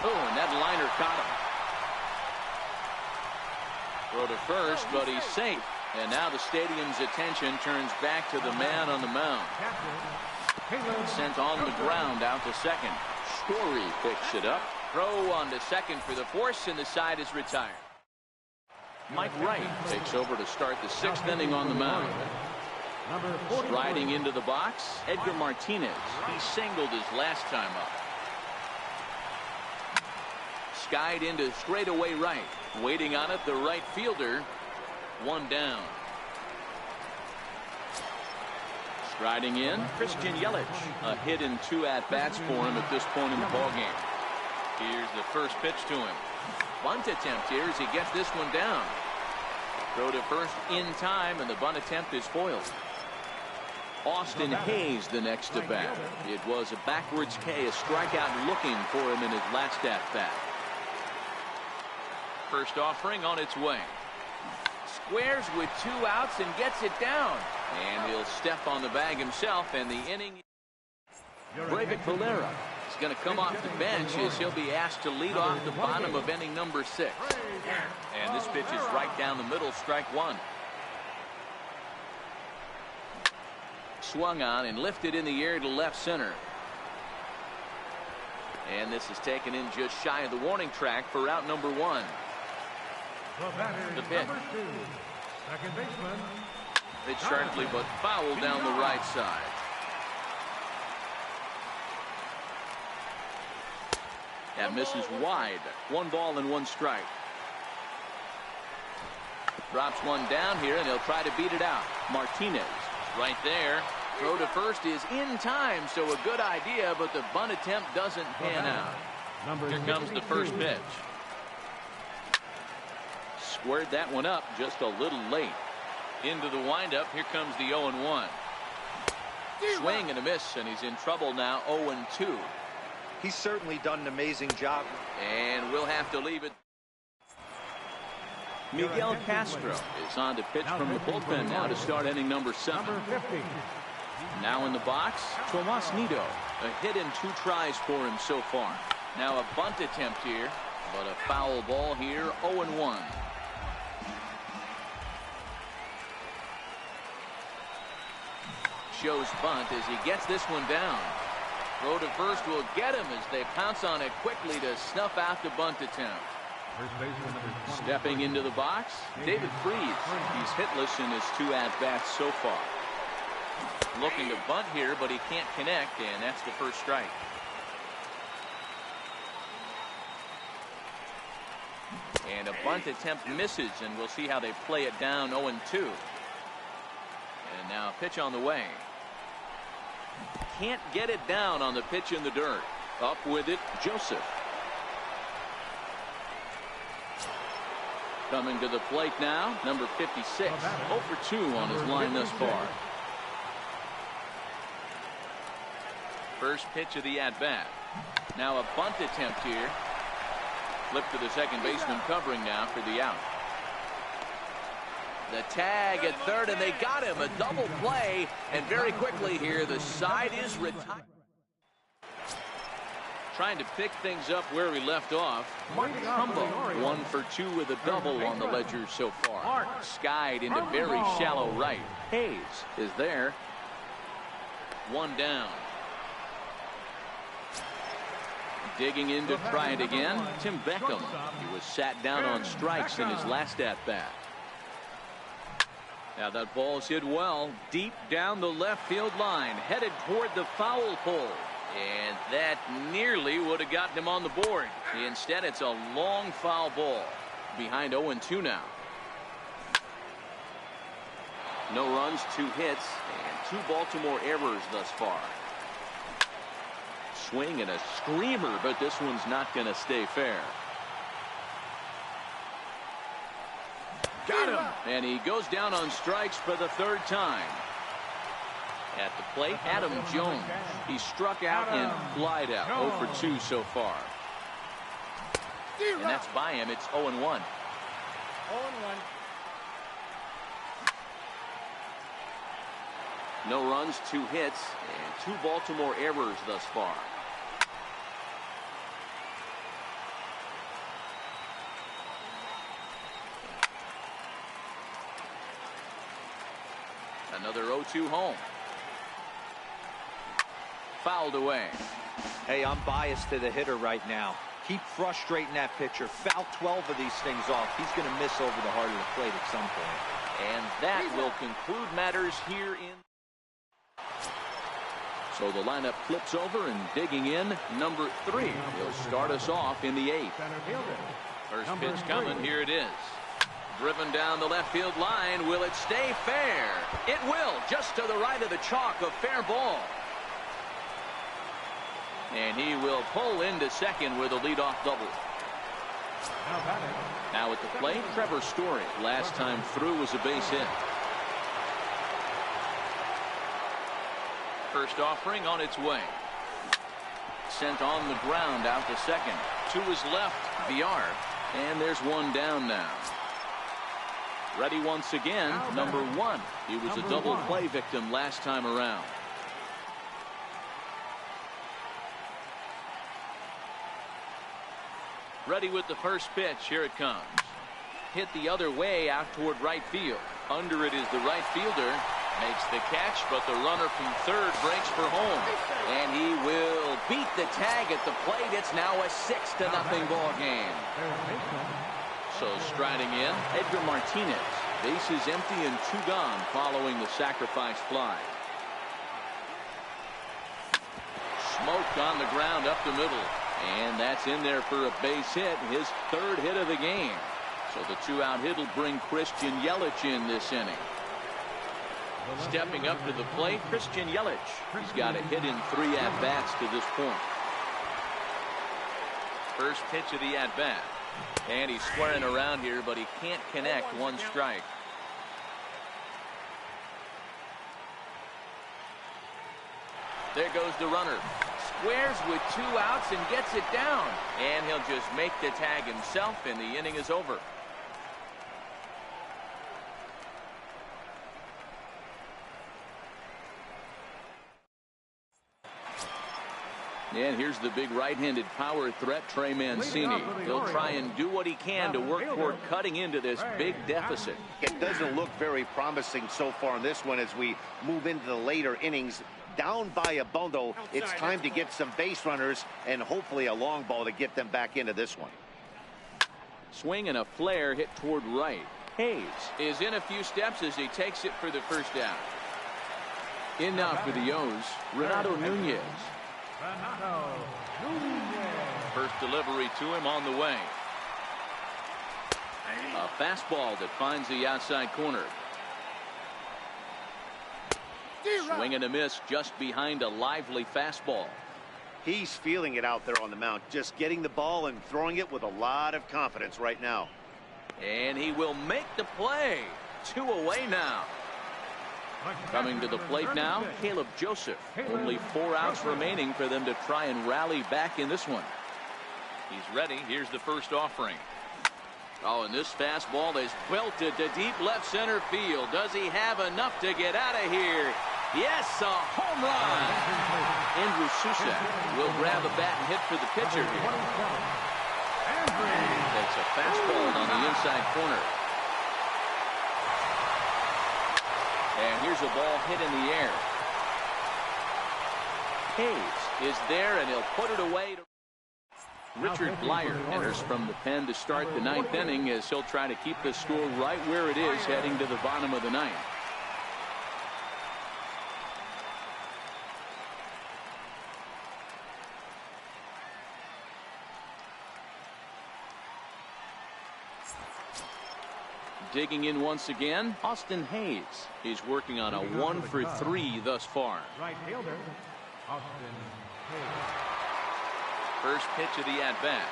Oh, and that liner caught him. Throw to first, but he's safe. And now the stadium's attention turns back to the man on the mound. Sent on the ground out to second. Story picks it up. Throw on to second for the force, and the side is retired. Mike Wright takes over to start the 6th inning on the mound. Striding into the box, Edgar Martinez. He singled his last time up. Skied into straightaway right. Waiting on it, the right fielder. One down. Striding in, Christian Yelich. A hit in 2 at-bats for him at this point in the ballgame. Here's the first pitch to him. Bunt attempt here as he gets this one down. Throw to first in time, and the bunt attempt is foiled. Austin Hayes the next to bat. It was a backwards K, a strikeout looking for him in his last at-bat. First offering on its way. Squares with 2 outs and gets it down. And he'll step on the bag himself, and the inning. Breyvic Valera is going to come off the bench as he'll be asked to lead off the bottom of inning number 6. And this pitch is right down the middle, strike 1. Swung on and lifted in the air to left center. And this is taken in just shy of the warning track for out number 1. The pitch. Second baseman. It's sharply but foul down the right side. That misses wide. 1 ball and 1 strike. Drops one down here, and he'll try to beat it out. Martinez right there. Throw to first is in time, so a good idea, but the bunt attempt doesn't pan out. Here comes the first pitch. Squared that one up just a little late. Into the windup, here comes the 0-1. Swing and a miss, and he's in trouble now, 0-2. He's certainly done an amazing job. And we'll have to leave it. Miguel Castro is on to pitch from the bullpen now to start inning number 7. Now in the box, Tomas Nido. A hit in 2 tries for him so far. Now a bunt attempt here, but a foul ball here, 0-1. Shows bunt as he gets this one down. Throw to first will get him as they pounce on it quickly to snuff out the bunt attempt. Stepping into the box, David Freese. He's hitless in his 2 at-bats so far. Looking to bunt here, but he can't connect, and that's the first strike. And a bunt attempt misses, and we'll see how they play it down, 0-2. And now a pitch on the way. Can't get it down on the pitch in the dirt. Up with it, Joseph. Coming to the plate now, number 56. 0-2 on his line thus far. First pitch of the at-bat. Now a bunt attempt here. Flip to the second baseman covering now for the out. The tag at third, and they got him. A double play, and very quickly here, the side is retired. Trying to pick things up where we left off. Mark Trumbo, 1 for 2 with a double on the ledger so far. Skied into very shallow right. Hayes is there. 1 down. Digging in to try it again, Tim Beckham. He was sat down on strikes in his last at-bat. Now that ball's hit well deep down the left field line, headed toward the foul pole. And that nearly would have gotten him on the board. Instead, it's a long foul ball. Behind 0-2 now. No runs, 2 hits, and 2 Baltimore errors thus far. Swing and a screamer, but this one's not going to stay fair. Got him. And he goes down on strikes for the 3rd time. At the plate, Adam Jones. He struck out and flied out. 0 for 2 so far. And that's by him. It's 0-1. 0-1. No runs, 2 hits, and 2 Baltimore errors thus far. Another 0-2 home. Fouled away. Hey, I'm biased to the hitter right now. Keep frustrating that pitcher. Foul 12 of these things off. He's going to miss over the heart of the plate at some point. And that will conclude matters here in. So the lineup flips over, and digging in, number 3. He'll start us off in the 8th. First pitch coming. Here it is. Driven down the left field line. Will it stay fair? It will. Just to the right of the chalk. A fair ball. And he will pull into second with a leadoff double. Now at the plate, Trevor Story. Last time through was a base hit. First offering on its way. Sent on the ground out to second. To his left, Villar. And there's one down now. Ready once again, number 1. He was a double play victim last time around. Ready with the first pitch. Here it comes. Hit the other way out toward right field. Under it is the right fielder. Makes the catch, but the runner from third breaks for home. And he will beat the tag at the plate. It's now a 6-0 ball game. So striding in, Edgar Martinez. Bases empty and 2 gone following the sacrifice fly. Smoke on the ground up the middle. And that's in there for a base hit, his 3rd hit of the game. So the 2-out hit will bring Christian Yelich in this inning. Stepping up to the plate, Christian Yelich. He's got a hit in 3 at-bats to this point. First pitch of the at-bat. And he's squaring around here, but he can't connect. 1 strike. There goes the runner. Squares with 2 outs and gets it down. And he'll just make the tag himself, and the inning is over. And here's the big right-handed power threat, Trey Mancini. He'll try and do what he can to work toward cutting into this big deficit. It doesn't look very promising so far in this one as we move into the later innings. Down by a bundle, it's time to get some base runners and hopefully a long ball to get them back into this one. Swing and a flare hit toward right. Hayes is in a few steps as he takes it for the first out. In now for the O's, Renato Nunez. First delivery to him on the way. A fastball that finds the outside corner. Swing and a miss just behind a lively fastball. He's feeling it out there on the mound, just getting the ball and throwing it with a lot of confidence right now. And he will make the play. 2 away now. Coming to the plate now, Caleb Joseph. Only 4 outs remaining for them to try and rally back in this one. He's ready. Here's the first offering. Oh, and this fastball is belted to deep left center field. Does he have enough to get out of here? Yes, a home run. Andrew Susak will grab a bat and hit for the pitcher here. Takes a fastball on the inside corner. And here's a ball hit in the air. Hayes is there, and he'll put it away. Richard Blyer enters from the pen to start the ninth inning as he'll try to keep the score right where it is heading to the bottom of the ninth. Digging in once again, Austin Hayes. He's working on a 1-for-3 thus far. Right fielder, Austin Hayes. First pitch of the at-bat.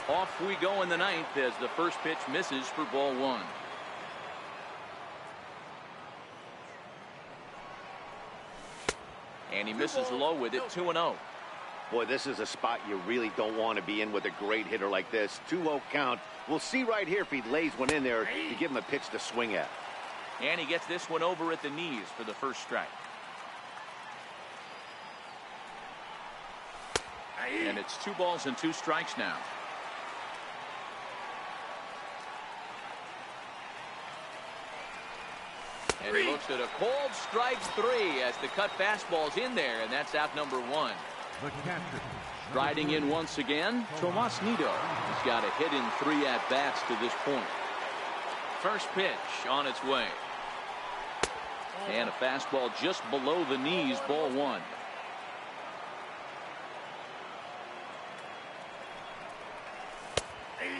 Off we go in the ninth as the first pitch misses for ball one. And he misses low with it, 2-0. Boy, this is a spot you really don't want to be in with a great hitter like this. 2-0 count. We'll see right here if he lays one in there to give him a pitch to swing at. And he gets this one over at the knees for the first strike. And it's 2 balls and 2 strikes now. And he looks at a cold strike 3 as the cut fastball's in there, and that's out number 1. The catcher. Striding in once again, Tomas Nido. He's got a hit in 3 at-bats to this point. First pitch on its way. And a fastball just below the knees, ball 1.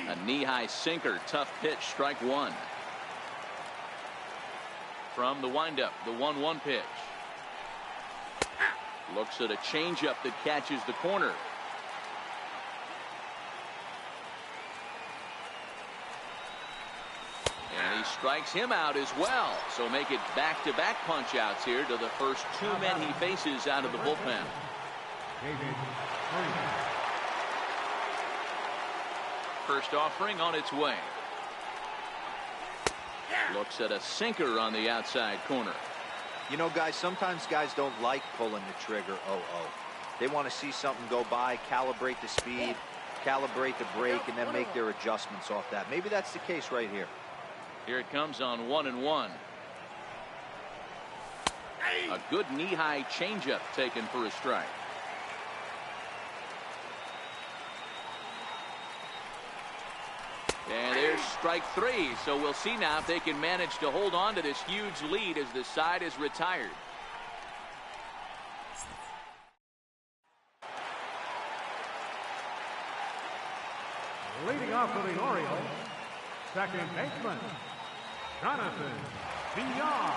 A knee-high sinker, tough pitch, strike 1. From the windup, the 1-1 pitch. Looks at a changeup that catches the corner. And he strikes him out as well. So make it back-to-back punch-outs here to the first 2 men he faces out of the bullpen. First offering on its way. Looks at a sinker on the outside corner. You know, guys, sometimes guys don't like pulling the trigger 0-0. They want to see something go by, calibrate the speed, calibrate the brake, and then make their adjustments off that. Maybe that's the case right here. Here it comes on 1-1. A good knee-high changeup taken for a strike. And there's strike 3. So we'll see now if they can manage to hold on to this huge lead as the side is retired. Leading off for the Orioles, second baseman, Jonathan Villar.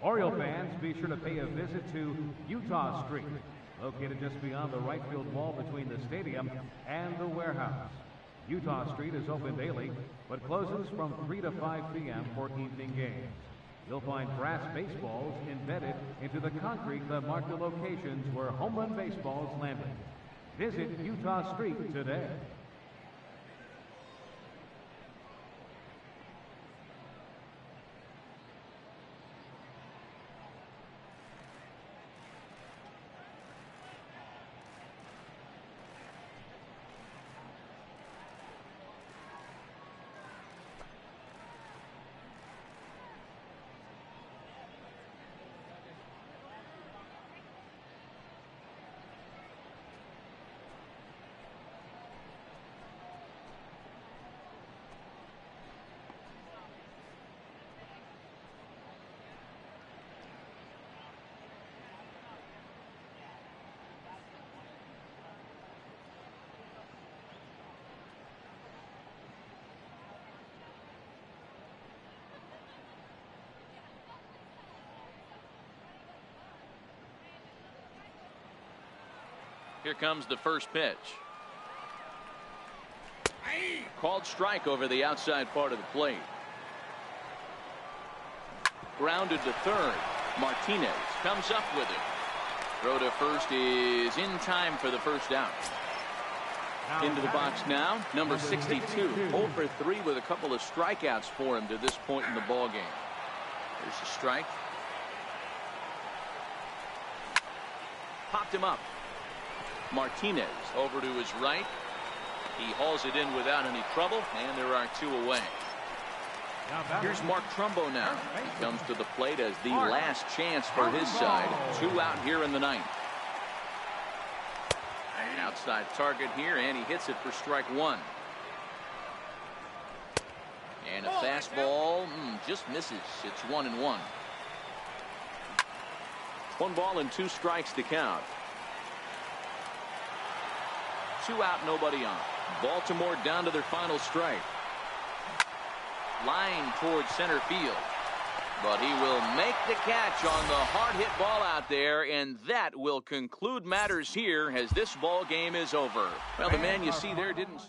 Oriole fans, be sure to pay a visit to Utah Street, located just beyond the right field wall between the stadium and the warehouse. Utah Street is open daily, but closes from 3 to 5 p.m. for evening games. You'll find brass baseballs embedded into the concrete that mark the locations where home run baseballs landed. Visit Utah Street today. Here comes the first pitch. Called strike over the outside part of the plate. Grounded to third. Martinez comes up with it. Throw to first is in time for the first out. Into the box now, number 62. 0 for 3 with a couple of strikeouts for him to this point in the ball game. There's a strike. Popped him up. Martinez over to his right. He hauls it in without any trouble, and there are 2 away. Here's Mark Trumbo now. He comes to the plate as the last chance for his side. 2 out here in the ninth. An outside target here, and he hits it for strike 1. And a fastball just misses. It's 1-1. 1 ball and 2 strikes to count. 2 out, nobody on. Baltimore down to their final strike. Line towards center field. But he will make the catch on the hard hit ball out there, and that will conclude matters here as this ball game is over. Well, the man you see there didn't